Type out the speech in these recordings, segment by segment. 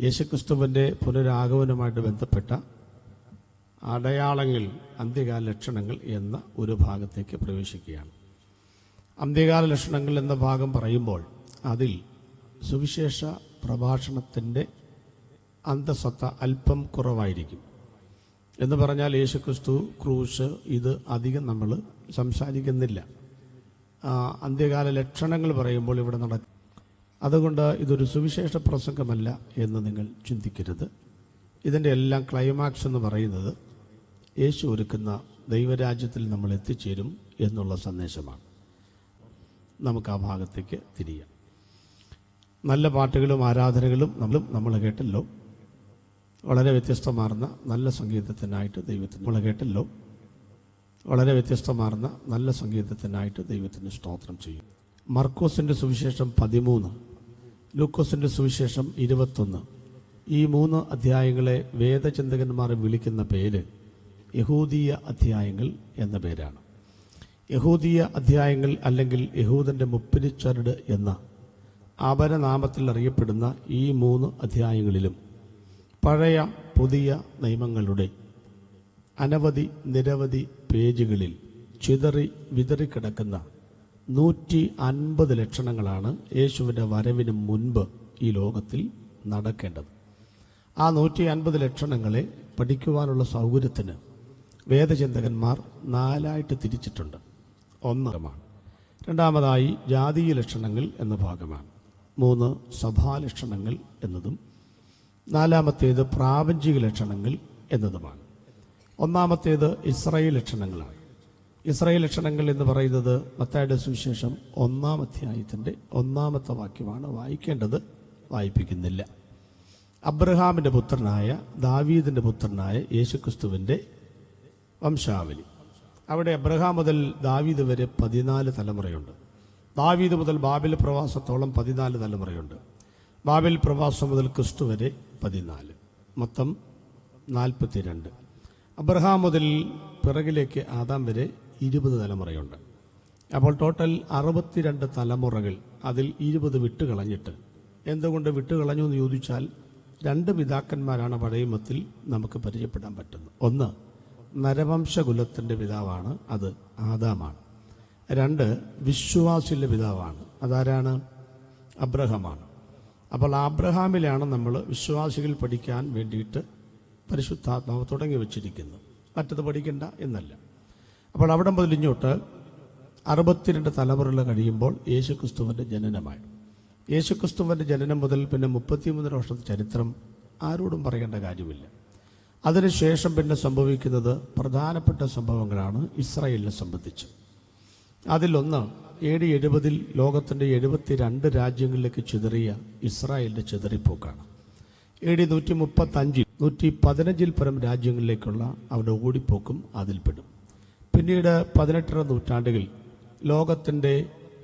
യേശുക്രിസ്തുവിൻ്റെ പുനരാഗമനവുമായിട്ട് ബന്ധപ്പെട്ട അടയാളങ്ങൾ, അന്ത്യകാല ലക്ഷണങ്ങൾ എന്ന ഒരു ഭാഗത്തേക്ക് പ്രവേശിക്കുകയാണ്. അന്ത്യകാല ലക്ഷണങ്ങൾ എന്ന ഭാഗം പറയുമ്പോൾ അതിൽ സുവിശേഷ പ്രഭാഷണത്തിൻ്റെ അന്തസത്ത അല്പം കുറവായിരിക്കും. എന്ന് പറഞ്ഞാൽ യേശുക്രിസ്തു, ക്രൂശ്, ഇത് അധികം നമ്മൾ സംസാരിക്കുന്നില്ല. അന്ത്യകാല ലക്ഷണങ്ങൾ പറയുമ്പോൾ ഇവിടെ നടക്കും. അതുകൊണ്ട് ഇതൊരു സുവിശേഷ പ്രസംഗമല്ല എന്ന് നിങ്ങൾ ചിന്തിക്കരുത്. ഇതിൻ്റെ എല്ലാം ക്ലൈമാക്സ് എന്ന് പറയുന്നത് യേശു ഒരുക്കുന്ന ദൈവരാജ്യത്തിൽ നമ്മൾ എത്തിച്ചേരും എന്നുള്ള സന്ദേശമാണ്. നമുക്ക് ആ ഭാഗത്തേക്ക് തിരിയാം. നല്ല പാട്ടുകളും ആരാധനകളും നമ്മൾ കേട്ടല്ലോ. വളരെ വ്യത്യസ്തമാർന്ന നല്ല സംഗീതത്തിനായിട്ട് ദൈവത്തിന് സ്തോത്രം ചെയ്യും. മർക്കോസിൻ്റെ സുവിശേഷം 13, ലൂക്കോസിൻ്റെ സുവിശേഷം 21, ഈ 3 അധ്യായങ്ങളെ വേദചിന്തകന്മാർ വിളിക്കുന്ന പേര് യഹൂദീയ അധ്യായങ്ങൾ എന്ന പേരാണ്. യഹൂദീയ അധ്യായങ്ങൾ അല്ലെങ്കിൽ യഹൂദൻ്റെ മുപ്പിരിച്ചരട് എന്ന അപരനാമത്തിൽ അറിയപ്പെടുന്ന ഈ 3 അധ്യായങ്ങളിലും പഴയ പുതിയ നിയമങ്ങളുടെ നിരവധി പേജുകളിൽ വിതറിക്കിടക്കുന്ന 150 ലക്ഷണങ്ങളാണ് യേശുവിൻ്റെ വരവിന് മുൻപ് ഈ ലോകത്തിൽ നടക്കേണ്ടത്. ആ 150 ലക്ഷണങ്ങളെ പഠിക്കുവാനുള്ള സൗകര്യത്തിന് വേദചിന്തകന്മാർ 4ആയിട്ട് തിരിച്ചിട്ടുണ്ട്. 1 രണ്ടാമതായി ജാതീയ ലക്ഷണങ്ങൾ എന്ന ഭാഗമാണ്. 3 സഭാലക്ഷണങ്ങൾ എന്നതും 4-ാമത്തേത് പ്രാപഞ്ചിക ലക്ഷണങ്ങൾ എന്നതുമാണ്. 1-ാമത്തേത് ഇസ്രായേൽ ലക്ഷണങ്ങളാണ്. ഇസ്രായേൽ ലക്ഷണങ്ങൾ എന്ന് പറയുന്നത് മത്തായിയുടെ സുവിശേഷം 1-ാം അധ്യായത്തിൻ്റെ 1-ാമത്തെ വാക്യമാണ്. വായിക്കേണ്ടത്, വായിപ്പിക്കുന്നില്ല. അബ്രഹാമിൻ്റെ പുത്രനായ ദാവീദിൻ്റെ പുത്രനായ യേശുക്രിസ്തുവിൻ്റെ വംശാവലി. അവിടെ അബ്രഹാം മുതൽ ദാവീദ് വരെ 14 തലമുറയുണ്ട്. ദാവീദ് മുതൽ ബാബേൽ പ്രവാസത്തോളം 14 തലമുറയുണ്ട്. ബാബേൽ പ്രവാസം മുതൽ ക്രിസ്തു വരെ 14, മൊത്തം 42. അബ്രഹാം മുതൽ പിറകിലേക്ക് ആദാം വരെ 20 തലമുറയുണ്ട്. അപ്പോൾ ടോട്ടൽ 62 തലമുറകൾ. അതിൽ 20 വിട്ടുകളഞ്ഞിട്ട്. എന്തുകൊണ്ട് വിട്ടുകളഞ്ഞു എന്ന് ചോദിച്ചാൽ 2 പിതാക്കന്മാരാണ് പഴയമത്തിൽ നമുക്ക് പരിചയപ്പെടാൻ പറ്റുന്നത്. 1 നരവംശകുലത്തിൻ്റെ പിതാവാണ്, അത് ആദാമാണ്. 2 വിശ്വാസിയുടെ പിതാവാണ്, അതാരാണ്? അബ്രഹാമാണ്. അപ്പോൾ അബ്രഹാമിലാണ് നമ്മൾ വിശ്വാസികൾ പഠിക്കാൻ വേണ്ടിയിട്ട് പരിശുദ്ധാത്മാവ് തുടങ്ങി വച്ചിരിക്കുന്നത്. മറ്റത് പഠിക്കണ്ട എന്നല്ല. അപ്പോൾ അവിടെ മുതൽ ഇങ്ങോട്ട് 62 തലമുറകൾ കഴിയുമ്പോൾ യേശുക്രിസ്തുവിൻ്റെ ജനനമായി. യേശുക്രിസ്തുവിൻ്റെ ജനനം മുതൽ പിന്നെ 33 വർഷത്തെ ചരിത്രം ആരോടും പറയേണ്ട കാര്യമില്ല. അതിനുശേഷം പിന്നെ സംഭവിക്കുന്നത് പ്രധാനപ്പെട്ട സംഭവങ്ങളാണ് ഇസ്രായേലിനെ സംബന്ധിച്ച്. അതിലൊന്ന് AD 70 ലോകത്തിൻ്റെ 72 രാജ്യങ്ങളിലേക്ക് ചിതറിയ ഇസ്രായേലിൻ്റെ ചിതറിപ്പോക്കാണ്. AD 135 115 പരം രാജ്യങ്ങളിലേക്കുള്ള അവരുടെ ഓടിപ്പോക്കും അതിൽപ്പെടും. പിന്നീട് 18ാം നൂറ്റാണ്ടുകളിൽ ലോകത്തിൻ്റെ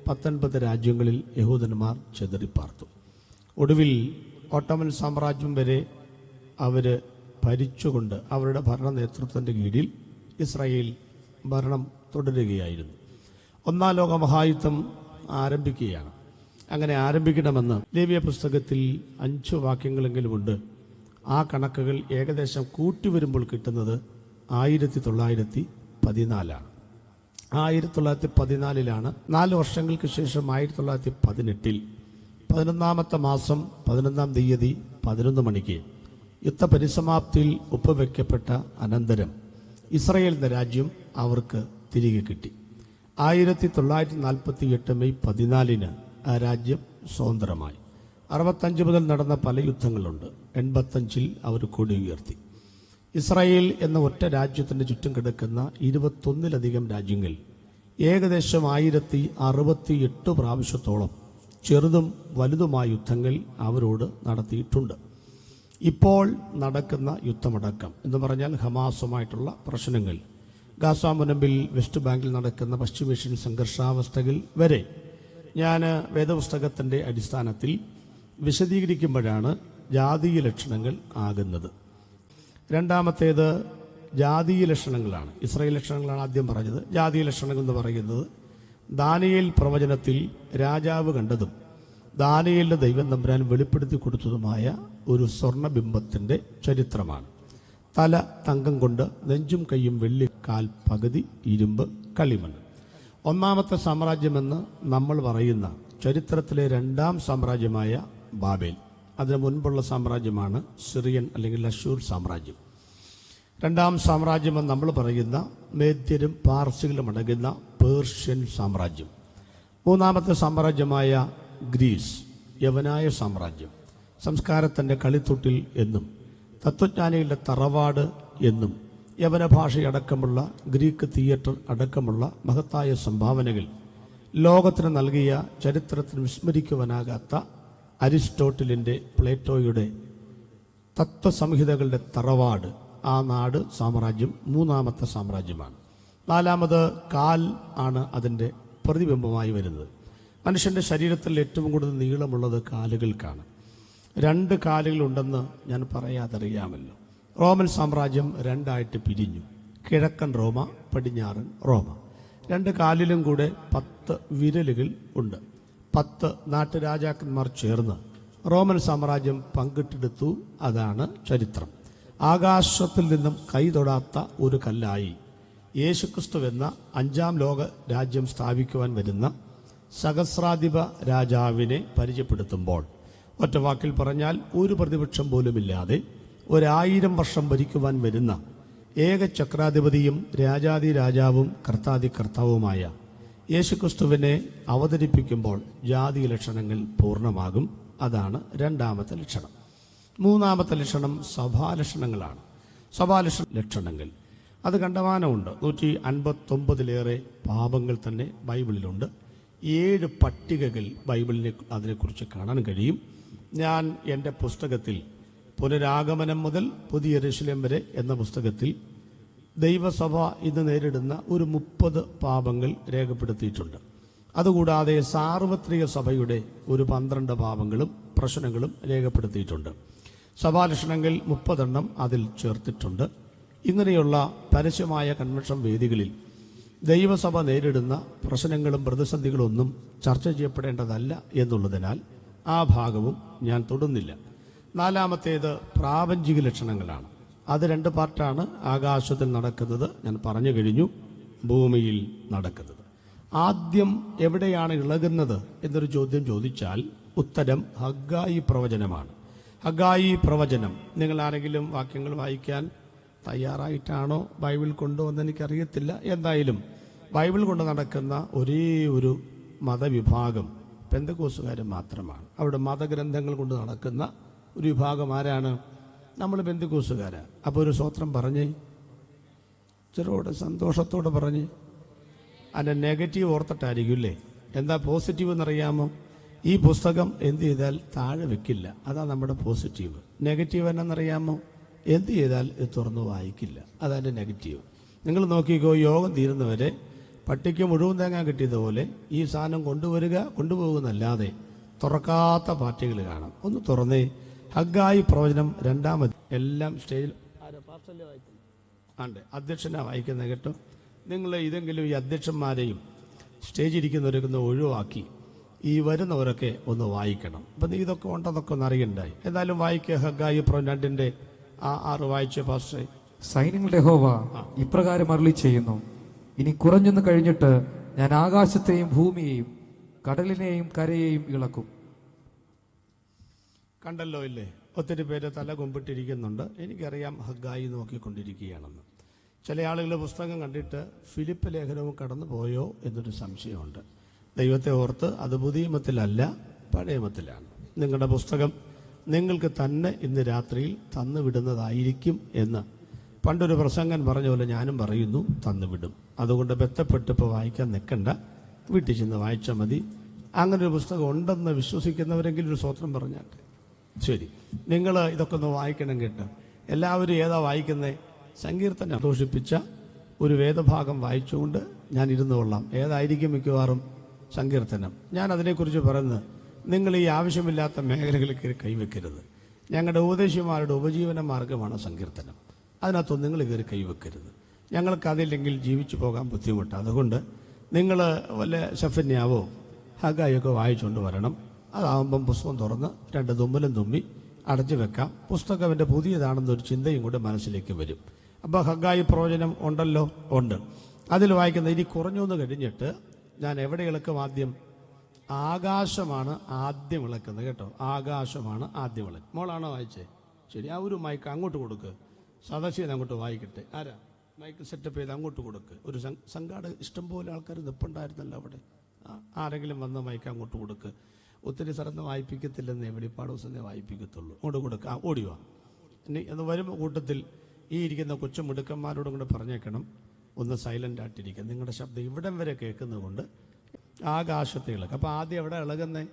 19 രാജ്യങ്ങളിൽ യഹൂദന്മാർ ചിതറിപ്പാർത്തു. ഒടുവിൽ ഓട്ടോമൻ സാമ്രാജ്യം വരെ അവർ ഭരിച്ചുകൊണ്ട് അവരുടെ ഭരണ നേതൃത്വത്തിൻ്റെ കീഴിൽ ഇസ്രായേൽ ഭരണം തുടരുകയായിരുന്നു. 1-ാം ലോക മഹായുദ്ധം ആരംഭിക്കുകയാണ്. അങ്ങനെ ആരംഭിക്കണമെന്ന് ലേവ്യ പുസ്തകത്തിൽ 5 വാക്യങ്ങളെങ്കിലുമുണ്ട്. ആ കണക്കുകൾ ഏകദേശം കൂട്ടി വരുമ്പോൾ കിട്ടുന്നത് 1914. 1914 4 വർഷങ്ങൾക്ക് ശേഷം 1918 11-ാമത്തെ മാസം 11-ാം തീയതി 11 മണിക്ക് യുദ്ധപരിസമാപ്തിയിൽ ഒപ്പുവെക്കപ്പെട്ട അനന്തരം ഇസ്രായേൽ എന്ന രാജ്യം അവർക്ക് തിരികെ കിട്ടി. 1948 മെയ് 14 ആ രാജ്യം സ്വതന്ത്രമായി. 65 മുതൽ നടന്ന പല യുദ്ധങ്ങളുണ്ട്. 85 അവർ കൊടി ഉയർത്തി. ഇസ്രായേൽ എന്ന ഒറ്റ രാജ്യത്തിൻ്റെ ചുറ്റും കിടക്കുന്ന 21-ലധികം രാജ്യങ്ങൾ ഏകദേശം 1068 പ്രാവശ്യത്തോളം ചെറുതും വലുതുമായ യുദ്ധങ്ങൾ അവരോട് നടത്തിയിട്ടുണ്ട്. ഇപ്പോൾ നടക്കുന്ന യുദ്ധമടക്കം എന്ന് പറഞ്ഞാൽ ഹമാസുമായിട്ടുള്ള പ്രശ്നങ്ങൾ, ഗാസ മുനമ്പിൽ വെസ്റ്റ് ബാങ്കിൽ നടക്കുന്ന പശ്ചിമേഷ്യൻ സംഘർഷാവസ്ഥകൾ വരെ ഞാൻ വേദപുസ്തകത്തിൻ്റെ അടിസ്ഥാനത്തിൽ വിശദീകരിക്കുമ്പോഴാണ് ജാതീയ ലക്ഷണങ്ങൾ ആകുന്നത്. രണ്ടാമത്തേത് ജാതീയ ലക്ഷണങ്ങളാണ്. ഇസ്രായേൽ ലക്ഷണങ്ങളാണ് ആദ്യം പറഞ്ഞത്. ജാതീയ ലക്ഷണങ്ങൾ എന്ന് പറയുന്നത് ദാനിയേൽ പ്രവചനത്തിൽ രാജാവ് കണ്ടതും ദാനിയേലിന് ദൈവം തമ്പുരാൻ വെളിപ്പെടുത്തി കൊടുത്തതുമായ ഒരു സ്വർണ്ണബിംബത്തിൻ്റെ ചരിത്രമാണ്. തല തങ്കം കൊണ്ട്, നെഞ്ചും കൈയും വെള്ളി, കാൽ പകുതി ഇരുമ്പ്, കളിമണ്ണ്. ഒന്നാമത്തെ സാമ്രാജ്യമെന്ന് നമ്മൾ പറയുന്ന ചരിത്രത്തിലെ രണ്ടാം സാമ്രാജ്യമായ ബാബേൽ, അതിന് മുൻപുള്ള സാമ്രാജ്യമാണ് സിറിയൻ അല്ലെങ്കിൽ അശൂർ സാമ്രാജ്യം. രണ്ടാം സാമ്രാജ്യമെന്ന് നമ്മൾ പറയുന്ന മേദ്യരും പാർസികളും അടങ്ങുന്ന പേർഷ്യൻ സാമ്രാജ്യം. മൂന്നാമത്തെ സാമ്രാജ്യമായ ഗ്രീസ്, യവനായ സാമ്രാജ്യം, സംസ്കാരത്തിൻ്റെ കളിത്തൊട്ടിൽ എന്നും തത്വജ്ഞാനികളുടെ തറവാട് എന്നും യവന ഭാഷയടക്കമുള്ള ഗ്രീക്ക് തിയേറ്റർ അടക്കമുള്ള മഹത്തായ സംഭാവനകൾ ലോകത്തിന് നൽകിയ ചരിത്രത്തിന് വിസ്മരിക്കുവാനാകാത്ത അരിസ്റ്റോട്ടിലിൻ്റെ, പ്ലേറ്റോയുടെ തത്വസംഹിതകളുടെ തറവാട്, ആ നാട് സാമ്രാജ്യം മൂന്നാമത്തെ സാമ്രാജ്യമാണ്. നാലാമത് കാൽ ആണ് അതിൻ്റെ പ്രതിബിംബമായി വരുന്നത്. മനുഷ്യൻ്റെ ശരീരത്തിൽ ഏറ്റവും കൂടുതൽ നീളമുള്ളത് കാലുകൾക്കാണ്. 2 കാലുകളുണ്ടെന്ന് ഞാൻ പറയാതറിയാമല്ലോ. റോമൻ സാമ്രാജ്യം 2ആയിട്ട് പിരിഞ്ഞു. കിഴക്കൻ റോമ, പടിഞ്ഞാറൻ റോമ. 2 കാലിലും കൂടെ 10 വിരലുകൾ ഉണ്ട്. 10 നാട്ടുരാജാക്കന്മാർ ചേർന്ന് റോമൻ സാമ്രാജ്യം പങ്കിട്ടെടുത്തു. അതാണ് ചരിത്രം. ആകാശത്തിൽ നിന്നും കൈ തൊടാത്ത ഒരു കല്ലായി യേശുക്രിസ്തു എന്ന 5ാം ലോക രാജ്യം സ്ഥാപിക്കുവാൻ വരുന്ന സഹസ്രാധിപ രാജാവിനെ പരിചയപ്പെടുത്തുമ്പോൾ, ഒറ്റ വാക്കിൽ പറഞ്ഞാൽ ഒരു പ്രതിപക്ഷം പോലുമില്ലാതെ 1000 വർഷം ഭരിക്കുവാൻ വരുന്ന ഏക ചക്രാധിപതിയും രാജാതി രാജാവും കർത്താതി കർത്താവുമായ യേശുക്രിസ്തുവിനെ അവതരിപ്പിക്കുമ്പോൾ ജാതി ലക്ഷണങ്ങൾ പൂർണ്ണമാകും. അതാണ് രണ്ടാമത്തെ ലക്ഷണം. മൂന്നാമത്തെ ലക്ഷണം സഭാലക്ഷണങ്ങളാണ്. ലക്ഷണങ്ങൾ അത് കണ്ടമാനമുണ്ട്. 159-ലേറെ പാപങ്ങൾ തന്നെ ബൈബിളിലുണ്ട്. 7 പട്ടികകൾ ബൈബിളിനെ അതിനെക്കുറിച്ച് കാണാൻ കഴിയും. ഞാൻ എൻ്റെ പുസ്തകത്തിൽ പുനരാഗമനം മുതൽ പുതിയ യെരൂശലേം വരെ എന്ന പുസ്തകത്തിൽ ദൈവസഭ ഇന്ന് നേരിടുന്ന ഒരു 30 പാപങ്ങൾ രേഖപ്പെടുത്തിയിട്ടുണ്ട്. അതുകൂടാതെ സാർവത്രിക സഭയുടെ ഒരു 12 പാപങ്ങളും പ്രശ്നങ്ങളും രേഖപ്പെടുത്തിയിട്ടുണ്ട്. സഭാലക്ഷണങ്ങൾ 30 എണ്ണം അതിൽ ചേർത്തിട്ടുണ്ട്. ഇങ്ങനെയുള്ള പരസ്യമായ കൺവെൻഷൻ വേദികളിൽ ദൈവസഭ നേരിടുന്ന പ്രശ്നങ്ങളും പ്രതിസന്ധികളൊന്നും ചർച്ച ചെയ്യപ്പെടേണ്ടതല്ല എന്നുള്ളതിനാൽ ആ ഭാഗവും ഞാൻ തൊടുന്നില്ല. നാലാമത്തേത് പ്രാപഞ്ചിക ലക്ഷണങ്ങളാണ്. അത് 2 പാർട്ടാണ്. ആകാശത്തിൽ നടക്കുന്നത് ഞാൻ പറഞ്ഞു കഴിഞ്ഞു, ഭൂമിയിൽ നടക്കുന്നത്. ആദ്യം എവിടെയാണ് ഇളകുന്നത് എന്നൊരു ചോദ്യം ചോദിച്ചാൽ ഉത്തരം ഹഗ്ഗായി പ്രവചനമാണ്. ഹഗ്ഗായി പ്രവചനം, നിങ്ങൾ ആരെങ്കിലും വാക്യങ്ങൾ വായിക്കാൻ തയ്യാറായിട്ടാണോ ബൈബിൾ കൊണ്ടുവന്ന് എനിക്കറിയത്തില്ല. എന്തായാലും ബൈബിൾ കൊണ്ട് നടക്കുന്ന ഒരേ ഒരു മതവിഭാഗം പെന്തക്കോസ്തുകാർ മാത്രമാണ്. അവിടെ മതഗ്രന്ഥങ്ങൾ കൊണ്ട് നടക്കുന്ന ഒരു വിഭാഗം ആരാണ്? നമ്മൾ പെന്തക്കോസ്തുകാരാണ്. അപ്പോൾ ഒരു സ്വത്രം പറഞ്ഞേ, ചെറുതോടെ സന്തോഷത്തോടെ പറഞ്ഞ്. അതിൻ്റെ നെഗറ്റീവ് ഓർത്തിട്ടായിരിക്കും അല്ലേ? എന്താ പോസിറ്റീവ് എന്നറിയാമോ? ഈ പുസ്തകം എന്ത് ചെയ്താൽ താഴെ വെക്കില്ല, അതാ നമ്മുടെ പോസിറ്റീവ്. നെഗറ്റീവ് എന്നറിയാമോ? എന്ത് ചെയ്താൽ ഇത് തുറന്ന് വായിക്കില്ല, അതാണ് നെഗറ്റീവ്. നിങ്ങൾ നോക്കിക്കോ, യോഗം തീരുന്നവരെ പട്ടിക്ക് മുഴുവൻ തേങ്ങാൻ കിട്ടിയതുപോലെ ഈ സാധനം കൊണ്ടുപോകുന്നല്ലാതെ തുറക്കാത്ത പാർട്ടികൾ കാണാം. ഒന്ന് തുറന്നേ. ഹഗ്ഗായി പ്രവചനം 2-ാമത്. എല്ലാം സ്റ്റേജിൽ ആണ്ട് അധ്യക്ഷനാ വായിക്കുന്നത് കേട്ടോ. നിങ്ങൾ ഇതെങ്കിലും ഈ അധ്യക്ഷന്മാരെയും സ്റ്റേജിരിക്കുന്നവരൊക്കെ ഒഴിവാക്കി ഈ വരുന്നവരൊക്കെ ഒന്ന് വായിക്കണം. അപ്പം ഇതൊക്കെ ഉണ്ടെന്നൊക്കെ ഒന്ന് അറിയണ്ടായി. എന്തായാലും വായിക്കുക. ഹഗ്ഗായി പ്രവചനം 2:6 വായിച്ച പാസ്റ്റേ. സൈന്യങ്ങളുടെ യഹോവ ഇപ്രകാരം അരുളി ചെയ്യുന്നു, ഇനി കുറഞ്ഞൊന്ന് കഴിഞ്ഞിട്ട് ഞാൻ ആകാശത്തെയും ഭൂമിയെയും കടലിനെയും കരയെയും ഇളക്കും. കണ്ടല്ലോ ഇല്ലേ? ഒത്തിരി പേര് തല കുമ്പിട്ടിരിക്കുന്നുണ്ട്. എനിക്കറിയാം ഹഗ്ഗായി നോക്കിക്കൊണ്ടിരിക്കുകയാണെന്ന്. ചില ആളുകൾ പുസ്തകം കണ്ടിട്ട് ഫിലിപ്പ് ലേഖനവും കടന്നു പോയോ എന്നൊരു സംശയമുണ്ട്. ദൈവത്തെ ഓർത്ത് അത് പുതിയ നിയമത്തിലല്ല, പഴയ നിയമത്തിലാണ്. നിങ്ങളുടെ പുസ്തകം നിങ്ങൾക്ക് തന്നെ ഇന്ന് രാത്രിയിൽ തന്നുവിടുന്നതായിരിക്കും എന്ന് പണ്ടൊരു പ്രസംഗൻ പറഞ്ഞ പോലെ ഞാനും പറയുന്നു, തന്നുവിടും. അതുകൊണ്ട് ബന്ധപ്പെട്ട് ഇപ്പോൾ വായിക്കാൻ നിൽക്കണ്ട, വീട്ടിൽ ചെന്ന് വായിച്ചാൽ മതി. അങ്ങനെ ഒരു പുസ്തകം ഉണ്ടെന്ന് വിശ്വസിക്കുന്നവരെങ്കിലും ഒരു സ്വത്രം പറഞ്ഞാട്ടെ. ശരി, നിങ്ങൾ ഇതൊക്കെ ഒന്ന് വായിക്കണം കേട്ടോ. എല്ലാവരും ഏതാ വായിക്കുന്നത്? സങ്കീർത്തനം സന്തോഷിപ്പിച്ച ഒരു വേദഭാഗം വായിച്ചുകൊണ്ട് ഞാൻ ഇരുന്നു കൊള്ളാം. ഏതായിരിക്കും മിക്കവാറും സങ്കീർത്തനം. ഞാൻ അതിനെക്കുറിച്ച് പറയുന്നത്, നിങ്ങൾ ഈ ആവശ്യമില്ലാത്ത മേഖലകളിൽ കയറി കൈവെക്കരുത്. ഞങ്ങളുടെ ഉപദേശിമാരുടെ ഉപജീവന മാർഗമാണ് സങ്കീർത്തനം. അതിനകത്തൊന്നും നിങ്ങൾ കയറി കൈവെക്കരുത്. ഞങ്ങൾക്കതില്ലെങ്കിൽ ജീവിച്ചു പോകാൻ ബുദ്ധിമുട്ടാണ്. അതുകൊണ്ട് നിങ്ങൾ വല്ല ശഫന്യാവോ ഹഗ്ഗായൊക്കെ വായിച്ചുകൊണ്ട് വരണം. അതാകുമ്പം പുസ്തകം തുറന്ന് 2 തുമ്മലും തുമ്മി അടച്ചു വെക്കാം. പുസ്തകം എൻ്റെ പുതിയതാണെന്നൊരു ചിന്തയും കൂടെ മനസ്സിലേക്ക് വരും. അപ്പോൾ ഹഗ്ഗായി പ്രവചനം ഉണ്ടല്ലോ, ഉണ്ട്. അതിൽ വായിക്കുന്നത് ഇനി കുറഞ്ഞു എന്ന് കഴിഞ്ഞിട്ട് ഞാൻ എവിടെ ഇളക്കും? ആദ്യം ആകാശമാണ് ആദ്യം ഇളക്കുന്നത് കേട്ടോ. ആകാശമാണ് ആദ്യം ഇളക്കും. മോളാണോ വായിച്ചേ? ശരി, ആ ഒരു മൈക്ക് അങ്ങോട്ട് കൊടുക്ക്. സദസ്യൻ അങ്ങോട്ട് വായിക്കട്ടെ. ആരാ മൈക്ക് സെറ്റപ്പ് ചെയ്ത് അങ്ങോട്ട് കൊടുക്ക്. ഒരു സംഘാടക ഇഷ്ടംപോലെ ആൾക്കാർ നിൽപ്പുണ്ടായിരുന്നല്ലോ അവിടെ. ആരെങ്കിലും വന്ന മൈക്ക് അങ്ങോട്ട് കൊടുക്ക്. ഒത്തിരി സ്ഥലത്ത് വായിപ്പിക്കത്തില്ലെന്നേ, വെളിപ്പാട് ദിവസം വായിപ്പിക്കത്തുള്ളൂ. അങ്ങോട്ട് കൊടുക്കുക. ഓടിവാ. ഇനി എന്ന് വരുമ്പോൾ കൂട്ടത്തിൽ ഈ ഇരിക്കുന്ന കൊച്ചു മിടുക്കന്മാരോടും കൂടെ പറഞ്ഞേക്കണം, ഒന്ന് സൈലൻ്റ് ആയിട്ടിരിക്കുക. നിങ്ങളുടെ ശബ്ദം ഇവിടം വരെ കേൾക്കുന്നത് കൊണ്ട് ആകാശത്തെ ഇളക്കും. അപ്പോൾ ആദ്യം എവിടെ ഇളകുന്നേ?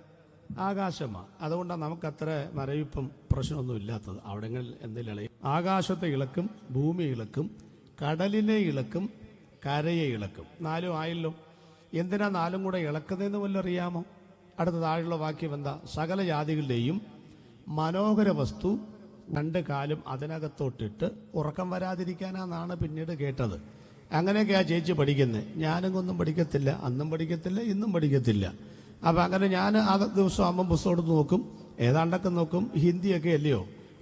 ആകാശമാണ്. അതുകൊണ്ടാണ് നമുക്കത്ര മരവിപ്പും പ്രശ്നമൊന്നും ഇല്ലാത്തത്. അവിടങ്ങളിൽ എന്തെങ്കിലും ഇളയും. ആകാശത്തെ ഇളക്കും, ഭൂമി ഇളക്കും, കടലിനെ ഇളക്കും, കരയെ ഇളക്കും. 4 ആയല്ലോ. എന്തിനാ 4 കൂടെ ഇളക്കുന്നതെന്ന് വല്ലതും അറിയാമോ? അടുത്ത താഴെയുള്ള വാക്യം എന്താ? സകല ജാതികളുടെയും മനോഹര വസ്തു 2 കാലും അതിനകത്തോട്ടിട്ട് ഉറക്കം വരാതിരിക്കാനാണ് പിന്നീട് കേട്ടത്. അങ്ങനെയൊക്കെ ആ ചേച്ചി പഠിക്കുന്നത്. ഞാനൊന്നും പഠിക്കത്തില്ല, അന്നും പഠിക്കത്തില്ല, ഇന്നും പഠിക്കത്തില്ല. അപ്പം അങ്ങനെ ഞാൻ ആ ദിവസം ആകുമ്പം പുസ്തകം എടുത്ത് നോക്കും, ഏതാണ്ടൊക്കെ നോക്കും. ഹിന്ദിയൊക്കെ അല്ലയോ,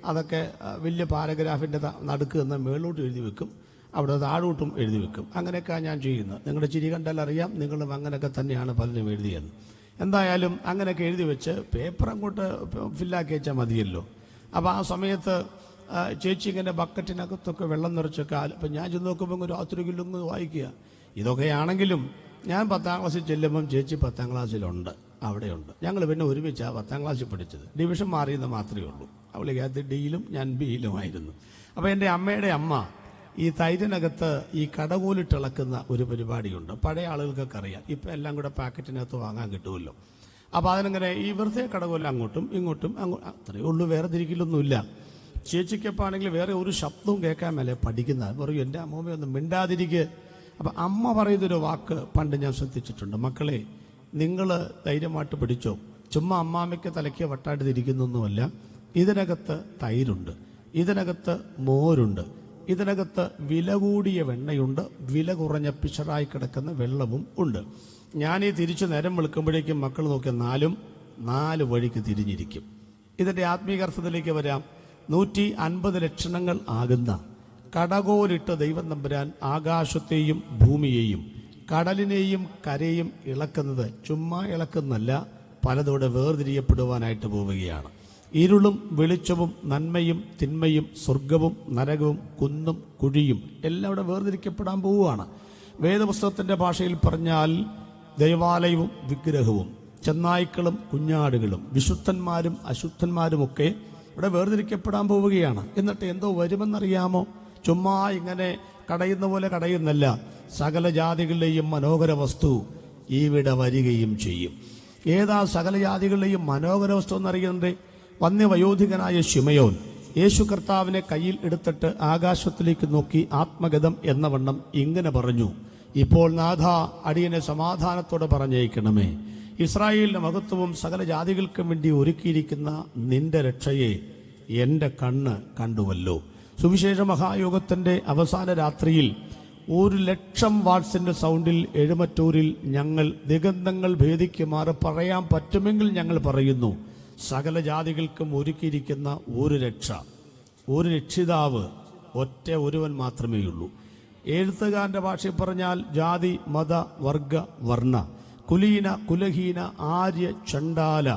അതൊക്കെ വലിയ പാരഗ്രാഫിൻ്റെ നടുക്ക് നിന്ന് മേളോട്ട് എഴുതി വെക്കും, അവിടെ താഴോട്ടും എഴുതി വെക്കും. അങ്ങനെയൊക്കെയാണ് ഞാൻ ചെയ്യുന്നത്. നിങ്ങളുടെ ചിരി കണ്ടാൽ അറിയാം നിങ്ങളും അങ്ങനെയൊക്കെ തന്നെയാണ് പലരും എഴുതിയത്. എന്തായാലും അങ്ങനെയൊക്കെ എഴുതി വെച്ച് പേപ്പർ അങ്ങോട്ട് ഫില്ലാക്കി വെച്ചാൽ മതിയല്ലോ. അപ്പോൾ ആ സമയത്ത് ചേച്ചി ഇങ്ങനെ ബക്കറ്റിനകത്തൊക്കെ വെള്ളം നിറച്ച് ഇപ്പം ഞാൻ ചെന്ന് നോക്കുമ്പോൾ രാത്രി കില്ലൊന്ന് വായിക്കുക. ഇതൊക്കെയാണെങ്കിലും ഞാൻ 10ാം ക്ലാസ്സിൽ ചെല്ലുമ്പം ചേച്ചി 10ാം ക്ലാസ്സിലുണ്ട്, അവിടെയുണ്ട്. ഞങ്ങൾ പിന്നെ ഒരുമിച്ചാണ് 10ാം ക്ലാസ്സിൽ പഠിച്ചത്. ഡിവിഷൻ മാറിയെന്ന് മാത്രമേ ഉള്ളൂ. അവളിക്കകത്ത് ഡിയിലും ഞാൻ ബിയിലുമായിരുന്നു. അപ്പോൾ എൻ്റെ അമ്മയുടെ അമ്മ ഈ തൈരിനകത്ത് ഈ കടകോലിട്ടിളക്കുന്ന ഒരു പരിപാടിയുണ്ട്. പഴയ ആളുകൾക്കൊക്കെ അറിയാം. ഇപ്പം എല്ലാം കൂടെ പാക്കറ്റിനകത്ത് വാങ്ങാൻ കിട്ടുമല്ലോ. അപ്പോൾ അതിനങ്ങനെ ഈ വെറുതെ കടകോല അങ്ങോട്ടും ഇങ്ങോട്ടും അത്രയേ ഉള്ളൂ, വേറെ തിരിക്കലൊന്നുമില്ല. ചേച്ചിക്കപ്പാണെങ്കിൽ വേറെ ഒരു ശബ്ദവും കേൾക്കാൻ മേലെ പഠിക്കുന്നത്. പറയും എൻ്റെ അമ്മൂമ്മയൊന്നും മിണ്ടാതിരിക്കുക. അപ്പം അമ്മ പറയുന്നൊരു വാക്ക് പണ്ട് ഞാൻ ശ്രദ്ധിച്ചിട്ടുണ്ട്. മക്കളെ, നിങ്ങൾ ധൈര്യമായിട്ട് പഠിച്ചോ. ചുമ്മാ അമ്മാമ്മയ്ക്ക് തലയ്ക്ക് വട്ടായിട്ട് തിരിക്കുന്നൊന്നുമല്ല. ഇതിനകത്ത് തൈരുണ്ട്, ഇതിനകത്ത് മോരുണ്ട്, ഇതിനകത്ത് വില കൂടിയ വെണ്ണയുണ്ട്, വില കുറഞ്ഞ പിശറായി കിടക്കുന്ന വെള്ളവും ഉണ്ട്. ഞാനീ തിരിച്ചു നേരം വെളുക്കുമ്പോഴേക്കും മക്കൾ നോക്കിയ 4 വഴിക്ക് തിരിഞ്ഞിരിക്കും. ഇതിൻ്റെ ആത്മീക അർത്ഥത്തിലേക്ക് വരാം. 150 ലക്ഷണങ്ങൾ ആകുന്ന കടകോലിട്ട് ദൈവം തമ്പുരാൻ ആകാശത്തെയും ഭൂമിയെയും കടലിനെയും കരയും ഇളക്കുന്നത് ചുമ്മാ ഇളക്കുന്നല്ല, പലതോടെ വേർതിരിയപ്പെടുവാനായിട്ട് പോവുകയാണ്. ഇരുളും വെളിച്ചവും നന്മയും തിന്മയും സ്വർഗവും നരകവും കുന്നും കുഴിയും എല്ലാം ഇവിടെ വേർതിരിക്കപ്പെടാൻ പോവുകയാണ്. വേദപുസ്തകത്തിൻ്റെ ഭാഷയിൽ പറഞ്ഞാൽ ദൈവാലയവും വിഗ്രഹവും ചെന്നായ്ക്കളും കുഞ്ഞാടുകളും വിശുദ്ധന്മാരും അശുദ്ധന്മാരുമൊക്കെ ഇവിടെ വേർതിരിക്കപ്പെടാൻ പോവുകയാണ്. എന്നിട്ട് എന്തോ വരുമെന്നറിയാമോ? ചുമ്മാ ഇങ്ങനെ കടയുന്ന പോലെ കടയുന്നല്ല, സകല ജാതികളുടെയും മനോഹര വസ്തു ഇവിടെ വരികയും ചെയ്യും. ഏതാ സകല ജാതികളുടെയും മനോഹര വസ്തു എന്നറിയുന്നത്? വന്യവയോധികനായ ശിമയോൻ യേശു കർത്താവിനെ കയ്യിൽ എടുത്തിട്ട് ആകാശത്തിലേക്ക് നോക്കി ആത്മഗതം എന്ന വണ്ണം ഇങ്ങനെ പറഞ്ഞു, ഇപ്പോൾ നാഥ അടിയനെ സമാധാനത്തോടെ പറഞ്ഞേക്കണമേ. ഇസ്രായേലിന്റെ മഹത്വവും സകല ജാതികൾക്കും വേണ്ടി ഒരുക്കിയിരിക്കുന്ന നിന്റെ രക്ഷയെ എൻ്റെ കണ്ണ് കണ്ടുവല്ലോ. സുവിശേഷ മഹായോഗത്തിന്റെ അവസാന രാത്രിയിൽ 1,00,000 വാട്സിന്റെ സൗണ്ടിൽ എഴുമറ്റൂരിൽ ഞങ്ങൾ ദിഗന്ധങ്ങൾ ഭേദിക്കുമാറ് പറയാൻ പറ്റുമെങ്കിൽ ഞങ്ങൾ പറയുന്നു, സകല ജാതികൾക്കും ഒരുക്കിയിരിക്കുന്ന ഒരു രക്ഷ, ഒരു രക്ഷിതാവ് ഒറ്റ ഒരുവൻ മാത്രമേ ഉള്ളൂ. എഴുത്തുകാരന്റെ ഭാഷയിൽ പറഞ്ഞാൽ ജാതി മത വർഗ വർണ്ണ കുലീന കുലഹീന ആര്യ ചണ്ടാല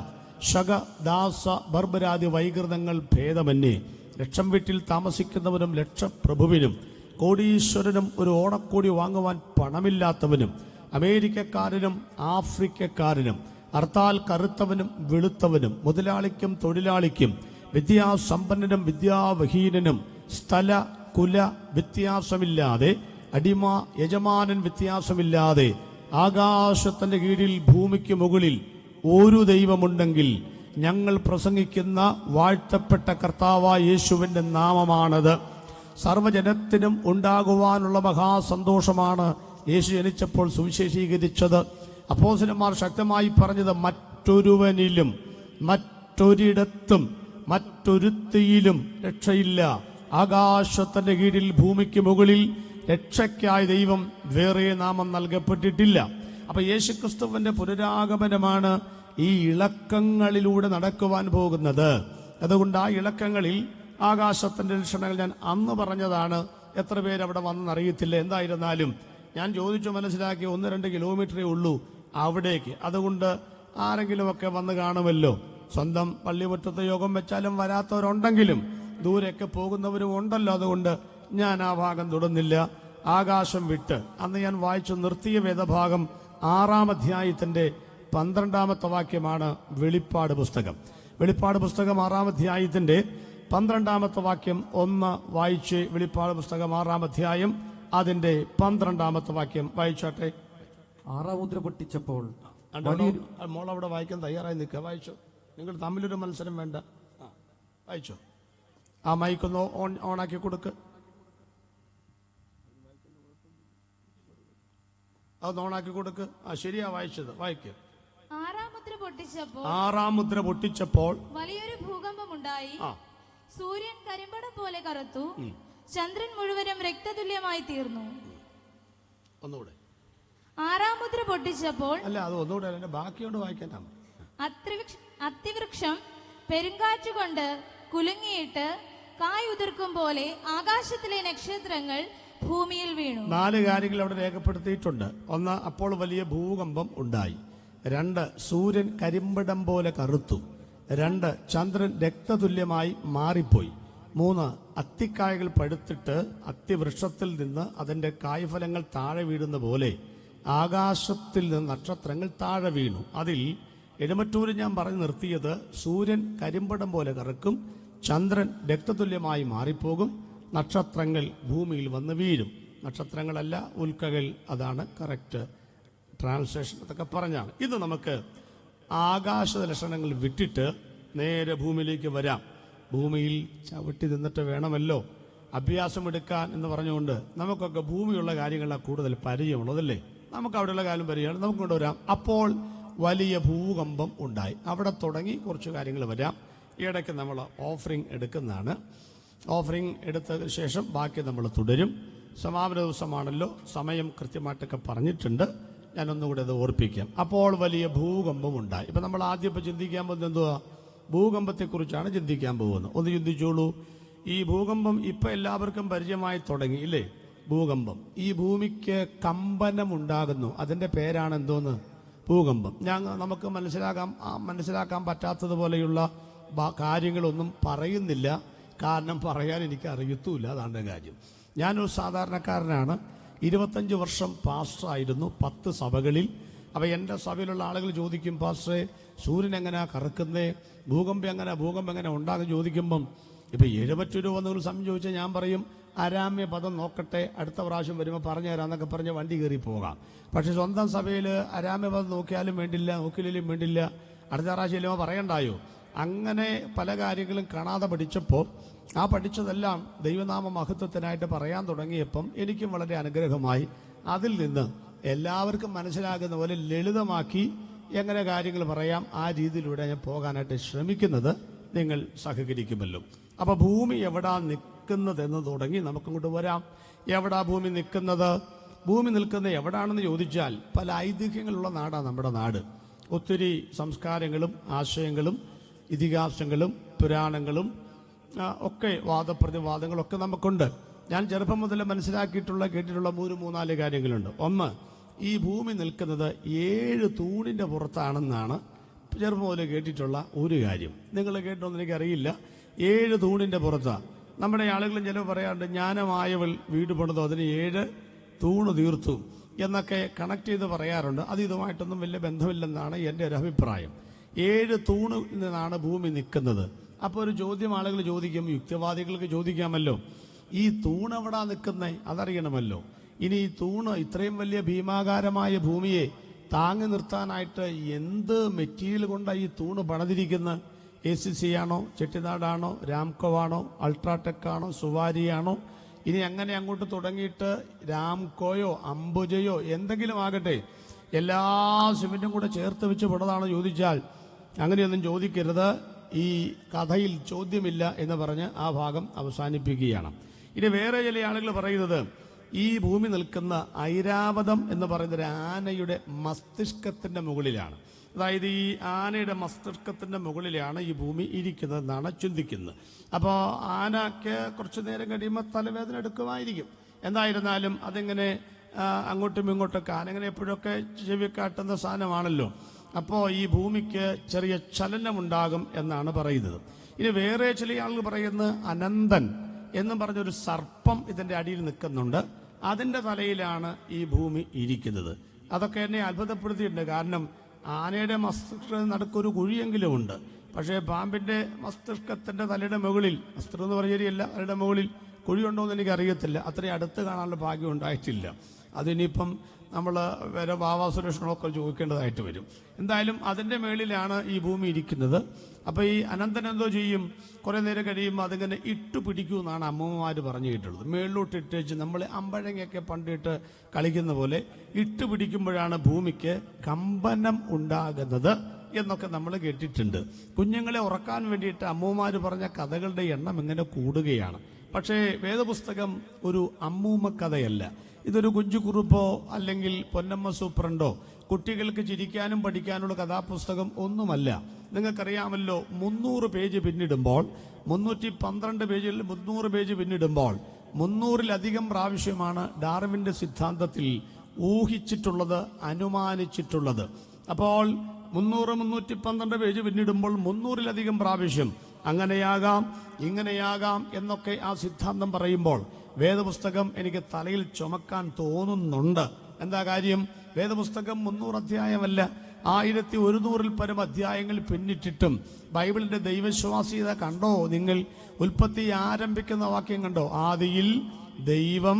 ശക ദാസ ബർബരാദി വൈകൃതങ്ങൾ ഭേദമന്യേ ലക്ഷം വീട്ടിൽ താമസിക്കുന്നവനും ലക്ഷപ്രഭുവിനും കോടീശ്വരനും ഒരു ഓണക്കോടി വാങ്ങുവാൻ പണമില്ലാത്തവനും അമേരിക്കക്കാരനും ആഫ്രിക്കക്കാരനും ഹർത്താൽ കറുത്തവനും വെളുത്തവനും മുതലാളിക്കും തൊഴിലാളിക്കും വിദ്യാസമ്പന്നനും വിദ്യാവഹീനനും സ്ഥല കുല വ്യത്യാസമില്ലാതെ അടിമ യജമാനൻ വ്യത്യാസമില്ലാതെ ആകാശത്തിന്റെ കീഴിൽ ഭൂമിക്ക് മുകളിൽ ഒരു ദൈവമുണ്ടെങ്കിൽ ഞങ്ങൾ പ്രസംഗിക്കുന്ന വാഴ്ത്തപ്പെട്ട കർത്താവായ യേശുവിന്റെ നാമമാണത്. സർവ്വജനത്തിനും ഉണ്ടാകുവാനുള്ള മഹാസന്തോഷമാണ് യേശു ജനിച്ചപ്പോൾ സുവിശേഷീകരിച്ചത്. അപ്പോസ്തലന്മാർ ശക്തമായി പറഞ്ഞത്, മറ്റൊരുവനിലും മറ്റൊരിടത്തും മറ്റൊരുത്തിയിലും രക്ഷയില്ല. ആകാശത്തിന്റെ കീഴിൽ ഭൂമിക്ക് മുകളിൽ രക്ഷയ്ക്കായി ദൈവം വേറെ നാമം നൽകപ്പെട്ടിട്ടില്ല. അപ്പൊ യേശുക്രിസ്തുവിന്റെ പുനരാഗമനമാണ് ഈ ഇളക്കങ്ങളിലൂടെ നടക്കുവാൻ പോകുന്നത്. അതുകൊണ്ട് ആ ഇളക്കങ്ങളിൽ ആകാശത്തിന്റെ ലക്ഷണങ്ങൾ ഞാൻ അന്ന് പറഞ്ഞതാണ്. എത്ര പേര് അവിടെ വന്നെന്നറിയത്തില്ല. എന്തായിരുന്നാലും ഞാൻ ചോദിച്ചു മനസ്സിലാക്കി 1-2 കിലോമീറ്ററേ ഉള്ളൂ അവിടേക്ക്. അതുകൊണ്ട് ആരെങ്കിലുമൊക്കെ വന്ന് കാണുമല്ലോ. സ്വന്തം പള്ളിമുറ്റത്ത് യോഗം വെച്ചാലും വരാത്തവരുണ്ടെങ്കിലും ദൂരെയൊക്കെ പോകുന്നവരും ഉണ്ടല്ലോ. അതുകൊണ്ട് ഞാൻ ആ ഭാഗം തൊടുന്നില്ല. ആകാശം വിട്ട് അന്ന് ഞാൻ വായിച്ചു നിർത്തിയ വേദഭാഗം 6-ാം അധ്യായത്തിന്റെ 12-ാമത്തെ വാക്യമാണ് വെളിപ്പാട് പുസ്തകം. വെളിപ്പാട് പുസ്തകം 6-ാം അധ്യായത്തിന്റെ 12-ാമത്തെ വാക്യം ഒന്ന് വായിച്ച്. വെളിപ്പാട് പുസ്തകം 6-ാം അധ്യായം അതിന്റെ 12-ാമത്തെ വാക്യം വായിച്ചാട്ടെ. 6-ാം മുദ്ര പൊട്ടിച്ചപ്പോൾ മോളവിടെ വായിക്കാൻ തയ്യാറായി നിൽക്കുക. വായിച്ചു. നിങ്ങൾ തമ്മിലൊരു മത്സരം വേണ്ട. വായിച്ചു. ആ മൈക്കൊന്ന് ഓണാക്കി കൊടുക്ക്. അത് ഓണാക്കി കൊടുക്ക്. ശരിയാ വായിച്ചത്. വായിക്ക്. 6-ാം മുദ്ര പൊട്ടിച്ചപ്പോൾ വലിയൊരു ഭൂകമ്പമുണ്ടായി. സൂര്യൻ കരിമ്പടം പോലെ കറുത്തു, ചന്ദ്രൻ മുഴുവനും രക്തതുല്യമായി തീർന്നു. ഒന്നുകൂടെ. 6-ാം മുദ്ര പൊട്ടിച്ചപ്പോൾ അല്ല, അത് ഒന്നുകൂടെ അതിന്റെ ബാക്കിയോട് വായിക്കാൻ. അത്തിവൃക്ഷം പെരുങ്കാറ്റുകൊണ്ട് കുലുങ്ങിയിട്ട് കായ് ഉതിർക്കും പോലെ ആകാശത്തിലെ നക്ഷത്രങ്ങൾ ഭൂമിയിൽ വീണു. 4 കാര്യങ്ങൾ അവിടെ രേഖപ്പെടുത്തിയിട്ടുണ്ട്. 1, അപ്പോൾ വലിയ ഭൂകമ്പം ഉണ്ടായി. 2, സൂര്യൻ കരിമ്പടം പോലെ കറുത്തു. 2, ചന്ദ്രൻ രക്തതുല്യമായി മാറിപ്പോയി. 3, അത്തിക്കായകൾ പഴുത്തിട്ട് അത്തിവൃക്ഷത്തിൽ നിന്ന് അതിന്റെ കായ്ഫലങ്ങൾ താഴെ വീഴുന്ന പോലെ ആകാശത്തിൽ നിന്ന് നക്ഷത്രങ്ങൾ താഴെ വീണു. അതിൽ എഴുമറ്റൂര് ഞാൻ പറഞ്ഞു നിർത്തിയത് സൂര്യൻ കരിമ്പടം പോലെ കറുക്കും, ചന്ദ്രൻ രക്തതുല്യമായി മാറിപ്പോകും, നക്ഷത്രങ്ങൾ ഭൂമിയിൽ വന്ന് വീഴും. നക്ഷത്രങ്ങളല്ല, ഉൽക്കകൾ. അതാണ് കറക്റ്റ് ട്രാൻസ്ലേഷൻ. അതൊക്കെ പറഞ്ഞാണ്. ഇത് നമുക്ക് ആകാശ ലക്ഷണങ്ങൾ വിട്ടിട്ട് നേരെ ഭൂമിയിലേക്ക് വരാം. ഭൂമിയിൽ ചവിട്ടി നിന്നിട്ട് വേണമല്ലോ അഭ്യാസമെടുക്കാൻ എന്ന് പറഞ്ഞുകൊണ്ട് നമുക്കൊക്കെ ഭൂമിയുള്ള കാര്യങ്ങളാണ് കൂടുതൽ പരിചയമുള്ളതല്ലേ. നമുക്ക് അവിടെയുള്ള കാര്യം പരിചയമാണ്. നമുക്ക് കൊണ്ടുവരാം. അപ്പോൾ വലിയ ഭൂകമ്പം ഉണ്ടായി. അവിടെ തുടങ്ങി കുറച്ച് കാര്യങ്ങൾ വരാം. ഇടയ്ക്ക് നമ്മൾ ഓഫറിംഗ് എടുക്കുന്നതാണ്. ഓഫറിംഗ് എടുത്തതിന് ശേഷം ബാക്കി നമ്മൾ തുടരും. സമാപന ദിവസമാണല്ലോ, സമയം കൃത്യമായിട്ടൊക്കെ പറഞ്ഞിട്ടുണ്ട്. ഞാനൊന്നുകൂടെ അത് ഓർപ്പിക്കാം. അപ്പോൾ വലിയ ഭൂകമ്പം ഉണ്ടായി. ഇപ്പം നമ്മൾ ആദ്യം ഇപ്പം ചിന്തിക്കാൻ പോകുന്നത് എന്തുവാ? ഭൂകമ്പത്തെക്കുറിച്ചാണ് ചിന്തിക്കാൻ പോകുന്നത്. ഒന്ന് ചിന്തിച്ചോളൂ. ഈ ഭൂകമ്പം ഇപ്പം എല്ലാവർക്കും പരിചയമായി തുടങ്ങി ഇല്ലേ? ഭൂകമ്പം. ഈ ഭൂമിക്ക് കമ്പനം ഉണ്ടാകുന്നു. അതിൻ്റെ പേരാണ് എന്തോന്ന്? ഭൂകമ്പം. നമുക്ക് മനസ്സിലാക്കാൻ പറ്റാത്തതുപോലെയുള്ള കാര്യങ്ങളൊന്നും പറയുന്നില്ല. കാരണം പറയാൻ എനിക്ക് അറിയത്തുമില്ല. അതാണ് കാര്യം. ഞാനൊരു സാധാരണക്കാരനാണ്. 25 വർഷം പാസ്റ്ററായിരുന്നു 10 സഭകളിൽ. അപ്പോൾ എൻ്റെ സഭയിലുള്ള ആളുകൾ ചോദിക്കും, പാസ്റ്ററെ സൂര്യൻ എങ്ങനെയാ കറക്കുന്നേ, ഭൂകമ്പം എങ്ങനെ ഉണ്ടാകും ചോദിക്കുമ്പം ഇപ്പം 70 രൂപ എന്നൊരു സമയം ചോദിച്ചാൽ ഞാൻ പറയും അരാമ്യ പദം നോക്കട്ടെ, അടുത്ത പ്രാവശ്യം വരുമ്പോൾ പറഞ്ഞു തരാമെന്നൊക്കെ പറഞ്ഞ് വണ്ടി കയറി പോകാം. പക്ഷെ സ്വന്തം സഭയിൽ അരാമ്യ പദം നോക്കിയാലും വേണ്ടില്ല, നോക്കിയില്ലെങ്കിലും വേണ്ടില്ല, അടുത്ത പ്രാവശ്യം ഇല്ലുമ്പോൾ പറയണ്ടായോ? അങ്ങനെ പല കാര്യങ്ങളും കാണാതെ പഠിച്ചപ്പോൾ ആ പഠിച്ചതെല്ലാം ദൈവനാമ മഹത്വത്തിനായിട്ട് പറയാൻ തുടങ്ങിയപ്പം എനിക്കും വളരെ അനുഗ്രഹമായി. അതിൽ നിന്ന് എല്ലാവർക്കും മനസ്സിലാകുന്ന പോലെ ലളിതമാക്കി എങ്ങനെ കാര്യങ്ങൾ പറയാം, ആ രീതിയിലൂടെ ഞാൻ പോകാനായിട്ട് ശ്രമിക്കുന്നത്. നിങ്ങൾ സഹകരിക്കുമല്ലോ. അപ്പോൾ ഭൂമി എവിടാ നിൽക്കുന്നതെന്ന് തുടങ്ങി നമുക്കങ്ങോട്ട് വരാം. എവിടാ ഭൂമി നിൽക്കുന്നത്? ഭൂമി നിൽക്കുന്നത് എവിടാണെന്ന് ചോദിച്ചാൽ പല ഐതിഹ്യങ്ങളുള്ള നാടാണ് നമ്മുടെ നാട്. ഒത്തിരി സംസ്കാരങ്ങളും ആശയങ്ങളും ഇതിഹാസങ്ങളും പുരാണങ്ങളും ഒക്കെ വാദപ്രതിവാദങ്ങളൊക്കെ നമുക്കുണ്ട്. ഞാൻ ചെറുപ്പം മുതൽ മനസ്സിലാക്കിയിട്ടുള്ള കേട്ടിട്ടുള്ള 3-4 കാര്യങ്ങളുണ്ട്. ഒന്ന്, ഈ ഭൂമി നിൽക്കുന്നത് 7 തൂണിൻ്റെ പുറത്താണെന്നാണ് ചെറുപ്പം മുതൽ കേട്ടിട്ടുള്ള ഒരു കാര്യം. നിങ്ങൾ കേട്ടോന്ന് എനിക്കറിയില്ല. 7 തൂണിൻ്റെ പുറത്താണ്. നമ്മുടെ ആളുകളും ചിലവ് പറയാറുണ്ട്, ജ്ഞാനമായവൾ വീട് പണിതോ അതിന് 7 തൂണ് തീർത്തു എന്നൊക്കെ കണക്ട് ചെയ്ത് പറയാറുണ്ട്. അത് ഇതുമായിട്ടൊന്നും വലിയ ബന്ധമില്ലെന്നാണ് എൻ്റെ ഒരു അഭിപ്രായം. 7 തൂണിൽ നിന്നാണ് ഭൂമി നിൽക്കുന്നത്. അപ്പോൾ ഒരു ചോദ്യം ആളുകൾ ചോദിക്കും, യുക്തിവാദികൾക്ക് ചോദിക്കാമല്ലോ, ഈ തൂണ് എവിടാ നിൽക്കുന്നേ? അതറിയണമല്ലോ. ഇനി ഈ തൂണ്, ഇത്രയും വലിയ ഭീമാകാരമായ ഭൂമിയെ താങ്ങി നിർത്താനായിട്ട് എന്ത് മെറ്റീരിയൽ കൊണ്ടാണ് ഈ തൂണ് പണിതിരിക്കുന്നത്? ACC ആണോ, ചെട്ടിനാടാണോ, രാംകോ ആണോ, അൾട്രാടെക് ആണോ, സുവാരിയാണോ? ഇനി അങ്ങനെ അങ്ങോട്ട് തുടങ്ങിയിട്ട് രാംകോയോ അംബുജയോ എന്തെങ്കിലും ആകട്ടെ, എല്ലാ സിമെന്റും കൂടെ ചേർത്ത് വെച്ച് പണിതാണോ ചോദിച്ചാൽ അങ്ങനെയൊന്നും ചോദിക്കരുത്. ഈ കഥയിൽ ചോദ്യമില്ല എന്ന് പറഞ്ഞ് ആ ഭാഗം അവസാനിപ്പിക്കുകയാണ്. ഇനി വേറെ ചില ആളുകൾ പറയുന്നത് ഈ ഭൂമി നിൽക്കുന്ന ഐരാവതം എന്ന് പറയുന്ന ഒരു ആനയുടെ മസ്തിഷ്കത്തിന്റെ മുകളിലാണ്. അതായത് ഈ ആനയുടെ മസ്തിഷ്കത്തിന്റെ മുകളിലാണ് ഈ ഭൂമി ഇരിക്കുന്നതെന്നാണ് ചിന്തിക്കുന്നത്. അപ്പോൾ ആനയ്ക്ക് കുറച്ചു നേരം കഴിയുമ്പോൾ തലവേദന എടുക്കുമായിരിക്കും. എന്തായിരുന്നാലും അതിങ്ങനെ അങ്ങോട്ടും ഇങ്ങോട്ടൊക്കെ ആനങ്ങനെ എപ്പോഴൊക്കെ ചെവി കാട്ടുന്ന സാധനമാണല്ലോ. അപ്പോൾ ഈ ഭൂമിക്ക് ചെറിയ ചലനമുണ്ടാകും എന്നാണ് പറയുന്നത്. ഇനി വേറെ ചില ആളുകൾ പറയുന്നത് അനന്തൻ എന്നും പറഞ്ഞൊരു സർപ്പം ഇതിന്റെ അടിയിൽ നിൽക്കുന്നുണ്ട്. അതിന്റെ തലയിലാണ് ഈ ഭൂമി ഇരിക്കുന്നത്. അതൊക്കെ എന്നെ അത്ഭുതപ്പെടുത്തിയിട്ടുണ്ട്. കാരണം ആനയുടെ മസ്തിഷ്കത്തിന് നടുക്കൊരു കുഴിയെങ്കിലും ഉണ്ട്. പക്ഷേ പാമ്പിന്റെ മസ്തിഷ്കത്തിന്റെ തലയുടെ മുകളിൽ, മസ്തിഷ്കം എന്ന് പറയുകയല്ല, തലയുടെ മുകളിൽ കുഴിയുണ്ടോ എന്ന് എനിക്കറിയത്തില്ല. അത്രയും അടുത്ത് കാണാനുള്ള ഭാഗ്യം ഉണ്ടായിട്ടില്ല. അതിനിപ്പം നമ്മൾ വേറെ വാവാ സുരേഷനൊക്കെ ചോദിക്കേണ്ടതായിട്ട് വരും. എന്തായാലും അതിൻ്റെ മേളിലാണ് ഈ ഭൂമി ഇരിക്കുന്നത്. അപ്പോൾ ഈ അനന്തൻ എന്തോ ചെയ്യും, കുറേ നേരം കഴിയുമ്പോൾ അതിങ്ങനെ ഇട്ടു പിടിക്കുമെന്നാണ് അമ്മൂമ്മമാർ പറഞ്ഞു കേട്ടുള്ളത്. മേളിലോട്ട് ഇട്ടേച്ച് നമ്മൾ അമ്പഴങ്ങയൊക്കെ പണ്ടിട്ട് കളിക്കുന്ന പോലെ ഇട്ടു പിടിക്കുമ്പോഴാണ് ഭൂമിക്ക് കമ്പനം ഉണ്ടാകുന്നത് എന്നൊക്കെ നമ്മൾ കേട്ടിട്ടുണ്ട്. കുഞ്ഞുങ്ങളെ ഉറക്കാൻ വേണ്ടിയിട്ട് അമ്മൂമ്മമാർ പറഞ്ഞ കഥകളുടെ എണ്ണം ഇങ്ങനെ കൂടുകയാണ്. പക്ഷേ വേദപുസ്തകം ഒരു അമ്മൂമ്മ കഥയല്ല. ഇതൊരു കുഞ്ചുകുറുപ്പോ അല്ലെങ്കിൽ പൊന്നമ്മ സൂപ്രണ്ടോ കുട്ടികൾക്ക് ചിരിക്കാനും പഠിക്കാനുള്ള കഥാപുസ്തകം ഒന്നുമല്ല. നിങ്ങൾക്കറിയാമല്ലോ, 300 പേജ് പിന്നിടുമ്പോൾ, 312 പേജിൽ 300 പേജ് പിന്നിടുമ്പോൾ 300-ലധികം പ്രാവശ്യമാണ് ഡാർവിന്റെ സിദ്ധാന്തത്തിൽ ഊഹിച്ചിട്ടുള്ളത്, അനുമാനിച്ചിട്ടുള്ളത്. അപ്പോൾ 300-312 പേജ് പിന്നിടുമ്പോൾ 300-ലധികം പ്രാവശ്യം അങ്ങനെയാകാം ഇങ്ങനെയാകാം എന്നൊക്കെ ആ സിദ്ധാന്തം പറയുമ്പോൾ വേദപുസ്തകം എനിക്ക് തലയിൽ ചുമക്കാൻ തോന്നുന്നുണ്ട്. എന്താ കാര്യം? വേദപുസ്തകം 300 അധ്യായമല്ല, 1100-ൽ പരം അധ്യായങ്ങൾ പിന്നിട്ടിട്ടും ബൈബിളിന്റെ ദൈവവിശ്വാസ്യത കണ്ടോ നിങ്ങൾ? ഉൽപ്പത്തി ആരംഭിക്കുന്ന വാക്യം കണ്ടോ? ആദിയിൽ ദൈവം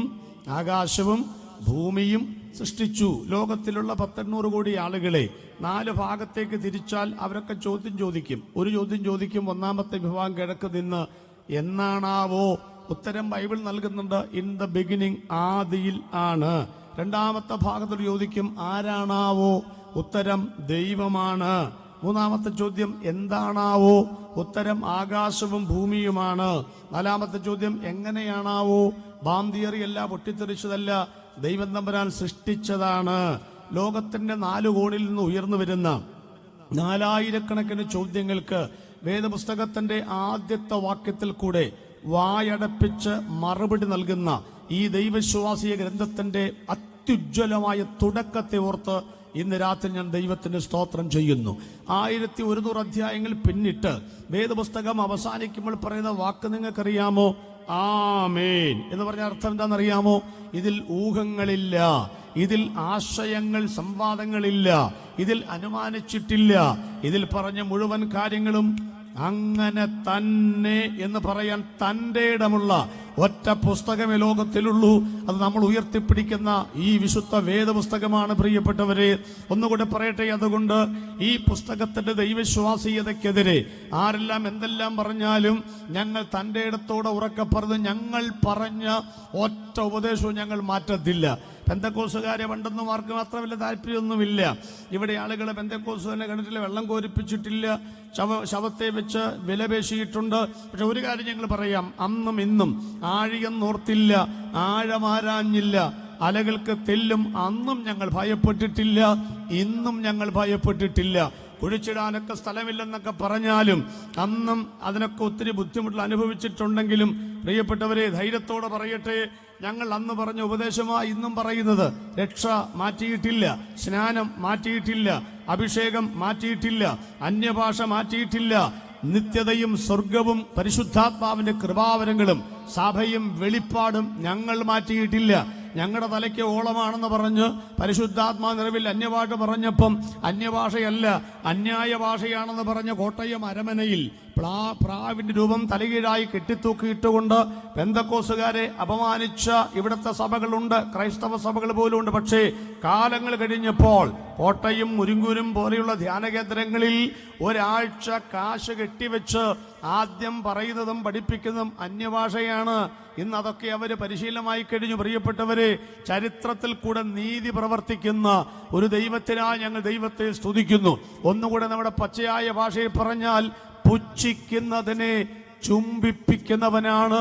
ആകാശവും ഭൂമിയും സൃഷ്ടിച്ചു. ലോകത്തിലുള്ള 1,800 കോടി ആളുകളെ 4 ഭാഗത്തേക്ക് തിരിച്ചാൽ അവരൊക്കെ ചോദ്യം ചോദിക്കും. ഒരു ചോദ്യം ചോദിക്കും, ഒന്നാമത്തെ വിഭാഗം കിഴക്ക് നിന്ന് എന്നാണാവോ? ഉത്തരം ബൈബിൾ നൽകുന്നുണ്ട്, ഇൻ ദ ബിഗിനിങ്, ആദിയിൽ ആണ്. രണ്ടാമത്തെ ഭാഗത്തിൽ ചോദിക്കും, ആരാണാവോ? ഉത്തരം ദൈവമാണ്. മൂന്നാമത്തെ ചോദ്യം എന്താണാവോ? ഉത്തരം ആകാശവും ഭൂമിയുമാണ്. നാലാമത്തെ ചോദ്യം എങ്ങനെയാണാവോ? ബാം തിയറി അല്ല, പൊട്ടിത്തെറിച്ചതല്ല, ദൈവം തമ്പുരാൻ സൃഷ്ടിച്ചതാണ്. ലോകത്തിന്റെ 4 കോണിൽ നിന്ന് ഉയർന്നു വരുന്ന 4000-കണക്കിന് ചോദ്യങ്ങൾക്ക് വേദപുസ്തകത്തിന്റെ ആദ്യത്തെ വാക്യത്തിൽ കൂടെ വായടപ്പിച്ച് മറുപടി നൽകുന്ന ഈ ദൈവവിശ്വാസിയ ഗ്രന്ഥത്തിന്റെ അത്യുജ്വലമായ തുടക്കത്തെ ഓർത്ത് ഇന്ന് രാത്രി ഞാൻ ദൈവത്തിന് സ്തോത്രം ചെയ്യുന്നു. 1100 അധ്യായങ്ങൾ പിന്നിട്ട് വേദപുസ്തകം അവസാനിക്കുമ്പോൾ പറയുന്ന വാക്ക് നിങ്ങൾക്കറിയാമോ? ആമേൻ എന്ന് പറഞ്ഞ അർത്ഥം എന്താണെന്നറിയാമോ? ഇതിൽ ഊഹങ്ങളില്ല, ഇതിൽ ആശയങ്ങൾ സംവാദങ്ങളില്ല, ഇതിൽ അനുമാനിച്ചിട്ടില്ല. ഇതിൽ പറഞ്ഞ മുഴുവൻ കാര്യങ്ങളും അങ്ങനെ തന്നെ എന്ന് പറയാൻ തന്റെ ഇടമുള്ള ഒറ്റ പുസ്തകമേ ലോകത്തിലുള്ളൂ. അത് നമ്മൾ ഉയർത്തിപ്പിടിക്കുന്ന ഈ വിശുദ്ധ വേദപുസ്തകമാണ്. പ്രിയപ്പെട്ടവരെ, ഒന്നുകൂടെ പറയട്ടെ, അതുകൊണ്ട് ഈ പുസ്തകത്തിന്റെ ദൈവവിശ്വാസീയതയ്ക്കെതിരെ ആരെല്ലാം എന്തെല്ലാം പറഞ്ഞാലും ഞങ്ങൾ തന്റെ ഇടത്തോടെ ഉറക്കെ പറഞ്ഞു, ഞങ്ങൾ പറഞ്ഞ ഒറ്റ ഉപദേശവും ഞങ്ങൾ മാറ്റത്തില്ല. പെന്തക്കോസുകാരെ പണ്ടൊന്നും ആർക്കും അത്ര വലിയ താല്പര്യമൊന്നുമില്ല. ഇവിടെ ആളുകളെ പെന്തക്കോസുകാരെ കണ്ടിട്ടില്ല, വെള്ളം കോരിപ്പിച്ചിട്ടില്ല, ശവത്തെ വെച്ച് വിലപേശിയിട്ടുണ്ട്. പക്ഷെ ഒരു കാര്യം ഞങ്ങൾ പറയാം, അന്നും ഇന്നും ആഴിയെന്നോർത്തില്ല, ആഴമാരാഞ്ഞില്ല, അലകൾക്ക് തെല്ലും അന്നും ഞങ്ങൾ ഭയപ്പെട്ടിട്ടില്ല, ഇന്നും ഞങ്ങൾ ഭയപ്പെട്ടിട്ടില്ല. കുഴിച്ചിടാനൊക്കെ സ്ഥലമില്ലെന്നൊക്കെ പറഞ്ഞാലും അന്നും അതിനൊക്കെ ഒത്തിരി ബുദ്ധിമുട്ടുകൾ അനുഭവിച്ചിട്ടുണ്ടെങ്കിലും പ്രിയപ്പെട്ടവരെ, ധൈര്യത്തോടെ പറയട്ടെ, ഞങ്ങൾ അന്ന് പറഞ്ഞ ഉപദേശമായി ഇന്നും പറയുന്നത്. രക്ഷ മാറ്റിയിട്ടില്ല, സ്നാനം മാറ്റിയിട്ടില്ല, അഭിഷേകം മാറ്റിയിട്ടില്ല, അന്യഭാഷ മാറ്റിയിട്ടില്ല. നിത്യതയും സ്വർഗവും പരിശുദ്ധാത്മാവിന്റെ കൃപാവരങ്ങളും സഭയും വെളിപ്പാടും ഞങ്ങൾ മാറ്റിയിട്ടില്ല. ഞങ്ങളുടെ തലയ്ക്ക് ഓളമാണെന്ന് പറഞ്ഞ് പരിശുദ്ധാത്മാ നിറവിൽ അന്യഭാഷ പറഞ്ഞപ്പം അന്യഭാഷയല്ല അന്യായ ഭാഷയാണെന്ന് പറഞ്ഞ കോട്ടയം അരമനയിൽ പ്രാവിന്റെ രൂപം തലകീഴായി കെട്ടിത്തൂക്കിയിട്ടുകൊണ്ട് പെന്തക്കോസുകാരെ അപമാനിച്ച ഇവിടുത്തെ സഭകളുണ്ട്, ക്രൈസ്തവ സഭകൾ പോലും ഉണ്ട്. പക്ഷേ കാലങ്ങൾ കഴിഞ്ഞപ്പോൾ കോട്ടയം മുരിങ്കൂരും പോലെയുള്ള ധ്യാന കേന്ദ്രങ്ങളിൽ ഒരാഴ്ച കാശ് കെട്ടിവെച്ച് ആദ്യം പറയുന്നതും പഠിപ്പിക്കുന്നതും അന്യഭാഷയാണ്. ഇന്ന് അതൊക്കെ അവര് പരിശീലനമായി കഴിഞ്ഞു. പ്രിയപ്പെട്ടവരെ, ചരിത്രത്തിൽ കൂടെ നീതി പ്രവർത്തിക്കുന്ന ഒരു ദൈവത്തിനായി ഞങ്ങൾ ദൈവത്തെ സ്തുതിക്കുന്നു. ഒന്നുകൂടെ നമ്മുടെ പച്ചയായ ഭാഷയിൽ പറഞ്ഞാൽ, പുച്ഛിക്കുന്നതിനെ ചുംബിപ്പിക്കുന്നവനാണ്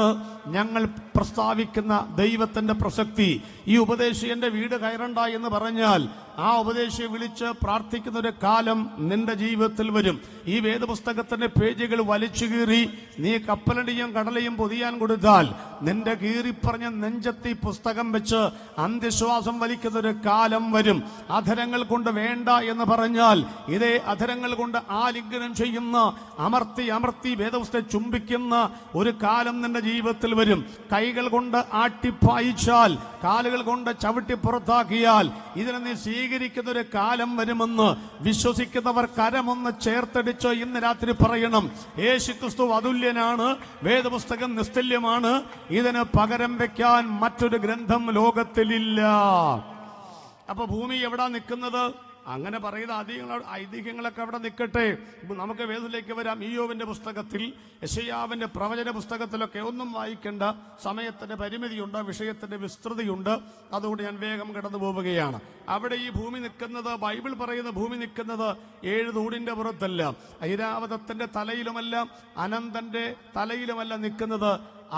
ഞങ്ങൾ പ്രസ്താവിക്കുന്ന ദൈവത്തിന്റെ പ്രസക്തി. ഈ ഉപദേശിയന്റെ വീട് കയറണ്ട എന്ന് പറഞ്ഞാൽ ആ ഉപദേശിയെ വിളിച്ച് പ്രാർത്ഥിക്കുന്ന ഒരു കാലം നിന്റെ ജീവിതത്തിൽ വരും. ഈ വേദപുസ്തകത്തിന്റെ പേജുകൾ വലിച്ചു കീറി നീ കപ്പലടിയും കടലയും പൊതിയാൻ കൊടുത്താൽ നിന്റെ കീറിപ്പറഞ്ഞ നെഞ്ചത്തി പുസ്തകം വെച്ച് അന്ത്യശ്വാസം വലിക്കുന്ന ഒരു കാലം വരും. അധരങ്ങൾ കൊണ്ട് വേണ്ട എന്ന് പറഞ്ഞാൽ ഇതേ അധരങ്ങൾ കൊണ്ട് ആലിംഗനം ചെയ്യുന്ന, അമർത്തി അമർത്തി വേദപുസ്തകം ചുംബിക്കുന്ന ഒരു കാലം നിന്റെ ജീവിതത്തിൽ വരും. കൈകൾ കൊണ്ട് ആട്ടിപ്പായിച്ചാൽ, കാലുകൾ കൊണ്ട് ചവിട്ടി പുറത്താക്കിയാൽ ഇതിനെ നീ സ്വീകരിക്കുന്ന ഒരു കാലം വരുമെന്ന് വിശ്വസിക്കുന്നവർ കരമൊന്ന് ചേർത്തടിച്ച് ഇന്ന് രാത്രി പറയണം. യേശുക്രിസ്തു അതുല്യനാണ്, വേദപുസ്തകം നിസ്തുല്യമാണ്, ഇതിന് പകരം വെക്കാൻ മറ്റൊരു ഗ്രന്ഥം ലോകത്തിലില്ല. അപ്പൊ ഭൂമി എവിടാ നിൽക്കുന്നത്? അങ്ങനെ പറയുന്ന ഐതിഹ്യങ്ങളൊക്കെ അവിടെ നിൽക്കട്ടെ. നമുക്ക് വേദത്തിലേക്ക് വരാം. ഇയ്യോബിന്റെ പുസ്തകത്തിൽ, യെശയ്യാവിന്റെ പ്രവചന പുസ്തകത്തിലൊക്കെ ഒന്നും വായിക്കേണ്ട, സമയത്തിന്റെ പരിമിതിയുണ്ട്, വിഷയത്തിന്റെ വിസ്തൃതിയുണ്ട്. അതുകൊണ്ട് ഞാൻ വേഗം കടന്നു പോവുകയാണ്. അവിടെ ഈ ഭൂമി നിൽക്കുന്നത്, ബൈബിൾ പറയുന്ന ഭൂമി നിൽക്കുന്നത് 7 തൂണിന്റെ പുറത്തല്ല, ഐരാവതത്തിന്റെ തലയിലുമല്ല, അനന്തന്റെ തലയിലുമല്ല നിൽക്കുന്നത്.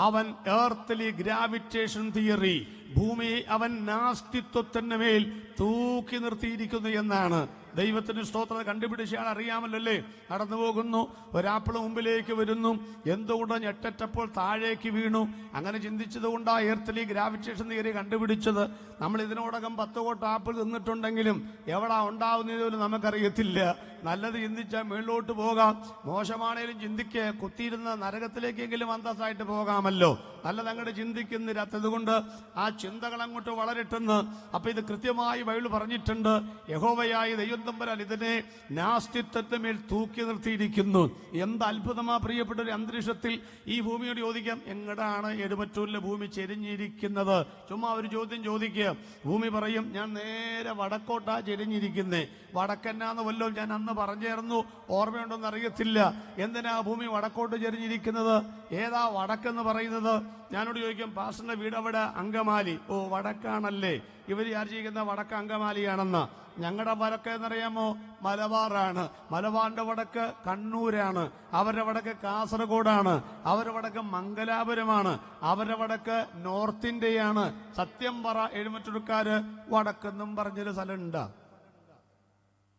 അവൻ എർത്തലി ഗ്രാവിറ്റേഷൻ തിയറി, ഭൂമിയെ അവൻ നാസ്തിത്വത്തിന് മേൽ തൂക്കി നിർത്തിയിരിക്കുന്നു എന്നാണ്. ദൈവത്തിന് സ്തോത്രം. കണ്ടുപിടിച്ചാൽ അറിയാമല്ലോ അല്ലേ? നടന്നു പോകുന്നു, ഒരാപ്പിള് മുമ്പിലേക്ക് വരുന്നു, എന്തുകൊണ്ട് ഞെട്ടറ്റപ്പോൾ താഴേക്ക് വീണു. അങ്ങനെ ചിന്തിച്ചത് കൊണ്ടാണ് എർത്തലി ഗ്രാവിറ്റേഷൻ തിയറി കണ്ടുപിടിച്ചത്. നമ്മൾ ഇതിനോടകം 10 കോട്ട് ആപ്പിൾ തിന്നിട്ടുണ്ടെങ്കിലും എവിടാ ഉണ്ടാവുന്നത് പോലും നമുക്കറിയത്തില്ല. നല്ലത് ചിന്തിച്ചാൽ മേളിലോട്ട് പോകാം, മോശമാണേലും ചിന്തിക്കുക, കുത്തിയിരുന്ന നരകത്തിലേക്കെങ്കിലും അന്തസ്സായിട്ട് പോകാമല്ലോ. നല്ലത് അങ്ങോട്ട് ചിന്തിക്കുന്നില്ലാത്തത് കൊണ്ട് ആ ചിന്തകൾ അങ്ങോട്ട് വളരട്ടെന്ന്. അപ്പൊ ഇത് കൃത്യമായി ബൈബിൾ പറഞ്ഞിട്ടുണ്ട്. യഹോവയായ ദൈവം തമ്പുരാൻ ഇതിനെ നാസ്തിത്വത്തിന്മേൽ തൂക്കി നിർത്തിയിരിക്കുന്നു. എന്ത് അത്ഭുതമാ പ്രിയപ്പെട്ട ഒരു അന്തരീക്ഷത്തിൽ ഈ ഭൂമിയോട് ചോദിക്കാം, എങ്ങടാണ് എഴുമറ്റൂരിലെ ഭൂമി ചെരിഞ്ഞിരിക്കുന്നത്? ചുമ്മാ ഒരു ചോദ്യം ചോദിക്കുക. ഭൂമി പറയും, ഞാൻ നേരെ വടക്കോട്ടാ ചെരിഞ്ഞിരിക്കുന്നേ. വടക്കെന്നാന്ന് വല്ലതും ഞാൻ അന്ന് പറഞ്ഞേർന്നു, ഓർമ്മയുണ്ടോന്ന് അറിയത്തില്ല. എന്തിനാ ഭൂമി വടക്കോട്ട് ചെരിഞ്ഞിരിക്കുന്നത്? ഏതാ വടക്കെന്ന് പറയുന്നത്? ഞാനോട് ചോദിക്കും, പാസ്റ്ററിന്റെ വീട് അവിടെ അങ്കമാലി. ഓ, വടക്കാണല്ലേ. ഇവർ വിചാരിച്ചിരിക്കുന്ന വടക്ക് അങ്കമാലിയാണെന്ന്. ഞങ്ങളുടെ വടക്ക് എന്നറിയാമോ? മലബാറാണ്. മലബാറിന്റെ വടക്ക് കണ്ണൂരാണ്. അവരുടെ വടക്ക് കാസർഗോഡാണ്. അവരുടെ വടക്ക് മംഗലാപുരമാണ്. അവരുടെ വടക്ക് നോർത്ത് ഇന്ത്യയാണ്. സത്യം പറ, എഴുമറ്റൂർക്കാര് വടക്കെന്നും പറഞ്ഞൊരു സ്ഥലമുണ്ടാ?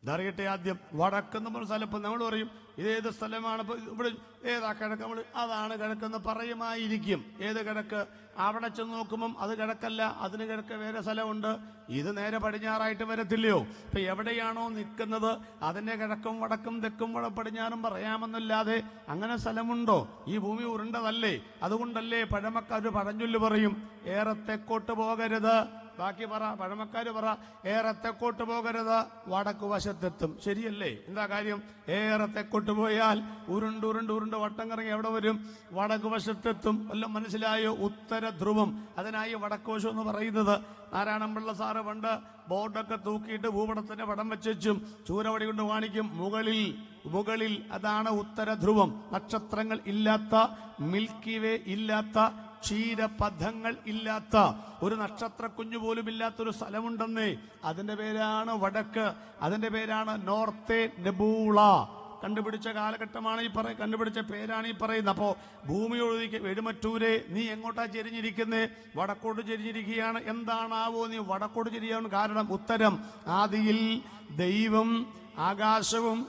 ഇതറിയട്ടെ ആദ്യം. വടക്കെന്നും പറഞ്ഞ സ്ഥലം ഇപ്പം നമ്മൾ പറയും, ഇതേത് സ്ഥലമാണ്? ഇപ്പൊ ഇവിടെ ഏതാ കിഴക്ക്? നമ്മൾ അതാണ് കിഴക്കെന്ന് പറയുമായിരിക്കും. ഏത് കിഴക്ക്? അവിടെ ചെന്ന് നോക്കുമ്പം അത് കിഴക്കല്ല, അതിന് കിഴക്ക് വേറെ സ്ഥലമുണ്ട്. ഇത് നേരെ പടിഞ്ഞാറായിട്ട് വരത്തില്ലയോ? ഇപ്പൊ എവിടെയാണോ നിൽക്കുന്നത് അതിന്റെ കിഴക്കും വടക്കും തെക്കും പടിഞ്ഞാറും പറയാമെന്നല്ലാതെ അങ്ങനെ സ്ഥലമുണ്ടോ? ഈ ഭൂമി ഉരുണ്ടതല്ലേ? അതുകൊണ്ടല്ലേ പഴമക്കാർ പഴഞ്ചൊല്ല് പറയും, ഏറെ തെക്കോട്ട് പോകരുത്. ബാക്കി പറ, പഴമക്കാര് പറ, ഏറെ തെക്കോട്ട് പോകരുത്, വടക്ക് വശത്തെത്തും. ശരിയല്ലേ? എന്താ കാര്യം? ഏറെ തെക്കോട്ട് പോയാൽ ഉരുണ്ട് വട്ടം കറങ്ങി എവിടെ വരും? വടക്ക് വശത്തെത്തും. വല്ലതും മനസ്സിലായോ? ഉത്തര ധ്രുവം. അതിനായി വടക്ക് വശം എന്ന് പറയുന്നത്. നാരായണപിള്ള സാറ് പണ്ട് ബോർഡൊക്കെ തൂക്കിയിട്ട് ഭൂപടത്തിന്റെ പടം വെച്ചും ചൂരവടി കൊണ്ട് കാണിക്കും, മുകളിൽ അതാണ് ഉത്തര ധ്രുവം. നക്ഷത്രങ്ങൾ ഇല്ലാത്ത, മിൽക്കി വേ ഇല്ലാത്ത, ക്ഷീരപഥങ്ങൾ ഇല്ലാത്ത, ഒരു നക്ഷത്ര കുഞ്ഞു പോലും ഇല്ലാത്തൊരു സ്ഥലമുണ്ടെന്നേ. അതിന്റെ പേരാണ് വടക്ക്. അതിന്റെ പേരാണ് നോർത്തേ നെബൂള. കണ്ടുപിടിച്ച കാലഘട്ടമാണ് കണ്ടുപിടിച്ച പേരാണ് ഈ പറയുന്നത്. അപ്പോ ഭൂമിയോട് എഴുമറ്റൂരെ, നീ എങ്ങോട്ടാ ചെരിഞ്ഞിരിക്കുന്നേ? വടക്കോട്ട് ചെരിഞ്ഞിരിക്കുകയാണ്. എന്താണാവോ നീ വടക്കോട്ട് ചെരിയാൻ കാരണം? ഉത്തരം, ആദിയിൽ ദൈവം ആകാശവും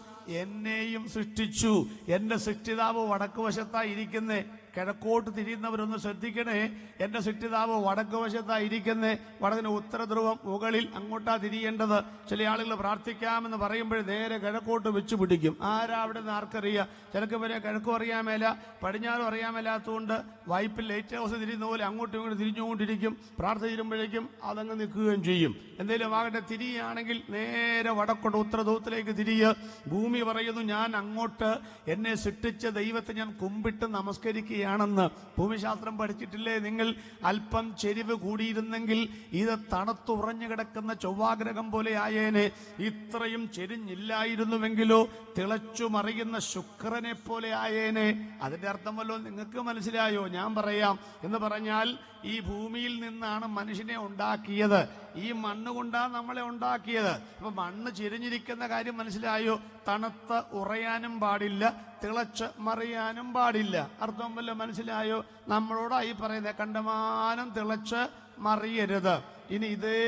എന്നെയും സൃഷ്ടിച്ചു. എന്റെ സൃഷ്ടിതാവ് വടക്ക് വശത്തായി ഇരിക്കുന്നേ. കിഴക്കോട്ട് തിരിയുന്നവരൊന്ന് ശ്രദ്ധിക്കണേ. എന്റെ സൃഷ്ടിതാവ് വടക്ക് വശത്തായി ഇരിക്കുന്നേ. വടക്കിന് ഉത്തര ധ്രുവം മുകളിൽ, അങ്ങോട്ടാ തിരിയേണ്ടത്. ചില ആളുകൾ പ്രാർത്ഥിക്കാമെന്ന് പറയുമ്പോൾ നേരെ കിഴക്കോട്ട് വെച്ച് പിടിക്കും. ആരാ അവിടെ നിന്ന് ആർക്കറിയാം? ചിലക്ക് വരെ കിഴക്കും അറിയാൻ മേല, പടിഞ്ഞാറും അറിയാൻ മേലാത്തതുകൊണ്ട് വൈപ്പിൽ ലൈറ്റ് ഹൗസ് തിരിയുന്ന പോലെ അങ്ങോട്ടും ഇങ്ങോട്ടും തിരിഞ്ഞുകൊണ്ടിരിക്കും. പ്രാർത്ഥിച്ചിരുമ്പോഴേക്കും അതങ്ങ് നിൽക്കുകയും ചെയ്യും. എന്തെങ്കിലും ആകട്ടെ, തിരിയാണെങ്കിൽ നേരെ വടക്കോട്ട് ഉത്തര ധ്രുവത്തിലേക്ക് തിരിയുക. ഭൂമി പറയുന്നു, ഞാൻ അങ്ങോട്ട് എന്നെ സൃഷ്ടിച്ച ദൈവത്തെ ഞാൻ കുമ്പിട്ട് നമസ്കരിക്കുകയാണെന്ന്. ഭൂമിശാസ്ത്രം പഠിച്ചിട്ടില്ലേ നിങ്ങൾ? അല്പം ചെരിവ് കൂടിയിരുന്നെങ്കിൽ ഇത് തണുത്തുറഞ്ഞു കിടക്കുന്ന ചൊവ്വാഗ്രഹം പോലെ ആയേനെ. ഇത്രയും ചെരിഞ്ഞില്ലായിരുന്നുവെങ്കിലോ തിളച്ചു മറിയുന്ന ശുക്രനെ പോലെ ആയേനെ. അതിന്റെ അർത്ഥം വല്ലോ നിങ്ങൾക്ക് മനസ്സിലായോ? ഞാൻ പറയാം. എന്ന് പറഞ്ഞാൽ ഈ ഭൂമിയിൽ നിന്നാണ് മനുഷ്യനെ ഉണ്ടാക്കിയത്. ഈ മണ്ണ് കൊണ്ടാണ് നമ്മളെ ഉണ്ടാക്കിയത്. അപ്പൊ മണ്ണ് ചെരിഞ്ഞിരിക്കുന്ന കാര്യം മനസ്സിലായോ? തണുത്ത് ഉറയാനും പാടില്ല, തിളച്ച് മറിയാനും പാടില്ല. അർത്ഥം വല്ല മനസ്സിലായോ? നമ്മളോടായി പറയുന്നത്, കണ്ടമാനം തിളച്ച് മറിയരുത്. ഇനി ഇതേ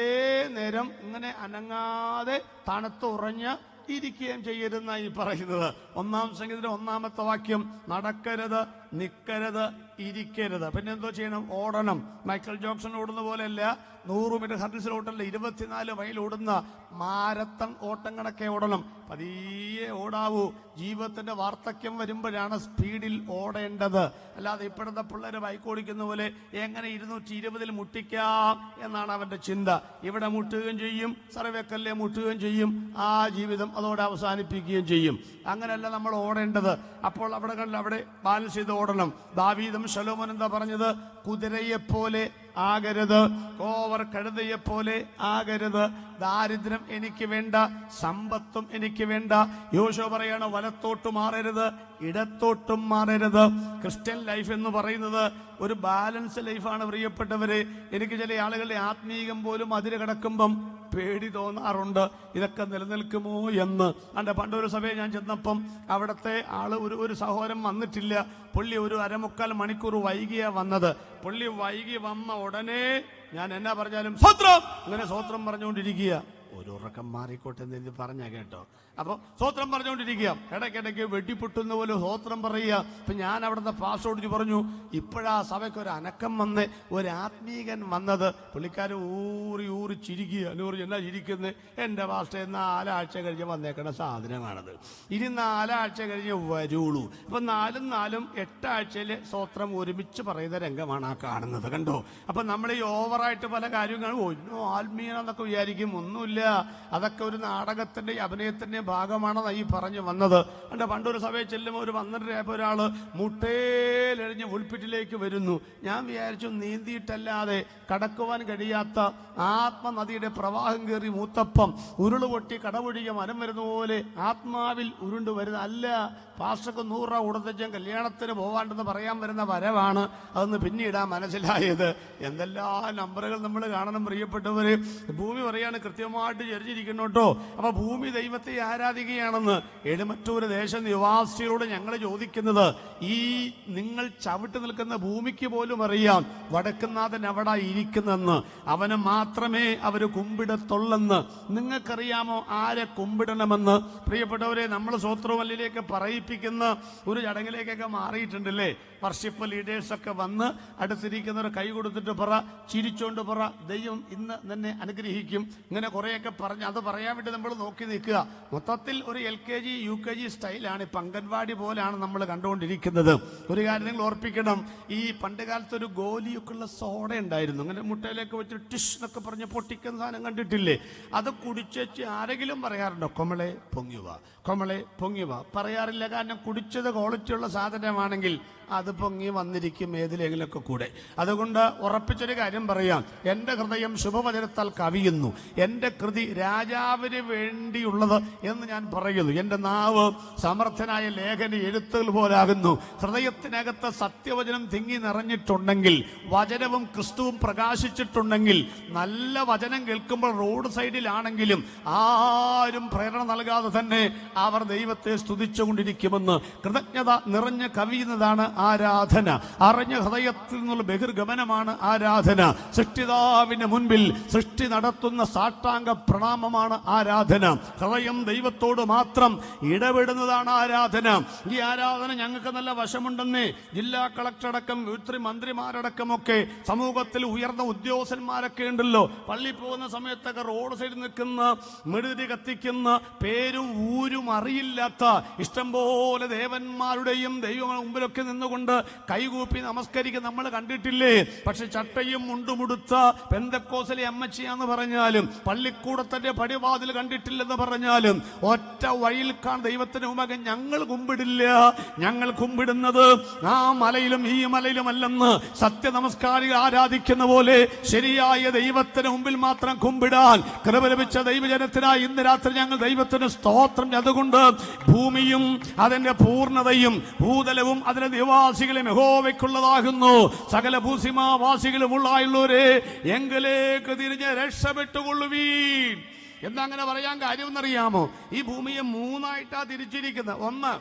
നേരം ഇങ്ങനെ അനങ്ങാതെ തണുത്തുറഞ്ഞ് ഇരിക്കുകയും ചെയ്യരുതെന്നാണ് ഈ പറയുന്നത്. 1-ാം സംഗീതത്തിന്റെ 1-ാമത്തെ വാക്യം, നടക്കരുത്, നിൽക്കരുത്, ഇരിക്കരുത്. പിന്നെ എന്തോ ചെയ്യണം? ഓടണം. മൈക്കൽ ജോക്സൺ ഓടുന്ന പോലെയല്ല, 100 മീറ്റർ ഹർഡിൽസിൽ ഓട്ടല്ല, 24 മൈൽ ഓടുന്ന മാരത്തൺ ഓട്ടം കണക്കെ ഓടണം. പതിയെ ഓടാവൂ. ജീവിതത്തിന്റെ വാർദ്ധക്യം വരുമ്പോഴാണ് സ്പീഡിൽ ഓടേണ്ടത്. അല്ലാതെ ഇപ്പോഴത്തെ പിള്ളേർ ബൈക്ക് ഓടിക്കുന്ന പോലെ എങ്ങനെ 220 മുട്ടിക്കാം എന്നാണ് അവന്റെ ചിന്ത. ഇവിടെ മുട്ടുകയും ചെയ്യും, സർവേക്കല്ലേ മുട്ടുകയും ചെയ്യും, ആ ജീവിതം അതോടെ അവസാനിപ്പിക്കുകയും ചെയ്യും. അങ്ങനെയല്ല നമ്മൾ ഓടേണ്ടത്. അപ്പോൾ അവിടെ ബാലൻസ് ചെയ്ത് ഓടണം. ദാവീദും ശലോമോൻ എന്താ പറഞ്ഞത്? കുതിരയെപ്പോലെ ആകരുത്, ഓവർ കഴുതയെപ്പോലെ ആകരുത്. ദാരിദ്ര്യം എനിക്ക് വേണ്ട, സമ്പത്തും എനിക്ക് വേണ്ട. യോശുവ പറയാണ്, വലത്തോട്ട് മാറരുത്, ഇടത്തോട്ടും മാറരുത്. ക്രിസ്ത്യൻ ലൈഫ് എന്ന് പറയുന്നത് ഒരു ബാലൻസ് ലൈഫാണ് പ്രിയപ്പെട്ടവരെ. എനിക്ക് ചില ആളുകളുടെ ആത്മീകം പോലും അതിര് കിടക്കുമ്പം പേടി തോന്നാറുണ്ട്, ഇതൊക്കെ നിലനിൽക്കുമോ എന്ന്. പണ്ടൊരു സഭയെ ഞാൻ ചെന്നപ്പം അവിടുത്തെ ആള് ഒരു സഹോദരൻ വന്നിട്ടില്ല. പുള്ളി ഒരു 1/4 മണിക്കൂർ വൈകിയാ വന്നത്. പുള്ളി വൈകി വന്ന ഉടനെ ഞാൻ എന്നാ പറഞ്ഞാലും സ്വത്രം, ഇങ്ങനെ സ്വത്രം പറഞ്ഞുകൊണ്ടിരിക്കുക. ഒരു ഉറക്കം മാറിക്കോട്ടെ എന്ന് പറഞ്ഞ കേട്ടോ. അപ്പൊ സ്വത്രം പറഞ്ഞുകൊണ്ടിരിക്കുക, ഇടയ്ക്കിടയ്ക്ക് വെട്ടിപ്പൊട്ടുന്ന പോലെ സ്വത്രം പറയുക. അപ്പൊ ഞാൻ അവിടുത്തെ പാസ്റ്റോട് പറഞ്ഞു, ഇപ്പോഴാ സഭയ്ക്ക് ഒരു അനക്കം വന്ന് ഒരു ആത്മീകൻ വന്നത്. പുള്ളിക്കാരൻ ഊറി ചിരിക്കുക. എന്നാ ചിരിക്കുന്നത്? എന്റെ പാസ്റ്റർ 4 ആഴ്ച കഴിഞ്ഞ് വന്നേക്കണ സാധനമാണത്, ഇനി 4 ആഴ്ച കഴിഞ്ഞ് വരുള്ളൂ. അപ്പൊ 4 8 ആഴ്ചയിലെ സ്വത്രം ഒരുമിച്ച് പറയുന്ന രംഗമാണ് ആ കാണുന്നത്. കണ്ടോ? അപ്പൊ നമ്മൾ ഈ ഓവറായിട്ട് പല കാര്യങ്ങളും ഒന്നും ആത്മീയനെന്നൊക്കെ വിചാരിക്കും. ഒന്നുമില്ല, അതൊക്കെ ഒരു നാടകത്തിന്റെ അഭിനയത്തിന്റെ ഭാഗമാണെന്ന് ഈ പറഞ്ഞു വന്നത്. പണ്ടൊരു സഭയിൽ ചെല്ലുമ്പോൾ ഒരു 12 ഒരാള് മുട്ടേലെഴിഞ്ഞ് ഉൾപ്പിറ്റിലേക്ക് വരുന്നു. ഞാൻ വിചാരിച്ചു നീന്തിയിട്ടല്ലാതെ കടക്കുവാൻ കഴിയാത്ത ആത്മനദിയുടെ പ്രവാഹം കയറി മൂത്തപ്പം ഉരുള് പൊട്ടി കടപൊഴിയ മരം വരുന്ന പോലെ ആത്മാവിൽ ഉരുണ്ടു വരുന്ന അല്ല. പാസ്റ്റർക്ക് 100 രൂപ കൊടുത്തച്ചും കല്യാണത്തിന് പോവാണ്ടെന്ന് പറയാൻ വരുന്ന വരവാണ്. അതൊന്ന് പിന്നീടാ മനസ്സിലായത്. എന്തെല്ലാം നമ്പറുകൾ നമ്മൾ കാണണം പ്രിയപ്പെട്ടവര്. ഭൂമി പറയാണ് കൃത്യമായിട്ട് ചരിച്ചിരിക്കുന്നു കേട്ടോ. അപ്പൊ ഭൂമി ദൈവത്തെ ആരാധിക്കുകയാണെന്ന്. എഴുമറ്റൂര് ദേശനിവാസികളോട് ഞങ്ങൾ ചോദിക്കുന്നത്, ഈ നിങ്ങൾ ചവിട്ടി നിൽക്കുന്ന ഭൂമിക്ക് പോലും അറിയാം വടക്കുന്നാഥൻ അവിടെ ഇരിക്കുന്നെന്ന്. അവന് മാത്രമേ അവര് കുമ്പിടത്തുള്ളെന്ന്. നിങ്ങൾക്കറിയാമോ ആരെ കുമ്പിടണമെന്ന്? പ്രിയപ്പെട്ടവരെ, നമ്മൾ സ്വത്രവല്ലിയിലേക്ക് പറയിപ്പിക്കുന്ന ഒരു ചടങ്ങിലേക്കൊക്കെ മാറിയിട്ടുണ്ടല്ലേ. വർഷിപ്പ് ലീഡേഴ്സൊക്കെ വന്ന് അടുത്തിരിക്കുന്നവർ കൈ കൊടുത്തിട്ട് പറ, ചിരിച്ചോണ്ട് പറ, ദൈവം ഇന്ന് തന്നെ അനുഗ്രഹിക്കും. ഇങ്ങനെ കുറേയൊക്കെ പറഞ്ഞ് അത് പറയാൻ വേണ്ടി നമ്മൾ നോക്കി നിൽക്കുക. മൊത്തത്തിൽ ഒരു LKG UKG സ്റ്റൈലാണ്. ഇപ്പം അംഗൻവാടി പോലാണ് നമ്മൾ കണ്ടുകൊണ്ടിരിക്കുന്നത്. ഒരു കാര്യം നിങ്ങൾ ഓർപ്പിക്കണം, ഈ പണ്ട് കാലത്ത് ഒരു ഗോലിയൊക്കെയുള്ള സോഡ ഉണ്ടായിരുന്നു. അങ്ങനെ മുട്ടയിലേക്ക് വെച്ച് ടിഷ് എന്നൊക്കെ പറഞ്ഞ് പൊട്ടിക്കുന്ന സാധനം കണ്ടിട്ടില്ലേ? അത് കുടിച്ചേച്ച് ആരെങ്കിലും പറയാറുണ്ടോ? കൊമളെ പൊങ്ങിവ, കൊമളെ പൊങ്ങിവ. പറയാറില്ല. കാരണം കുടിച്ചത് ക്വാളിറ്റിയുള്ള സാധനമാണെങ്കിൽ അത് പൊങ്ങി വന്നിരിക്കും ഏതിലെങ്കിലൊക്കെ കൂടെ. അതുകൊണ്ട് ഉറപ്പിച്ചൊരു കാര്യം പറയാം, എൻ്റെ ഹൃദയം ശുഭവചനത്താൽ കവിയുന്നു, എൻ്റെ കൃതി രാജാവിന് വേണ്ടിയുള്ളത് എന്ന് ഞാൻ പറയുന്നു. എൻ്റെ നാവ് സമർത്ഥനായ ലേഖന എഴുത്തുകൾ പോലാകുന്നു. ഹൃദയത്തിനകത്ത് സത്യവചനം തിങ്ങി നിറഞ്ഞിട്ടുണ്ടെങ്കിൽ, വചനവും ക്രിസ്തുവും പ്രകാശിച്ചിട്ടുണ്ടെങ്കിൽ, നല്ല വചനം കേൾക്കുമ്പോൾ റോഡ് സൈഡിലാണെങ്കിലും ആരും പ്രേരണ നൽകാതെ തന്നെ അവർ ദൈവത്തെ സ്തുതിച്ചുകൊണ്ടിരിക്കുമെന്ന്. കൃതജ്ഞത നിറഞ്ഞ് കവിയുന്നതാണ് ആരാധന. അറിഞ്ഞ ഹൃദയത്തിൽ നിന്നുള്ള ബഹിർഗമനമാണ് ആരാധന. സൃഷ്ടിതാവിന്റെ മുൻപിൽ സൃഷ്ടി നടത്തുന്ന സാഷ്ടാംഗ പ്രണാമമാണ് ആരാധന. ഹൃദയം ദൈവത്തോട് മാത്രം ഇടപെടുന്നതാണ് ആരാധന. ഈ ആരാധന ഞങ്ങൾക്ക് നല്ല വശമുണ്ടെന്നേ ജില്ലാ കളക്ടർ അടക്കം മന്ത്രിമാരടക്കമൊക്കെ സമൂഹത്തിൽ ഉയർന്ന ഉദ്യോഗസ്ഥന്മാരൊക്കെ ഉണ്ടല്ലോ. പള്ളി പോകുന്ന സമയത്തൊക്കെ റോഡ് സൈഡിൽ നിൽക്കുന്ന, മെഴുകുതിരി കത്തിക്കുന്ന, പേരും ഊരും അറിയില്ലാത്ത ഇഷ്ടംപോലെ ദേവന്മാരുടെയും ദൈവങ്ങളുടെ മുമ്പിലൊക്കെ നിന്നുകൊണ്ട് കൈകൂപ്പി നമസ്കരിക്കുന്ന നമ്മൾ കണ്ടിട്ടില്ലേ? പക്ഷെ ചട്ടയും മുണ്ടുമുടുത്ത പെന്തക്കോസിലെ അമ്മച്ചിയാന്ന് പറഞ്ഞാലും, പള്ളിക്കൂടത്തിന്റെ പടിവാതിൽ കണ്ടിട്ടില്ലെന്ന് പറഞ്ഞാലും, ഒറ്റ വഴിയിൽ ദൈവത്തിന് മുമ്പാകെ ഞങ്ങൾ കുമ്പിടില്ല. ഞങ്ങൾ കുമ്പിടുന്നത് ആ മലയിലും ഈ മലയിലും അല്ലെന്ന് സത്യ നമസ്കാരികൾ ആരാധിക്കുന്ന പോലെ ശരിയായ ദൈവത്തിന് മുമ്പിൽ മാത്രം കുമ്പിടാൻ കൃപ ലഭിച്ച ദൈവജനത്തിനായി ഇന്ന് രാത്രി ഞങ്ങൾ ദൈവത്തിന് സ്തോത്രം. അതുകൊണ്ട് ഭൂമിയും അതിന്റെ പൂർണ്ണതയും ഭൂതലവും അതിന്റെ നിവാസികളും യഹോവയ്ക്കുള്ളതാകുന്നു. സകല ഭൂസിമാവാസികളും ഉള്ളായുള്ളവരെ എങ്കിലേക്ക് തിരിഞ്ഞ് രക്ഷപ്പെട്ടുകൊള്ളുവീൻ. എന്താ അങ്ങനെ പറയാൻ കാര്യമെന്നറിയാമോ? ഈ ഭൂമിയെ 3ആയിട്ടാ തിരിച്ചിരിക്കുന്നത്. ഒന്ന്,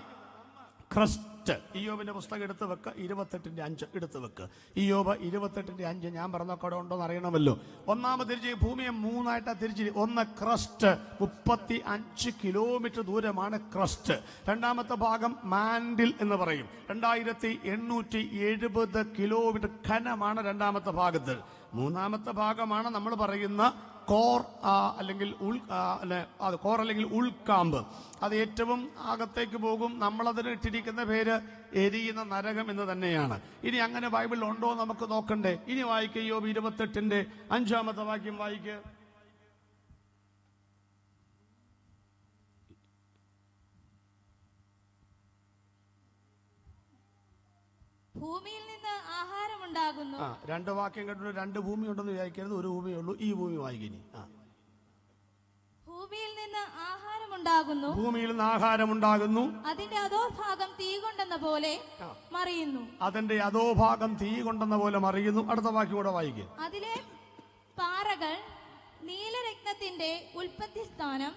ക്രിസ്തു ക്രസ്റ്റ്. ഇയ്യോബിന്റെ പുസ്തകം എടുത്തു വെക്ക്, 28:5 എടുത്തു വെക്ക്. ഇയ്യോബ് 28:5 ഞാൻ പറഞ്ഞൊക്കെ അവിടെ ഉണ്ടോന്ന് അറിയണമല്ലോ. ഒന്നാമത് തിരിച്ച് ഭൂമിയെ 3ആയിട്ടാ തിരിച്ച്. ഒന്ന് ക്രസ്റ്റ്, 35 കിലോമീറ്റർ ദൂരമാണ് ക്രസ്റ്റ്. രണ്ടാമത്തെ ഭാഗം മാൻഡിൽ എന്ന് പറയും, 2870 കിലോമീറ്റർ ഘനമാണ് രണ്ടാമത്തെ ഭാഗത്തിൽ. മൂന്നാമത്തെ ഭാഗമാണ് നമ്മൾ പറയുന്ന കോർ അല്ലെങ്കിൽ കോർ അല്ലെങ്കിൽ ഉൾക്കാമ്പ്. അത് ഏറ്റവും അകത്തേക്ക് പോകും. നമ്മളതിന് ഇട്ടിരിക്കുന്ന പേര് എരിയുന്ന നരകം എന്ന് തന്നെയാണ്. ഇനി അങ്ങനെ ബൈബിളിൽ ഉണ്ടോ നമുക്ക് നോക്കണ്ടേ? ഇനി വായിക്കുക, യോബ് 28:5 വാക്യം വായിക്കുക. ഭൂമിയിൽ നിന്ന് ആഹാരമുണ്ടാകുന്നു. 2 വാക്യം കേട്ടു. 2 ഭൂമി ഉണ്ടെന്ന് വിചാരിക്കരുത്, ഒരു ഭൂമിയേ ഉള്ളൂ. ഈ ഭൂമി വായിക്കിനി. ഭൂമിയിൽ നിന്ന് ആഹാരമുണ്ടാകുന്നു, ഭൂമിയിൽ നിന്ന് ആഹാരമുണ്ടാകുന്നു, അതിന്റെ അധോഭാഗം തീ കൊണ്ടെന്ന പോലെ മറിയുന്നു. അതിന്റെ അധോഭാഗം തീ കൊണ്ടെന്ന പോലെ മറിയുന്നു. അടുത്ത വാക്യം കൂടെ വായിക്കുക. അതിലെ പാറകൾ നീലരത്നത്തിന്റെ ഉൽപ്പത്തി സ്ഥാനം,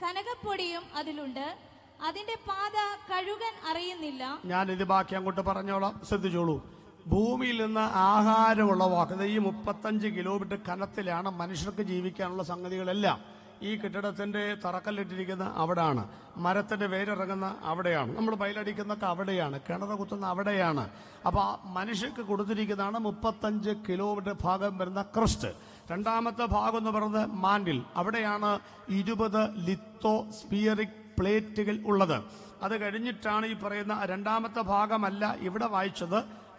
കനകപ്പൊടിയും അതിലുണ്ട്. അതിന്റെ പാത കഴുകൻ അറിയുന്നില്ല. ഞാൻ ഇത് ബാക്കി അങ്ങോട്ട് പറഞ്ഞോളാം, ശ്രദ്ധിച്ചോളൂ. ഭൂമിയിൽ നിന്ന് ആഹാരം ഉളവാക്കുന്നത് ഈ 35 കിലോമീറ്റർ കനത്തിലാണ് മനുഷ്യർക്ക് ജീവിക്കാനുള്ള സംഗതികളെല്ലാം. ഈ കെട്ടിടത്തിന്റെ തറക്കല്ലിട്ടിരിക്കുന്ന അവിടെയാണ്, മരത്തിന്റെ വേരിറങ്ങുന്ന അവിടെയാണ്, നമ്മൾ ബയലടിക്കുന്നൊക്കെ അവിടെയാണ്, കിണർ കുത്തുന്ന അവിടെയാണ്. അപ്പൊ മനുഷ്യർക്ക് കൊടുത്തിരിക്കുന്നതാണ് 35 കിലോമീറ്റർ ഭാഗം വരുന്ന ക്രസ്റ്റ്. രണ്ടാമത്തെ ഭാഗം എന്ന് പറയുന്നത് മാൻഡിൽ, അവിടെയാണ് 20 ലിത്തോസ്ഫിയറിക് പ്ലേറ്റുകൾ ഉള്ളത്. അത് കഴിഞ്ഞിട്ടാണ് ഈ പറയുന്ന രണ്ടാമത്തെ ഭാഗമല്ല ഇവിടെ വായിച്ചത്,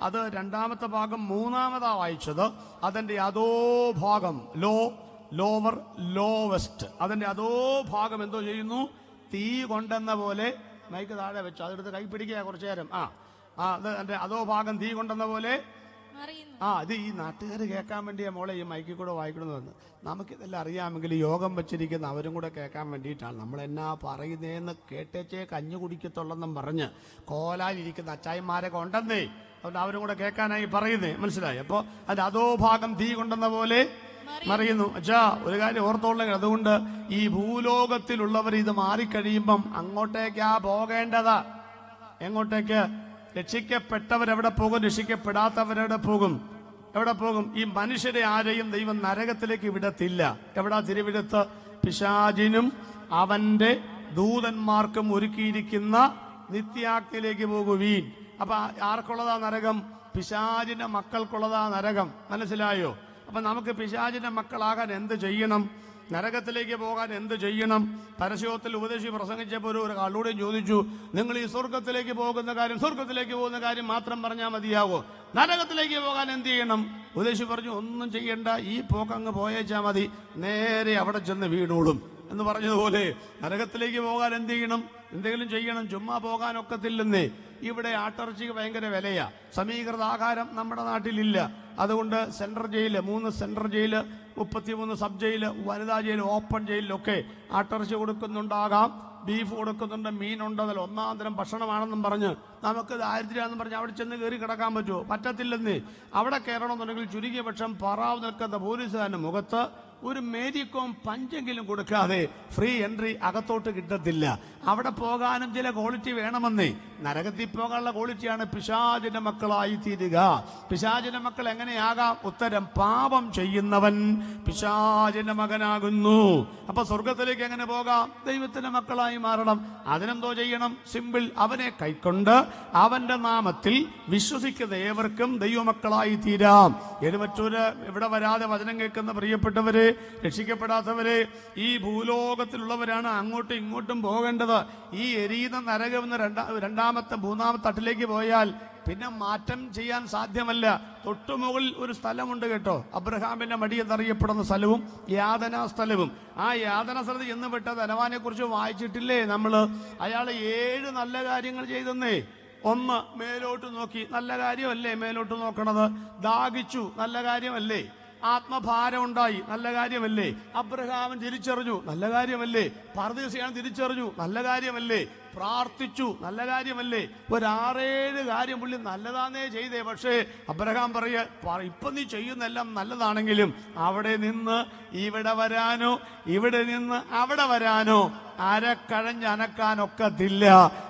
അത് രണ്ടാമത്തെ ഭാഗം മൂന്നാമതാ വായിച്ചത്. അതിന്റെ അതോ ഭാഗം ലോവർ ലോവസ്റ്റ്, അതിന്റെ അതോ ഭാഗം എന്തോ ചെയ്യുന്നു? തീ കൊണ്ടെന്ന പോലെ. മൈക്ക് താഴെ വെച്ചു, അതെടുത്ത് കൈ പിടിക്കുക കുറച്ചു നേരം. അതിന്റെ അതോ ഭാഗം തീ കൊണ്ടെന്ന പോലെ. ഇത് ഈ നാട്ടുകാർ കേൾക്കാൻ വേണ്ടിയാ മോളെ ഈ മൈക്കിൽ കൂടെ വായിക്കണമെന്ന്. നമുക്കിതെല്ലാം അറിയാമെങ്കിൽ യോഗം വെച്ചിരിക്കുന്ന അവരും കൂടെ കേൾക്കാൻ വേണ്ടിയിട്ടാണ്. നമ്മൾ എന്നാ പറയുന്നതെന്ന് കേട്ടേച്ചേ കഞ്ഞു കുടിക്കത്തുള്ളെന്നും പറഞ്ഞ് കോലാലിരിക്കുന്ന അച്ചായന്മാരൊക്കെ ഉണ്ടെന്നേ, അതുകൊണ്ട് അവരും കൂടെ കേൾക്കാനായി പറയുന്നേ, മനസ്സിലായി? അപ്പൊ അതിന്റെ അതോ ഭാഗം തീ കൊണ്ടെന്ന പോലെ മറിയുന്നു. ഒരു കാര്യം ഓർത്തോളെങ്കിൽ, അതുകൊണ്ട് ഈ ഭൂലോകത്തിലുള്ളവർ ഇത് മാറിക്കഴിയുമ്പം അങ്ങോട്ടേക്കാ പോകേണ്ടത്. എങ്ങോട്ടേക്ക്? രക്ഷിക്കപ്പെട്ടവരെവിടെ പോകും? രക്ഷിക്കപ്പെടാത്തവരെവിടെ പോകും? എവിടെ പോകും? ഈ മനുഷ്യരെ ആരെയും ദൈവം നരകത്തിലേക്ക് വിടത്തില്ല. എവിടാ തിരുവിടത്ത്? പിശാചിനും അവന്റെ ദൂതന്മാർക്കും ഒരുക്കിയിരിക്കുന്ന നിത്യാഗ്നിയിലേക്ക് പോകുവീൻ. അപ്പൊ ആർക്കുള്ളതാ നരകം? പിശാചിന്റെ മക്കൾക്കുള്ളതാ നരകം. മനസ്സിലായോ? അപ്പൊ നമുക്ക് പിശാചിന്റെ മക്കളാകാൻ എന്ത് ചെയ്യണം? നരകത്തിലേക്ക് പോകാൻ എന്ത് ചെയ്യണം? പരസ്യോത്തിൽ ഉപദേശി പ്രസംഗിച്ചപ്പോൾ ഒരു ആളോടും ചോദിച്ചു, നിങ്ങൾ ഈ സ്വർഗത്തിലേക്ക് പോകുന്ന കാര്യം മാത്രം പറഞ്ഞാൽ മതിയാവോ? നരകത്തിലേക്ക് പോകാൻ എന്ത് ചെയ്യണം? ഉപദേശി പറഞ്ഞു, ഒന്നും ചെയ്യണ്ട, ഈ പോക്കങ്ങ് പോയേച്ചാ മതി, നേരെ അവിടെ ചെന്ന് വീണോളും എന്ന് പറഞ്ഞതുപോലെ നരകത്തിലേക്ക് പോകാൻ എന്ത് ചെയ്യണം? എന്തെങ്കിലും ചെയ്യണം. ചുമ്മാ പോകാനൊക്കത്തില്ലെന്നേ. ഇവിടെ ആട്ടിറച്ചിക്ക് ഭയങ്കര വിലയാ. സമീകൃത ആഹാരം നമ്മുടെ നാട്ടിലില്ല. അതുകൊണ്ട് central jail, 3 central jail, 33 sub jail, വനിതാ ജയില്, ഓപ്പൺ ജയിലിലൊക്കെ ആട്ടിറച്ചി കൊടുക്കുന്നുണ്ടാകാം, ബീഫ് കൊടുക്കുന്നുണ്ട്, മീനുണ്ട്. അതിൽ 1-ാം തരം ഭക്ഷണമാണെന്നും പറഞ്ഞ് നമുക്ക് ദാരിദ്ര്യാണെന്നും പറഞ്ഞ് അവിടെ ചെന്ന് കയറി കിടക്കാൻ പറ്റുമോ? പറ്റത്തില്ലെന്നേ. അവിടെ കയറണമെന്നുണ്ടെങ്കിൽ ചുരുങ്ങിയ പക്ഷം പറാവ് നിൽക്കുന്ന പോലീസുകാരൻ്റെ മുഖത്ത് ഒരു മേരിക്കോം പഞ്ചെങ്കിലും കൊടുക്കാതെ ഫ്രീ എൻട്രി അകത്തോട്ട് കിട്ടത്തില്ല. അവിടെ പോകാനും ചില ക്വാളിറ്റി വേണമെന്നേ. നരകത്തിൽ പോകാനുള്ള ക്വാളിറ്റിയാണ് പിശാചിന്റെ മക്കളായി തീരുക. പിശാചിന്റെ മക്കൾ എങ്ങനെയാകാം? ഉത്തരം, പാപം ചെയ്യുന്നവൻ പിശാചിന്റെ മകനാകുന്നു. അപ്പൊ സ്വർഗത്തിലേക്ക് എങ്ങനെ പോകാം? ദൈവത്തിന്റെ മക്കളായി മാറണം. അതിനെന്തോ ചെയ്യണം? സിമ്പിൾ, അവനെ കൈക്കൊണ്ട് അവന്റെ നാമത്തിൽ വിശ്വസിക്കുന്ന ഏവർക്കും ദൈവമക്കളായി തീരാം. മറ്റൊരു ഇവിടെ വരാതെ വചനം കേൾക്കുന്ന പ്രിയപ്പെട്ടവരെ, രക്ഷിക്കപ്പെടാത്തവരെ, ഈ ഭൂലോകത്തിലുള്ളവരാണ് അങ്ങോട്ടും ഇങ്ങോട്ടും പോകേണ്ടത്. ഈ എരിയുന്ന നരകം എന്ന രണ്ടാമത്തെ 3-ാമത്തെ തട്ടിലേക്ക് പോയാൽ പിന്നെ മാറ്റം ചെയ്യാൻ സാധ്യമല്ല. തൊട്ടുമുകളിൽ ഒരു സ്ഥലമുണ്ട് കേട്ടോ, അബ്രഹാമിന്റെ മടി എന്നറിയപ്പെടുന്ന സ്ഥലവും യാതനാ സ്ഥലവും. ആ യാതനാ സ്ഥലത്ത് ചെന്ന് വിട്ട ധനവാനെ കുറിച്ച് വായിച്ചിട്ടില്ലേ നമ്മള്? അയാള് 7 നല്ല കാര്യങ്ങൾ ചെയ്തെന്നേ. 1, മേലോട്ട് നോക്കി, നല്ല കാര്യമല്ലേ മേലോട്ട് നോക്കണത്? ദാഹിച്ചു, നല്ല കാര്യമല്ലേ? ആത്മഭാരം ഉണ്ടായി, നല്ല കാര്യമല്ലേ? അബ്രഹാമൻ തിരിച്ചറിഞ്ഞു, നല്ല കാര്യമല്ലേ? പർദീസയാണ് തിരിച്ചറിഞ്ഞു, നല്ല കാര്യമല്ലേ? പ്രാർത്ഥിച്ചു, നല്ല കാര്യമല്ലേ? ഒരു 6-7 കാര്യം പുള്ളി നല്ലതാന്നേ ചെയ്തേ. പക്ഷേ അബ്രഹാം പറയാ, ഇപ്പൊ നീ ചെയ്യുന്നെല്ലാം നല്ലതാണെങ്കിലും അവിടെ നിന്ന് ഇവിടെ വരാനോ, ഇവിടെ നിന്ന് അവിടെ വരാനോ അരക്കഴഞ്ഞനക്കാനൊക്കത്തില്ല.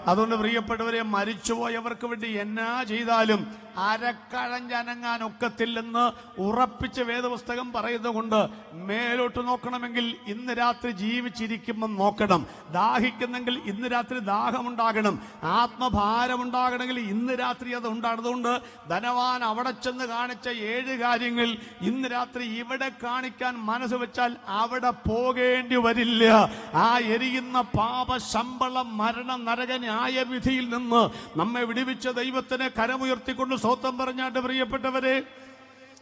അതുകൊണ്ട് പ്രിയപ്പെട്ടവരെ, മരിച്ചുപോയവർക്ക് വേണ്ടി എന്നാ ചെയ്താലും അരക്കഴഞ്ഞനങ്ങാനൊക്കത്തില്ലെന്ന് ഉറപ്പിച്ച് വേദപുസ്തകം പറയുന്നതുകൊണ്ട് മേലോട്ട് നോക്കണമെങ്കിൽ ഇന്ന് രാത്രി ജീവിച്ചിരിക്കുമ്പം നോക്കണം. ദാഹിക്കുന്നെങ്കിൽ ഇന്ന് രാത്രി ദാഹമുണ്ടാകണം. ആത്മഭാരമുണ്ടാകണമെങ്കിൽ ഇന്ന് രാത്രി അത് ഉണ്ടാകുന്നതുകൊണ്ട് ധനവാൻ അവിടെ ചെന്ന് കാണിച്ച 7 കാര്യങ്ങൾ ഇന്ന് രാത്രി ഇവിടെ കാണിക്കാൻ മനസ്സ് വെച്ചാൽ അവിടെ പോകേണ്ടി വരില്ല. ആ എരിയുന്ന പാപ ശമ്പളം മരണ നരക ന്യായവിധിയിൽ നിന്ന് നമ്മെ വിടുവിച്ച ദൈവത്തിന് കരമുയർത്തിക്കൊണ്ട് സ്വന്തം പറഞ്ഞാട്ട് പ്രിയപ്പെട്ടവരെ,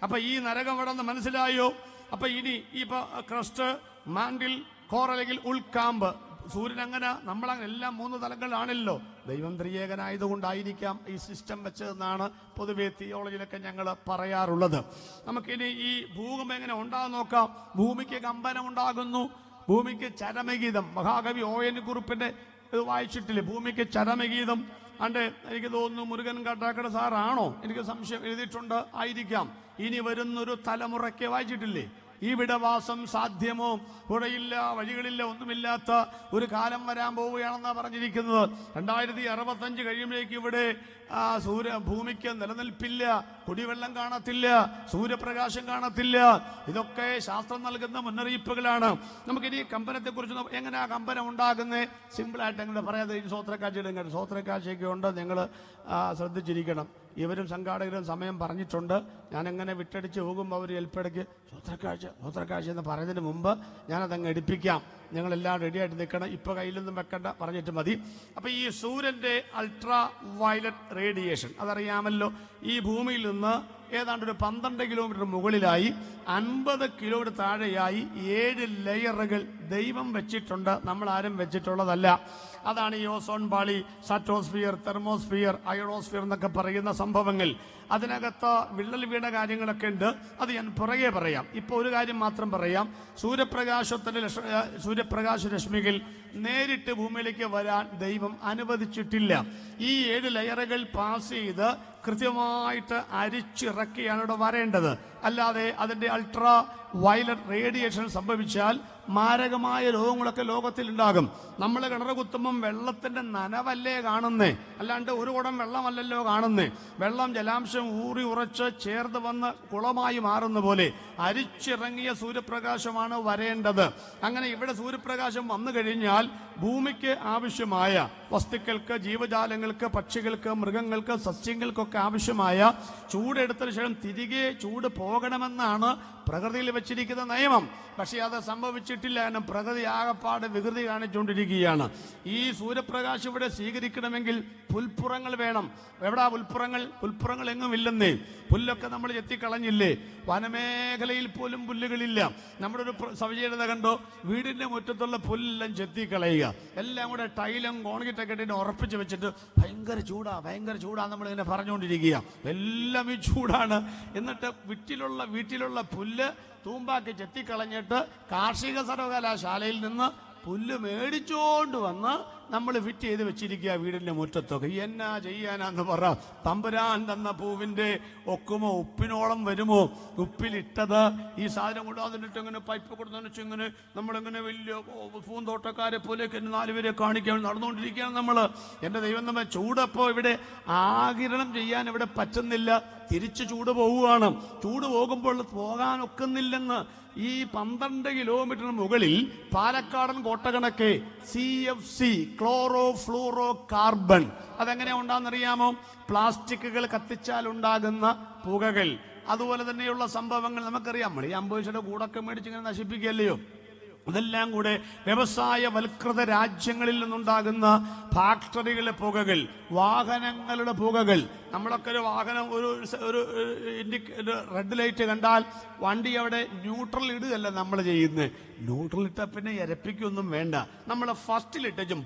അപ്പൊ ഈ നരകം എവിടെന്ന് മനസ്സിലായോ? അപ്പൊ ഇനി ഇപ്പൊ ക്രസ്റ്റ്, മാൻഡിൽ, കോർ അല്ലെങ്കിൽ ഉൾക്കാമ്പ്, സൂര്യൻ അങ്ങനെ നമ്മളങ്ങനെ എല്ലാം 3 തലങ്ങളാണല്ലോ. ദൈവം ത്രിയേകനായതുകൊണ്ടായിരിക്കാം ഈ സിസ്റ്റം വെച്ചതെന്നാണ് പൊതുവെ തിയോളജിയിലൊക്കെ ഞങ്ങൾ പറയാറുള്ളത്. നമുക്കിനി ഈ ഭൂകമ്പം എങ്ങനെ ഉണ്ടാകും നോക്കാം. ഭൂമിക്ക് കമ്പനം ഉണ്ടാകുന്നു, ഭൂമിക്ക് ചരമഗീതം. മഹാകവി ON കുറുപ്പിന്റെ ഇത് വായിച്ചിട്ടില്ലേ? ഭൂമിക്ക് ചരമഗീതം. അണ്ട് എനിക്ക് തോന്നുന്നു മുരുകൻ കാട്ടാക്കട സാറാണോ, എനിക്ക് സംശയം, എഴുതിയിട്ടുണ്ട്, ആയിരിക്കാം. ഇനി വരുന്നൊരു തലമുറയ്ക്ക് വായിച്ചിട്ടില്ലേ? ഈ വിടവാസം സാധ്യമോ? പുഴയില്ല, വഴികളില്ല, ഒന്നുമില്ലാത്ത ഒരു കാലം വരാൻ പോവുകയാണെന്നാണ് പറഞ്ഞിരിക്കുന്നത്. 2065 കഴിയുമ്പോഴേക്ക് ഇവിടെ ഭൂമിക്ക് നിലനിൽപ്പില്ല, കുടിവെള്ളം കാണത്തില്ല, സൂര്യപ്രകാശം കാണത്തില്ല. ഇതൊക്കെ ശാസ്ത്രം നൽകുന്ന മുന്നറിയിപ്പുകളാണ്. നമുക്കിനി കമ്പനത്തെ കുറിച്ച് എങ്ങനെയാ കമ്പനം ഉണ്ടാകുന്നത്? സിമ്പിളായിട്ട് അങ്ങനെ പറയാതെ സ്വോത്രക്കാഴ്ച സ്വോത്രക്കാഴ്ചയൊക്കെ ഉണ്ട്, നിങ്ങൾ ശ്രദ്ധിച്ചിരിക്കണം. ഇവരും സംഘാടകരും സമയം പറഞ്ഞിട്ടുണ്ട്. ഞാനെങ്ങനെ വിട്ടടിച്ച് പോകുമ്പോൾ അവർ എൽപ്പടയ്ക്ക് സ്വോത്രക്കാഴ്ച എന്ന് പറയുന്നതിന് മുമ്പ് ഞാനതങ്ങ് എടുപ്പിക്കാം. ഞങ്ങളെല്ലാം റെഡിയായിട്ട് നിൽക്കണം, ഇപ്പോൾ കയ്യിലൊന്നും വെക്കണ്ട, പറഞ്ഞിട്ട് മതി. അപ്പം ഈ സൂര്യൻ്റെ അൾട്രാ വയലറ്റ് റേഡിയേഷൻ അതറിയാമല്ലോ. ഈ ഭൂമിയിൽ നിന്ന് ഏതാണ്ട് ഒരു 12 കിലോമീറ്റർ മുകളിലായി 50 കിലോമീറ്റർ താഴെയായി 7 ലെയറുകൾ ദൈവം വെച്ചിട്ടുണ്ട്, നമ്മൾ ആരും വെച്ചിട്ടുള്ളതല്ല. അതാണ് ഈ ഓസോൺ പാളി, സ്ട്രാറ്റോസ്ഫിയർ, തെർമോസ്ഫിയർ, അയണോസ്ഫിയർ എന്നൊക്കെ പറയുന്ന സംഭവങ്ങൾ. അതിനകത്ത് വിള്ളൽ വീണ കാര്യങ്ങളൊക്കെ ഉണ്ട്, അത് ഞാൻ പുറകെ പറയാം. ഇപ്പോൾ ഒരു കാര്യം മാത്രം പറയാം. സൂര്യപ്രകാശ രശ്മികൾ നേരിട്ട് ഭൂമിയിലേക്ക് വരാൻ ദൈവം അനുവദിച്ചിട്ടില്ല. ഈ 7 ലെയറുകൾ പാസ് ചെയ്ത് കൃത്യമായിട്ട് അരിച്ചിറക്കിയാണ് ഇവിടെ വരേണ്ടത്. അല്ലാതെ അതിൻ്റെ അൾട്രാ വയലറ്റ് റേഡിയേഷൻ സംഭവിച്ചാൽ മാരകമായ രോഗങ്ങളൊക്കെ ലോകത്തിൽ ഉണ്ടാകും. നമ്മൾ കിണർ കുത്തുമ്പം വെള്ളത്തിന്റെ നനവല്ലേ കാണുന്നേ, അല്ലാണ്ട് ഒരു കുടം വെള്ളമല്ലല്ലോ കാണുന്നേ. വെള്ളം ജലാംശം ഊറി ഉറച്ച് ചേർന്ന് വന്ന് കുളമായി മാറുന്ന പോലെ അരിച്ചിറങ്ങിയ സൂര്യപ്രകാശമാണ് വരേണ്ടത്. അങ്ങനെ ഇവിടെ സൂര്യപ്രകാശം വന്നു കഴിഞ്ഞാൽ ഭൂമിക്ക് ആവശ്യമായ വസ്തുക്കൾക്ക്, ജീവജാലങ്ങൾക്ക്, പക്ഷികൾക്ക്, മൃഗങ്ങൾക്ക്, സസ്യങ്ങൾക്കൊക്കെ ആവശ്യമായ ചൂടെടുത്തതിനു ശേഷം തിരികെ ചൂട് പോകണമെന്നാണ് പ്രകൃതിയിൽ വെച്ചിരിക്കുന്ന നിയമം. പക്ഷേ അത് സംഭവിച്ചിട്ടില്ല. കാരണം പ്രകൃതി ആകപ്പാട് വികൃതി കാണിച്ചുകൊണ്ടിരിക്കുകയാണ്. ഈ സൂര്യപ്രകാശം ഇവിടെ സ്വീകരിക്കണമെങ്കിൽ പുൽപ്പുറങ്ങൾ വേണം. എവിടാ പുൽപ്പുറങ്ങൾ? പുൽപ്പുറങ്ങൾ എങ്ങും ഇല്ലെന്നേ. പുല്ലൊക്കെ നമ്മൾ ചെത്തിക്കളഞ്ഞില്ലേ? വനമേഖലയിൽ പോലും പുല്ലുകളില്ല. നമ്മുടെ ഒരു സവിശേഷത കണ്ടോ? വീടിന്റെ മുറ്റത്തുള്ള പുല്ലെല്ലാം ചെത്തിക്കളയുക, എല്ലാം കൂടെ ടൈലും കോൺക്രീറ്റൊക്കെ ഇട്ടിട്ട് ഉറപ്പിച്ച് വെച്ചിട്ട് ഭയങ്കര ചൂടാ നമ്മളിങ്ങനെ പറഞ്ഞുകൊണ്ടിരിക്കുക. എല്ലാം ഈ ചൂടാണ്. എന്നിട്ട് വീട്ടിലുള്ള പുല്ല് തൂമ്പാക്കി ചെത്തിക്കളഞ്ഞിട്ട് കാർഷിക സർവകലാശാലയിൽ നിന്ന് പുല്ല് മേടിച്ചോണ്ട് വന്ന് നമ്മൾ ഫിറ്റ് ചെയ്ത് വെച്ചിരിക്കുക വീടിന്റെ മുറ്റത്തൊക്കെ. എന്നാ ചെയ്യാനാന്ന് പറ? തമ്പുരാൻ തന്ന പൂവിന്റെ ഒക്കുമോ? ഉപ്പിനോളം വരുമോ? ഉപ്പിലിട്ടത് ഈ സാധനം കൊണ്ടാന്നിട്ട് ഇങ്ങനെ പൈപ്പ് കൊടുത്തു ഇങ്ങനെ നമ്മളിങ്ങനെ വലിയ പൂന്തോട്ടക്കാരെ പോലെയൊക്കെ 4 പേരെ കാണിക്കാൻ നടന്നുകൊണ്ടിരിക്കുകയാണ് നമ്മൾ. എൻ്റെ ദൈവം നമ്മെ ചൂടപ്പോൾ ഇവിടെ ആഗിരണം ചെയ്യാൻ ഇവിടെ പറ്റുന്നില്ല. തിരിച്ച് ചൂട് പോവുകയാണ്. ചൂട് പോകുമ്പോൾ പോകാനൊക്കുന്നില്ലെന്ന് ഈ 12 കിലോമീറ്ററിന് മുകളിൽ പാലക്കാടൻ കോട്ടകണക്കെ CFC, ക്ലോറോ ഫ്ലൂറോ കാർബൺ, അതെങ്ങനെ ഉണ്ടാകുന്നറിയാമോ? പ്ലാസ്റ്റിക്കുകൾ കത്തിച്ചാൽ ഉണ്ടാകുന്ന പുകകൾ, അതുപോലെ തന്നെയുള്ള സംഭവങ്ങൾ നമുക്കറിയാം. നമ്മൾ ഈ 50 പൈസയുടെ കൂടൊക്കെ മേടിച്ചിങ്ങനെ നശിപ്പിക്കുകയല്ലയോ? അതെല്ലാം കൂടെ വ്യവസായവൽകൃത രാജ്യങ്ങളിൽ നിന്നുണ്ടാകുന്ന ഫാക്ടറികളിലെ പുകകൾ, വാഹനങ്ങളുടെ പുകകൾ. നമ്മളൊക്കെ ഒരു വാഹനം ഒരു റെഡ് ലൈറ്റ് കണ്ടാൽ വണ്ടി അവിടെ ന്യൂട്രൽ ഇടുകയല്ല നമ്മൾ ചെയ്യുന്നത്. ന്യൂട്രൽ ഇട്ട പിന്നെ ഇരപ്പിക്കൊന്നും വേണ്ട, നമ്മൾ ഫസ്റ്റിലിട്ടും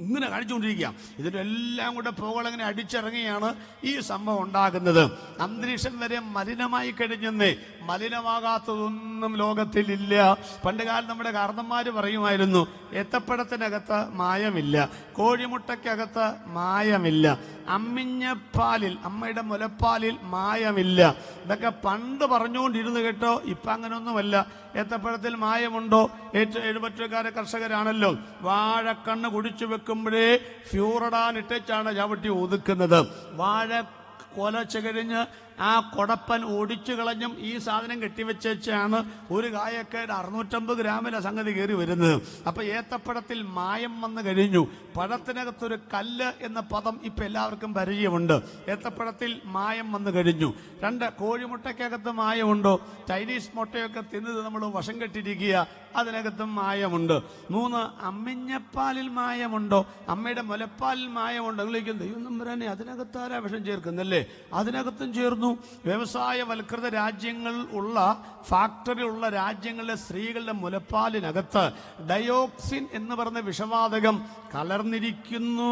ഇങ്ങനെ കാണിച്ചുകൊണ്ടിരിക്കുക. ഇതിൻ്റെ എല്ലാം കൂടെ പുകകളങ്ങനെ അടിച്ചിറങ്ങിയാണ് ഈ സംഭവം ഉണ്ടാകുന്നത്. അന്തരീക്ഷം വരെ മലിനമായി കഴിഞ്ഞെന്നേ. മലിനമാകാത്തതൊന്നും ലോകത്തിലില്ല. പണ്ട് കാലം നമ്മുടെ കാരണന്മാര് പറയുമായിരുന്നു, ഏത്തപ്പഴത്തിനകത്ത് മായമില്ല, കോഴിമുട്ടയ്ക്കകത്ത് മായമില്ല, അമ്മിഞ്ഞ അമ്മിഞ്ഞപ്പാലിൽ, അമ്മയുടെ മുലപ്പാലിൽ മായമില്ല. ഇതൊക്കെ പണ്ട് പറഞ്ഞുകൊണ്ടിരുന്നു കേട്ടോ. ഇപ്പം അങ്ങനെയൊന്നുമല്ല. ഏത്തപ്പഴത്തിൽ മായമുണ്ടോ? എഴുപറ്റുകാരെ കർഷകരാണല്ലോ. വാഴക്കണ്ണ് കുടിച്ചു വെക്കുമ്പോഴേ ഫ്യൂറഡാൻ ഇട്ടാണ് ചവിട്ടി ഒതുക്കുന്നത്. വാഴ കൊലച്ച് കഴിഞ്ഞ് ആ കൊടപ്പൻ ഒടിച്ചു കളഞ്ഞും ഈ സാധനം കെട്ടിവെച്ചാണ് ഒരു കായൊക്കെ 650 ഗ്രാമിലെ സംഗതി കയറി വരുന്നത്. അപ്പൊ ഏത്തപ്പഴത്തിൽ മായം വന്നു കഴിഞ്ഞു. പഴത്തിനകത്തൊരു കല്ല് എന്ന പദം ഇപ്പൊ എല്ലാവർക്കും പരിചയമുണ്ട്. ഏത്തപ്പഴത്തിൽ മായം വന്നു കഴിഞ്ഞു. 2, കോഴിമുട്ടയ്ക്കകത്ത് മായമുണ്ടോ? ചൈനീസ് മുട്ടയൊക്കെ തിന്നത് നമ്മൾ വശം കെട്ടിരിക്കുക, അതിനകത്തും മായമുണ്ട്. 3, അമ്മിഞ്ഞപ്പാലിൽ മായമുണ്ടോ? അമ്മയുടെ മുലപ്പാലിൽ മായമുണ്ടോ? ദൈവം നമ്പുരാനെ, അതിനകത്താരാ വിഷം ചേർക്കുന്നല്ലേ? അതിനകത്തും ചേർന്നു. വ്യവസായവൽകൃത രാജ്യങ്ങൾ ഉള്ള, ഫാക്ടറി ഉള്ള രാജ്യങ്ങളിലെ സ്ത്രീകളുടെ മുലപ്പാലിനകത്ത് ഡയോക്സിൻ എന്ന് പറഞ്ഞ വിഷവാതകം കലർന്നിരിക്കുന്നു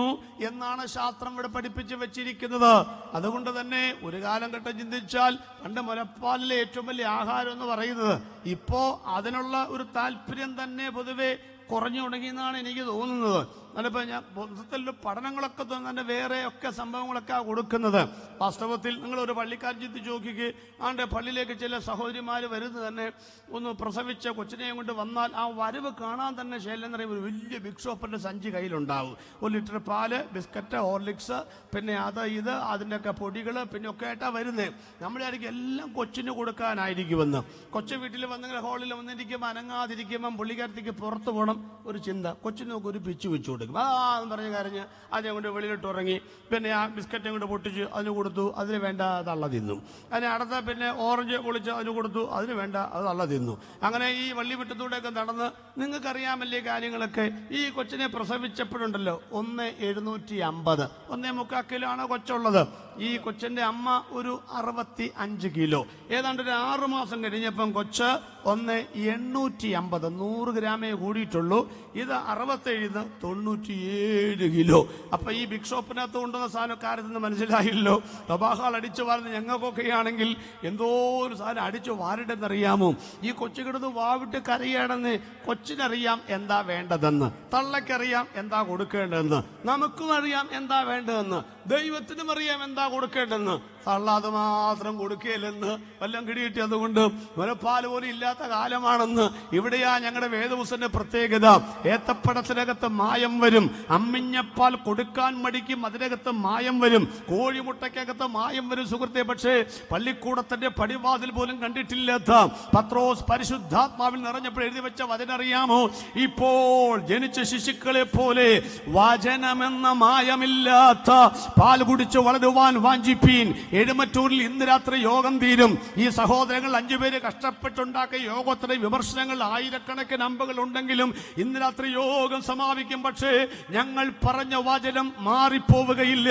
എന്നാണ് ശാസ്ത്രം ഇവിടെ പഠിപ്പിച്ച് വെച്ചിരിക്കുന്നത്. അതുകൊണ്ട് തന്നെ ഒരു കാലഘട്ടം ചിന്തിച്ചാൽ പണ്ട് മുലപ്പാലിലെ ഏറ്റവും വലിയ ആഹാരം എന്ന് പറയുന്നത്, ഇപ്പോ അതിനുള്ള ഒരു താല്പര്യം തന്നെ പൊതുവെ കുറഞ്ഞു തുടങ്ങിയെന്നാണ് എനിക്ക് തോന്നുന്നത്. അതിപ്പോൾ ഞാൻ മൊത്തത്തിൽ പഠനങ്ങളൊക്കെ തന്നെ വേറെ ഒക്കെ സംഭവങ്ങളൊക്കെ കൊടുക്കുന്നത്. വാസ്തവത്തിൽ നിങ്ങളൊരു പള്ളിക്കാരൻ ചിന്തിച്ച് നോക്കിക്ക്, ആണ്ടെ പള്ളിയിലേക്ക് ചില സഹോദരിമാർ വരുന്നത് തന്നെ ഒന്ന് പ്രസവിച്ച കൊച്ചിനെയും കൊണ്ട് വന്നാൽ ആ വരവ് കാണാൻ തന്നെ ശൈലം എന്ന് പറയുമ്പോൾ ഒരു വലിയ ബിഗ് ഷോപ്പിൻ്റെ സഞ്ചി കയ്യിലുണ്ടാവും. 1 ലിറ്റർ പാല്, ബിസ്ക്കറ്റ്, ഹോർലിക്സ്, പിന്നെ അത് ഇത് അതിൻ്റെയൊക്കെ പൊടികൾ പിന്നെ ഒക്കെ ആയിട്ടാണ് വരുന്നത്. നമ്മളായിരിക്കും എല്ലാം കൊച്ചിന് കൊടുക്കാനായിരിക്കുമെന്ന്. കൊച്ചു വീട്ടിൽ വന്നെങ്കിൽ ഹോളിൽ വന്നിരിക്കുമ്പോൾ അനങ്ങാതിരിക്കുമ്പം പുള്ളിക്കാരത്തേക്ക് പുറത്ത് പോകണം ഒരു ചിന്ത. കൊച്ചിന് നോക്കി ഒരു പിച്ച് വെച്ചു കൊടുക്കും. എന്ന് പറഞ്ഞ് കരഞ്ഞ് അതിനെ കൊണ്ട് വെളിയിലിട്ട് ഇറങ്ങി. പിന്നെ ആ ബിസ്ക്കറ്റും കൊണ്ട് പൊട്ടിച്ച് അതിന് കൊടുത്തു, അതിന് വേണ്ട തള്ള തിന്നു. അതിനെ അടുത്ത പിന്നെ ഓറഞ്ച് പൊളിച്ച് അതിന് കൊടുത്തു, അതിന് വേണ്ട അത് തള്ള തിന്നു. അങ്ങനെ ഈ വള്ളിവിട്ടത്തൂടെയൊക്കെ നടന്ന് നിങ്ങൾക്കറിയാമല്ലേ കാര്യങ്ങളൊക്കെ. ഈ കൊച്ചിനെ പ്രസവിച്ചപ്പോഴുണ്ടല്ലോ 1,750, 1.25 കിലോ ആണ് കൊച്ചുള്ളത്. ഈ കൊച്ചിന്റെ അമ്മ ഒരു 65 കിലോ. ഏതാണ്ട് ഒരു 6 മാസം കഴിഞ്ഞപ്പം കൊച്ച് 1,850, 100 ഗ്രാമേ കൂടിയിട്ടുള്ളൂ. ഇത് 67, 97 കിലോ. അപ്പൊ ഈ ബിഗ് ഷോപ്പിനകത്ത് കൊണ്ടുവന്ന സാധനക്കാരത്തെന്ന് മനസ്സിലായില്ലോ. തബാഹാൾ അടിച്ചു വാരുന്ന ഞങ്ങൾക്കൊക്കെ ആണെങ്കിൽ എന്തോ ഒരു സാധനം അടിച്ചു വാരിട്ടെന്നറിയാമോ? ഈ കൊച്ചു കിടന്ന് വാവിട്ട് കരയാണെന്ന്. കൊച്ചിനറിയാം എന്താ വേണ്ടതെന്ന്, തള്ളക്കറിയാം എന്താ കൊടുക്കേണ്ടതെന്ന്, നമുക്കും അറിയാം എന്താ വേണ്ടതെന്ന്, ദൈവത്തിനും അറിയാം എന്താ കൊടുക്കേണ്ടെന്ന്. തള്ള അത് മാത്രം കൊടുക്കുകയില്ലെന്ന് വല്ലം കിടികിട്ടി. അതുകൊണ്ട് മുലപ്പാൽ പോലും ഇല്ലാത്ത കാലമാണെന്ന്. ഇവിടെയാ ഞങ്ങളുടെ വേദപുസ്തകത്തിന്റെ പ്രത്യേകത. ഏത്തപ്പഴത്തിനകത്ത് മായം വരും, അമ്മിഞ്ഞപ്പാൽ കൊടുക്കാൻ മടിക്കും, അതിനകത്ത് മായം വരും, കോഴിമുട്ടയ്ക്കകത്ത് മായം വരും സുഹൃത്തെ. പക്ഷേ പള്ളിക്കൂടത്തിന്റെ പടിവാതിൽ പോലും കണ്ടിട്ടില്ലാത്ത പത്രോസ് പരിശുദ്ധാത്മാവിൽ നിറഞ്ഞപ്പോൾ എഴുതി വെച്ച വചനറിയാമോ? ഇപ്പോൾ ജനിച്ച ശിശുക്കളെ പോലെ വചനമെന്ന മായമില്ലാത്ത പാൽ കുടിച്ച് വളരുവാൻ വാഞ്ചിപ്പീൻ. എഴുമറ്റൂരിൽ ഇന്ന് രാത്രി യോഗം തീരും. ഈ സഹോദരങ്ങൾ 5 പേര് കഷ്ടപ്പെട്ടുണ്ടാക്കിയ യോഗത്തിന് വിമർശനങ്ങൾ ആയിരക്കണക്കിന് അമ്പുകൾ ഉണ്ടെങ്കിലും ഇന്ന് രാത്രി യോഗം സമാപിക്കും. പക്ഷേ ഞങ്ങൾ പറഞ്ഞ വചനം മാറിപ്പോവുകയില്ല.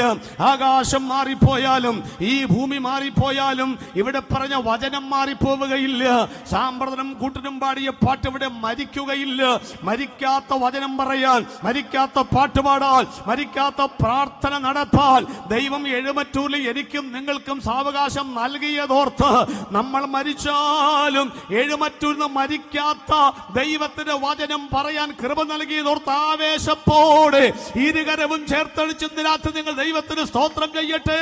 ആകാശം മാറിപ്പോയാലും ഈ ഭൂമി മാറിപ്പോയാലും ഇവിടെ പറഞ്ഞ വചനം മാറിപ്പോവുകയില്ല. സാമ്പ്രദനം കൂട്ടനും പാടിയ പാട്ട് ഇവിടെ മരിക്കുകയില്ല. മരിക്കാത്ത വചനം പറയാൻ, മരിക്കാത്ത പാട്ട് പാടാൻ, മരിക്കാത്ത പ്രാർത്ഥന നടത്താൻ ദൈവം എഴുമറ്റൂരിൽ എനിക്കും നിങ്ങൾക്കും സാവകാശം നൽകിയതോർത്ത് നമ്മൾ മരിച്ചാലും എഴുമറ്റൂരിൽ നിന്ന് മരിക്കാത്ത ദൈവത്തിന്റെ വചനം പറയാൻ കൃപ നൽകിയതോർത്ത് ആവേശത്തോടെ ഇരുകരവും ചേർത്തടിച്ച് രാത്രി നിങ്ങൾ ദൈവത്തിന് സ്തോത്രം ചെയ്യട്ടെ.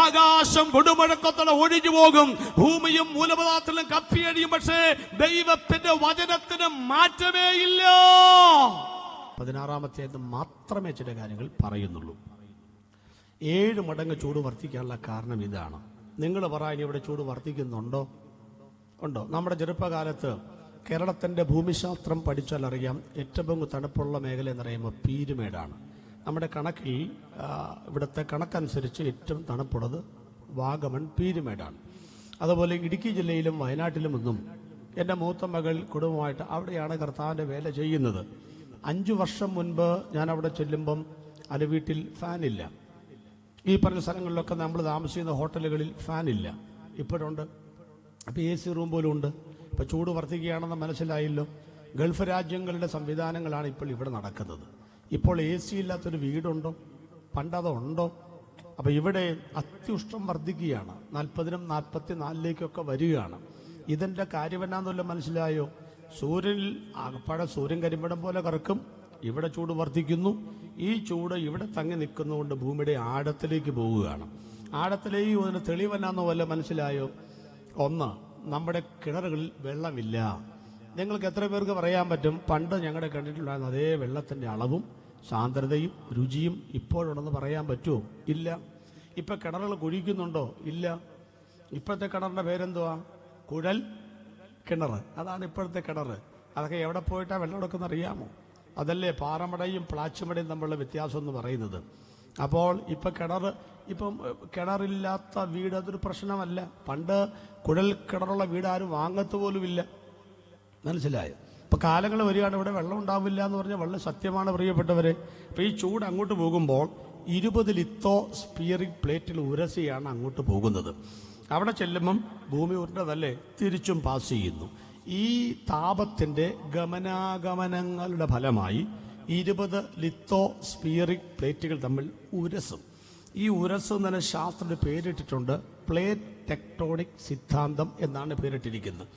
ആകാശം കൊടുമഴക്കത്തോടെ ഒഴിഞ്ഞു പോകും, ഭൂമിയും മൂലപദാർത്ഥത്തിലും കപ്പിയടിയും. പക്ഷേ ദൈവത്തിന്റെ വചനത്തിന് മാറ്റമേ ഇല്ല. 16-ാമത്തെ മാത്രമേ ചില കാര്യങ്ങൾ പറയുന്നുള്ളൂ. 7 മടങ്ങ് ചൂട് വർദ്ധിക്കാനുള്ള കാരണം ഇതാണ്. നിങ്ങൾ പറയാൻ ഇവിടെ ചൂട് വർദ്ധിക്കുന്നുണ്ടോ? ഉണ്ടോ? നമ്മുടെ ചെറുപ്പകാലത്ത് കേരളത്തിൻ്റെ ഭൂമിശാസ്ത്രം പഠിച്ചാൽ അറിയാം, ഏറ്റവും തണുപ്പുള്ള മേഖല എന്ന് പറയുമ്പോൾ പീരുമേടാണ്. നമ്മുടെ കണക്കിൽ ഇവിടുത്തെ കണക്കനുസരിച്ച് ഏറ്റവും തണുപ്പുള്ളത് വാഗമൺ പീരുമേടാണ്. അതുപോലെ ഇടുക്കി ജില്ലയിലും വയനാട്ടിലും ഒന്നും എൻ്റെ മൂത്ത മകൾ കുടുംബമായിട്ട് അവിടെയാണ് കർത്താവിൻ്റെ വേല ചെയ്യുന്നത്. 5 വർഷം മുൻപ് ഞാൻ അവിടെ ചെല്ലുമ്പം അത് വീട്ടിൽ ഫാനില്ല. ഈ പറഞ്ഞ സ്ഥലങ്ങളിലൊക്കെ നമ്മൾ താമസിക്കുന്ന ഹോട്ടലുകളിൽ ഫാനില്ല. ഇപ്പോഴുണ്ട്. അപ്പോൾ AC റൂം പോലും ഉണ്ട്. ഇപ്പോൾ ചൂട് വർദ്ധിക്കുകയാണെന്ന് മനസ്സിലായല്ലോ. ഗൾഫ് രാജ്യങ്ങളുടെ സംവിധാനങ്ങളാണ് ഇപ്പോൾ ഇവിടെ നടക്കുന്നത്. ഇപ്പോൾ AC ഇല്ലാത്തൊരു വീടുണ്ടോ? പണ്ടതുണ്ടോ? അപ്പോൾ ഇവിടെ അത്യുഷ്ണം വർദ്ധിക്കുകയാണ്. 40-നും 44-ലേക്കൊക്കെ വരികയാണ്. ഇതിൻ്റെ കാര്യമെന്നാന്നല്ലോ മനസ്സിലായോ? സൂര്യൻ കരിമ്പടം പോലെ കറക്കും. ഇവിടെ ചൂട് വർദ്ധിക്കുന്നു. ഈ ചൂട് ഇവിടെ തങ്ങി നിൽക്കുന്നതുകൊണ്ട് ഭൂമിയുടെ ആഴത്തിലേക്ക് പോവുകയാണ്. ആഴത്തിലേക്ക് അതിന് തെളിവെന്നാന്നോ വല്ല മനസ്സിലായോ? ഒന്ന്, നമ്മുടെ കിണറുകളിൽ വെള്ളമില്ല. നിങ്ങൾക്ക് എത്ര പേർക്ക് പറയാൻ പറ്റും പണ്ട് ഞങ്ങളുടെ കണ്ടിട്ടുണ്ടായിരുന്ന അതേ വെള്ളത്തിൻ്റെ അളവും സാന്ദ്രതയും രുചിയും ഇപ്പോഴുണ്ടെന്ന് പറയാൻ പറ്റുമോ? ഇല്ല. ഇപ്പം കിണറുകൾ കുഴിക്കുന്നുണ്ടോ? ഇല്ല. ഇപ്പോഴത്തെ കിണറിൻ്റെ പേരെന്തുവാ? കുഴൽ കിണർ. അതാണ് ഇപ്പോഴത്തെ കിണർ. അതൊക്കെ എവിടെ പോയിട്ടാണ് വെള്ളം എടുക്കുന്നത് അറിയാമോ? അതല്ലേ പാറമടയും പ്ലാച്ചുമടയും തമ്മിലുള്ള വ്യത്യാസം എന്ന് പറയുന്നത്. അപ്പോൾ ഇപ്പം കിണറില്ലാത്ത വീട് അതൊരു പ്രശ്നമല്ല. പണ്ട് കുഴൽ കിണറുള്ള വീട് ആരും വാങ്ങത്ത് പോലുമില്ല. മനസ്സിലായോ? ഇപ്പം കാലങ്ങൾ വരികയാണ് ഇവിടെ വെള്ളം ഉണ്ടാവില്ല എന്ന് പറഞ്ഞാൽ വളരെ സത്യമാണ് പ്രിയപ്പെട്ടവരെ. അപ്പം ഈ ചൂട് അങ്ങോട്ട് പോകുമ്പോൾ 20 ലിത്തോ സ്പിയറിംഗ് പ്ലേറ്റിൽ ഉരസിയാണ് അങ്ങോട്ട് പോകുന്നത്. അവിടെ ചെല്ലുമ്പം ഭൂമി ഉരുണ്ടതല്ലേ, തിരിച്ചും പാസ് ചെയ്യുന്നു. ഈ താപത്തിൻ്റെ ഗമനാഗമനങ്ങളുടെ ഫലമായി 20 ലിത്തോ സ്പിയറിംഗ് പ്ലേറ്റുകൾ തമ്മിൽ ഉരസും. ഈ ഉരസ് എന്ന് തന്നെ ശാസ്ത്രത്തിന് പേരിട്ടിട്ടുണ്ട്. പ്ലേറ്റ് ടെക്ടോണിക് സിദ്ധാന്തം എന്നാണ് പേരിട്ടിരിക്കുന്നത്.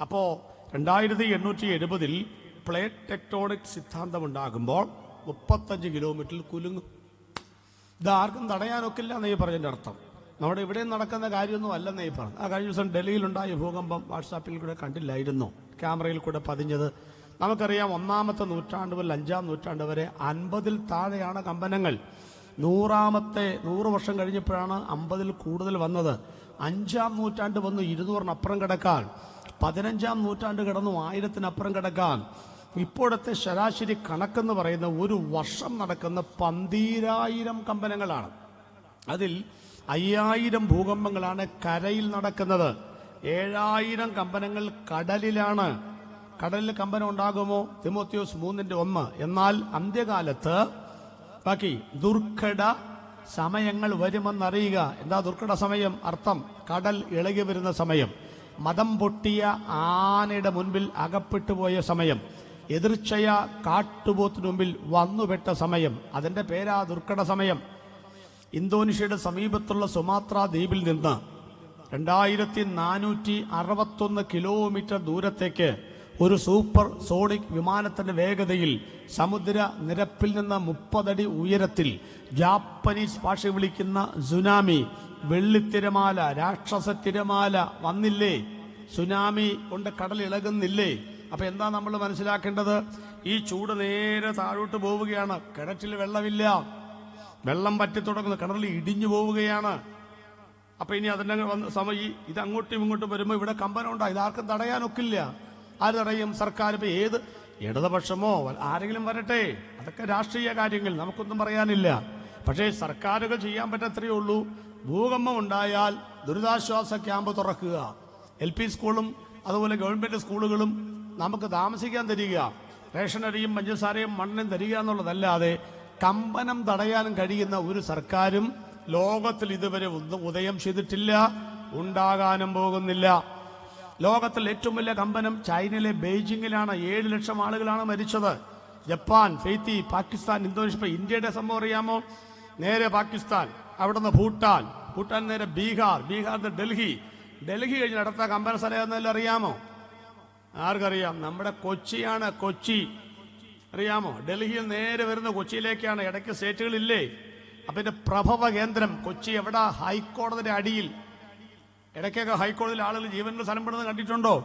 അപ്പോൾ 2870 പ്ലേറ്റ് ടെക്ടോണിക് സിദ്ധാന്തം ഉണ്ടാകുമ്പോൾ 35 കിലോമീറ്ററിൽ കുലുങ്ങും. ഇതാർക്കും തടയാനൊക്കില്ല എന്നീ പറഞ്ഞതിൻ്റെ അർത്ഥം. നമ്മുടെ ഇവിടെ നടക്കുന്ന കാര്യമൊന്നും അല്ലെന്നേ പറഞ്ഞു. ആ കഴിഞ്ഞ ദിവസം ഡൽഹിയിലുണ്ടായ ഭൂകമ്പം വാട്സാപ്പിൽ കൂടെ കണ്ടില്ലായിരുന്നു, ക്യാമറയിൽ കൂടെ പതിഞ്ഞത്. നമുക്കറിയാം 1-ാമത്തെ നൂറ്റാണ്ട് മുതൽ 5-ാം നൂറ്റാണ്ട് വരെ 50-ൽ താഴെയാണ് കമ്പനങ്ങൾ. 100 വർഷം കഴിഞ്ഞപ്പോഴാണ് 50-ൽ കൂടുതൽ വന്നത്. 5-ാം നൂറ്റാണ്ട് വന്നു 200-നപ്പുറം കിടക്കാൻ. 15-ാം നൂറ്റാണ്ട് കിടന്നു 1000-നപ്പുറം കിടക്കാൻ. ഇപ്പോഴത്തെ ശരാശരി കണക്കെന്ന് പറയുന്ന ഒരു വർഷം നടക്കുന്ന 12,000 കമ്പനങ്ങളാണ്. അതിൽ 5,000 ഭൂകമ്പങ്ങളാണ് കരയിൽ നടക്കുന്നത്. 7,000 കമ്പനങ്ങൾ കടലിലാണ്. കടലിൽ കമ്പനം ഉണ്ടാകുമോ? തിമോത്തിയോസ് 3:1. എന്നാൽ അന്ത്യകാലത്ത് ബാക്കി ദുർഘട സമയങ്ങൾ വരുമെന്നറിയുക. എന്താ ദുർഘട സമയം? അർത്ഥം കടൽ ഇളകി വരുന്ന സമയം, മദം പൊട്ടിയ ആനയുടെ മുൻപിൽ അകപ്പെട്ടു പോയ സമയം, എതിർച്ചയ കാട്ടുപോത്തിനു മുമ്പിൽ വന്നുപെട്ട സമയം. അതിൻ്റെ പേരാ ദുർഘട സമയം. ഇന്തോനേഷ്യയുടെ സമീപത്തുള്ള സുമാത്ര ദ്വീപിൽ നിന്ന് 2461 കിലോമീറ്റർ ദൂരത്തേക്ക് ഒരു സൂപ്പർ സോണിക് വിമാനത്തിന്റെ വേഗതയിൽ സമുദ്ര നിരപ്പിൽ നിന്ന് 30 അടി ഉയരത്തിൽ ജാപ്പനീസ് ഭാഷ വിളിക്കുന്ന സുനാമി, വെള്ളിത്തിരമാല, രാക്ഷസ തിരമാല വന്നില്ലേ? സുനാമി കൊണ്ട് കടൽ ഇളകുന്നില്ലേ? അപ്പൊ എന്താ നമ്മൾ മനസ്സിലാക്കേണ്ടത്? ഈ ചൂട് നേരെ താഴോട്ട് പോവുകയാണ്. കിണറ്റിൽ വെള്ളമില്ല, വെള്ളം പറ്റി തുടങ്ങുന്നു, കിണറിൽ ഇടിഞ്ഞു പോവുകയാണ്. അപ്പൊ ഇനി അതിന്റെ സമയം ഇത് അങ്ങോട്ടും ഇങ്ങോട്ടും വരുമ്പോൾ ഇവിടെ കമ്പനം ഉണ്ടാകും. ഇതാർക്കും തടയാനൊക്കില്ല. ആര് തടയും? സർക്കാർ. ഇപ്പൊ ഏത് ഇടതുപക്ഷമോ ആരെങ്കിലും വരട്ടെ, അതൊക്കെ രാഷ്ട്രീയ കാര്യങ്ങൾ, നമുക്കൊന്നും പറയാനില്ല. പക്ഷേ സർക്കാരുകൾ ചെയ്യാൻ പറ്റത്രയേ ഉള്ളൂ. ഭൂകമ്പം ഉണ്ടായാൽ ദുരിതാശ്വാസ ക്യാമ്പ് തുറക്കുക. LP സ്കൂളും അതുപോലെ ഗവൺമെന്റ് സ്കൂളുകളും നമുക്ക് താമസിക്കാൻ തരിക, റേഷനരിയും പഞ്ചസാരയും മണ്ണും തരിക എന്നുള്ളതല്ലാതെ കമ്പനം തടയാനും കഴിയുന്ന ഒരു സർക്കാരും ലോകത്തിൽ ഇതുവരെ ഉദയം ചെയ്തിട്ടില്ല, ഉണ്ടാകാനും പോകുന്നില്ല. ലോകത്തിൽ ഏറ്റവും വലിയ കമ്പനം ചൈനയിലെ ബെയ്ജിങ്ങിലാണ്. 7 ലക്ഷം ആളുകളാണ് മരിച്ചത്. Japan, Haiti, Pakistan, Indonesia. ഇന്ത്യയുടെ സംഭവം അറിയാമോ? നേരെ പാകിസ്ഥാൻ, അവിടുന്ന് ഭൂട്ടാൻ, നേരെ ബീഹാർ ഡൽഹി കഴിഞ്ഞ് അടുത്ത കമ്പന സ്ഥലം എന്നല്ല അറിയാമോ? ആർക്കറിയാം? നമ്മുടെ കൊച്ചിയാണ്. കൊച്ചി അറിയാമോ? ഡൽഹിയിൽ നേരെ വരുന്ന കൊച്ചിയിലേക്കാണ്. ഇടയ്ക്ക് സ്റ്റേറ്റുകളില്ലേ? അപ്പൊ ഇതിന്റെ പ്രഭവ കേന്ദ്രം കൊച്ചി എവിടാ? ഹൈക്കോടതിയുടെ അടിയിൽ. ഇടയ്ക്കൊക്കെ ഹൈക്കോടതിയിൽ ആളുകൾ ജീവനിൽ സ്ഥലം പെടുന്നത് കണ്ടിട്ടുണ്ടോ?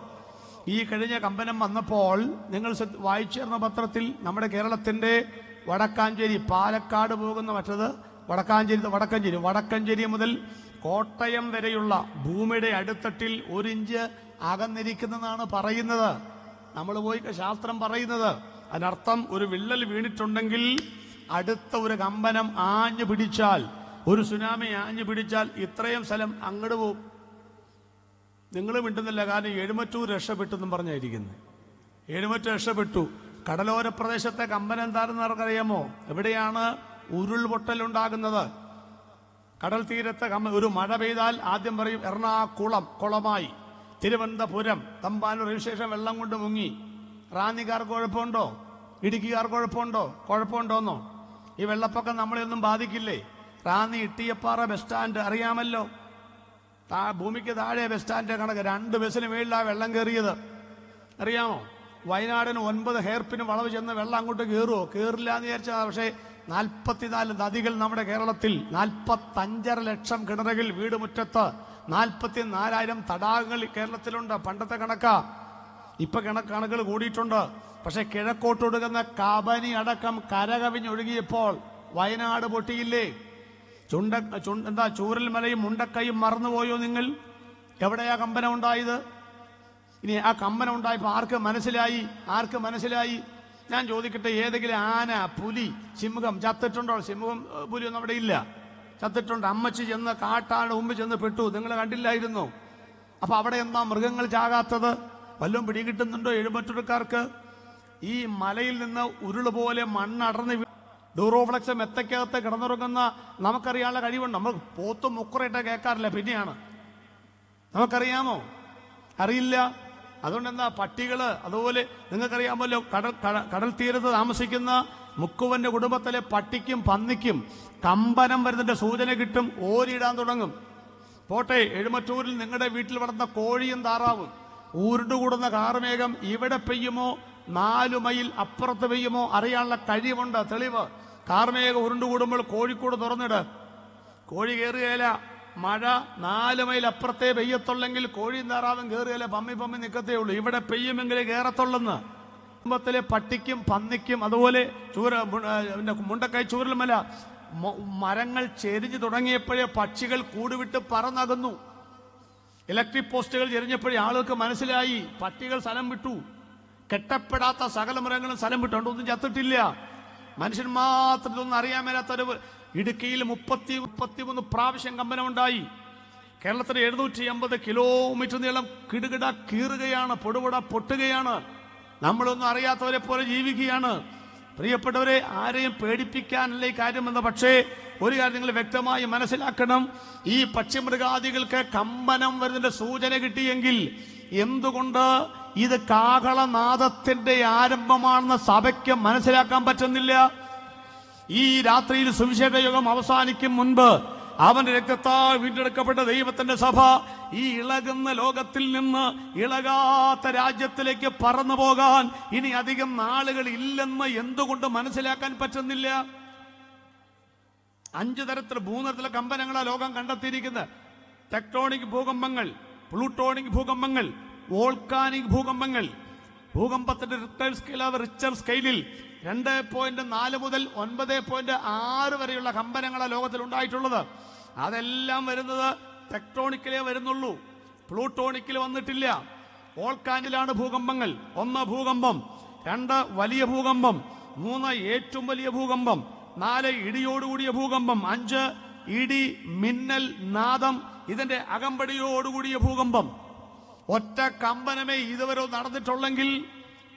ഈ കഴിഞ്ഞ കമ്പനം വന്നപ്പോൾ നിങ്ങൾ വായിച്ചേർന്ന പത്രത്തിൽ നമ്മുടെ കേരളത്തിന്റെ വടക്കാഞ്ചേരി, പാലക്കാട് പോകുന്ന മറ്റത് വടക്കഞ്ചേരി മുതൽ കോട്ടയം വരെയുള്ള ഭൂമിയുടെ അടിത്തട്ടിൽ 1 ഇഞ്ച് അകന്നിരിക്കുന്നതാണ് പറയുന്നത്. നമ്മൾ പോയി ശാസ്ത്രം പറയുന്നത്. അതിനർത്ഥം ഒരു വിള്ളൽ വീണിട്ടുണ്ടെങ്കിൽ അടുത്ത ഒരു കമ്പനം ആഞ്ഞു പിടിച്ചാൽ, ഒരു സുനാമി ആഞ്ഞു പിടിച്ചാൽ ഇത്രയും സ്ഥലം അങ്ങോട്ട് പോകും. നിങ്ങൾ മിണ്ടുന്നില്ല, കാരണം എഴുമറ്റൂർ രക്ഷപ്പെട്ടെന്നും പറഞ്ഞായിരിക്കുന്നത്. എഴുമറ്റൂർ രക്ഷപ്പെട്ടു. കടലോര പ്രദേശത്തെ കമ്പനം എന്താണെന്ന് അറിയാമോ? എവിടെയാണ് ഉരുൾപൊട്ടലുണ്ടാകുന്നത്? കടൽ തീരത്തെ ഒരു മഴ പെയ്താൽ ആദ്യം പറയും എറണാകുളം കുളമായി, തിരുവനന്തപുരം തമ്പാനൂർ രജിസ്ട്രേഷൻ വെള്ളം കൊണ്ട് മുങ്ങി. റാന്നിക്കാർക്ക് കുഴപ്പമുണ്ടോ? ഇടുക്കിക്കാർക്ക് കുഴപ്പമുണ്ടോന്നോ? ഈ വെള്ളപ്പൊക്കം നമ്മളെയൊന്നും ബാധിക്കില്ലേ? റാന്നി ഇട്ടിയപ്പാറ ബസ് സ്റ്റാൻഡ് അറിയാമല്ലോ. ഭൂമിക്ക് താഴെ ബസ് സ്റ്റാൻഡ് കണക്ക് 2 ബസ്സിന് മേളിലാണ് വെള്ളം കയറിയത്, അറിയാമോ? വയനാടിന് 9 ഹെയർപിന് വളവ് ചെന്ന് വെള്ളം അങ്ങോട്ട് കയറുമോ? കയറില്ല എന്ന് വിചാരിച്ചതാ. പക്ഷേ 44 നദികൾ നമ്മുടെ കേരളത്തിൽ, 45.5 ലക്ഷം കിണറുകൾ വീടുമുറ്റത്ത്, 44,000 തടാകങ്ങൾ കേരളത്തിലുണ്ട്. പണ്ടത്തെ കണക്കാ, ഇപ്പൊ കണക്കുകൾ കൂടിയിട്ടുണ്ട്. പക്ഷെ കിഴക്കോട്ടൊടുകുന്ന കബനി അടക്കം കരകവിഞ്ഞൊഴുകിയപ്പോൾ വയനാട് പൊട്ടിയില്ലേ? ചൂരൽമലയും മുണ്ടക്കയും മറന്നുപോയോ നിങ്ങൾ? എവിടെയാ കമ്പനം ഉണ്ടായത്? ഇനി ആ കമ്പനം ഉണ്ടായപ്പോൾ ആർക്ക് മനസ്സിലായി? ഞാൻ ചോദിക്കട്ടെ, ഏതെങ്കിലും ആന, പുലി, സിംഹം ചത്തിട്ടുണ്ടോ? സിംഹം പുലിയൊന്നും അവിടെ ഇല്ല. ചത്തിട്ടുണ്ട്. അമ്മച്ചി ചെന്ന് കാട്ടാട് മുമ്പ് ചെന്ന് പെട്ടു, നിങ്ങൾ കണ്ടില്ലായിരുന്നു? അപ്പൊ അവിടെ എന്താ മൃഗങ്ങൾ ചാകാത്തത്? വല്ലതും പിടികിട്ടുന്നുണ്ടോ എഴുമറ്റൂർക്കാർക്ക്? ഈ മലയിൽ നിന്ന് ഉരുളുപോലെ മണ്ണടർന്ന് ഡൂറോഫ്ലക്സ് മെത്തക്കകത്ത് കിടന്നുറങ്ങുന്ന നമുക്കറിയാനുള്ള കഴിവുണ്ട്. നമ്മൾ പോത്തും മുക്കുറയിട്ട കേൾക്കാറില്ല, പിന്നെയാണ്. നമുക്കറിയാമോ? അറിയില്ല. അതുകൊണ്ട് എന്താ പട്ടികള്, അതുപോലെ നിങ്ങൾക്കറിയാമല്ലോ, കടൽ തീരത്ത് താമസിക്കുന്ന മുക്കുവന്റെ കുടുംബത്തിലെ പട്ടിക്കും പന്നിക്കും കമ്പനം വരുന്നതിന്റെ സൂചന കിട്ടും, ഓരിയിടാൻ തുടങ്ങും. പോട്ടെ, എഴുമറ്റൂരിൽ നിങ്ങളുടെ വീട്ടിൽ വളർന്ന കോഴിയും താറാവും ഊരുണ്ടുകൂടുന്ന കാർമേഘം ഇവിടെ പെയ്യുമോ 4 മൈൽ അപ്പുറത്ത് പെയ്യുമോ അറിയാനുള്ള കഴിവുണ്ട്, തെളിവ്. കാർമേഘം ഉരുണ്ടുകൂടുമ്പോൾ കോഴിക്കോട് തുറന്നിട്, കോഴി കയറുകയില്ല. മഴ 4 മൈൽ അപ്പുറത്തെ പെയ്യത്തുള്ളെങ്കിൽ കോഴിയും താറാവും കയറുകയില്ല, പമ്മി നിൽക്കത്തേ ഉള്ളൂ. ഇവിടെ പെയ്യുമെങ്കിലേ കയറത്തുള്ളെന്ന്. കുടുംബത്തിലെ പട്ടിക്കും പന്നിക്കും, അതുപോലെ മുണ്ടക്കൈ ചൂരൽമല മരങ്ങൾ ചെരിഞ്ഞു തുടങ്ങിയപ്പോഴേ പക്ഷികൾ കൂടുവിട്ട് പറന്നകുന്നു. ഇലക്ട്രിക് പോസ്റ്റുകൾ ചെരിഞ്ഞപ്പോഴേ ആളുകൾക്ക് മനസ്സിലായി പട്ടികൾ സ്ഥലം വിട്ടു. കെട്ടപ്പെടാത്ത സകല മൃഗങ്ങളും സ്ഥലം വിട്ടുകൊണ്ട് ഒന്നും ചത്തിട്ടില്ല. മനുഷ്യൻ മാത്രം ഇതൊന്നും അറിയാൻ മേലാത്തൊരു ഇടുക്കിയിൽ 33 പ്രാവശ്യം കമ്പനമുണ്ടായി. കേരളത്തിൽ 750 കിലോമീറ്റർ നീളം കിടുകിട കീറുകയാണ്, പൊടുപൊട പൊട്ടുകയാണ്. നമ്മളൊന്നും അറിയാത്തവരെ പോലെ ജീവിക്കുകയാണ്. പ്രിയപ്പെട്ടവരെ, ആരെയും പേടിപ്പിക്കാനല്ല ഈ കാര്യമെന്ന്. പക്ഷേ ഒരു കാര്യം നിങ്ങൾ വ്യക്തമായി മനസ്സിലാക്കണം, ഈ പക്ഷിമൃഗാദികൾക്ക് കമ്പനം വരുന്നതിന്റെ സൂചന കിട്ടിയെങ്കിൽ എന്തുകൊണ്ട് ഇത് കാഹളനാദത്തിന്റെ ആരംഭമാണെന്ന് സഭയ്ക്ക് മനസ്സിലാക്കാൻ പറ്റുന്നില്ല? ഈ രാത്രിയിൽ സുവിശേഷ യുഗം അവസാനിക്കും മുൻപ് അവന്റെ രക്തത്താൽ വീണ്ടെടുക്കപ്പെട്ട ദൈവത്തിന്റെ സഭ ഈ ഇളകുന്ന ലോകത്തിൽ നിന്ന് ഇളകാത്ത രാജ്യത്തിലേക്ക് പറന്നു പോകാൻ ഇനി അധികം നാളുകൾ ഇല്ലെന്ന് എന്തുകൊണ്ട് മനസ്സിലാക്കാൻ പറ്റുന്നില്ല? 3 തരത്തിലെ കമ്പനങ്ങളാ ലോകം കണ്ടെത്തിയിരിക്കുന്നത്. ടെക്ടോണിക് ഭൂകമ്പങ്ങൾ, പ്ലൂട്ടോണിക് ഭൂകമ്പങ്ങൾ, വോൾക്കാനിക് ഭൂകമ്പങ്ങൾ. ഭൂകമ്പത്തിന്റെ റിച്ചർ സ്കെയിലിൽ 2.4 മുതൽ 9.6 വരെയുള്ള കമ്പനങ്ങളാണ് ലോകത്തിൽ ഉണ്ടായിട്ടുള്ളത്. അതെല്ലാം വരുന്നത് ടെക്ടോണിക്കിലേ വരുന്നുള്ളൂ, പ്ലൂട്ടോണിക്കിൽ വന്നിട്ടില്ല. വോൾക്കാനിലാണ് ഭൂകമ്പങ്ങൾ. 1 ഭൂകമ്പം, 2 വലിയ ഭൂകമ്പം, 3 ഏറ്റവും വലിയ ഭൂകമ്പം, 4 ഇടിയോടുകൂടിയ ഭൂകമ്പം, 5 ഇടി മിന്നൽ നാദം, ഇതിന്റെ അകമ്പടിയോടുകൂടിയ ഭൂകമ്പം. ഒറ്റ കമ്പനമേ ഇതുവരെ നടന്നിട്ടുള്ളെങ്കിൽ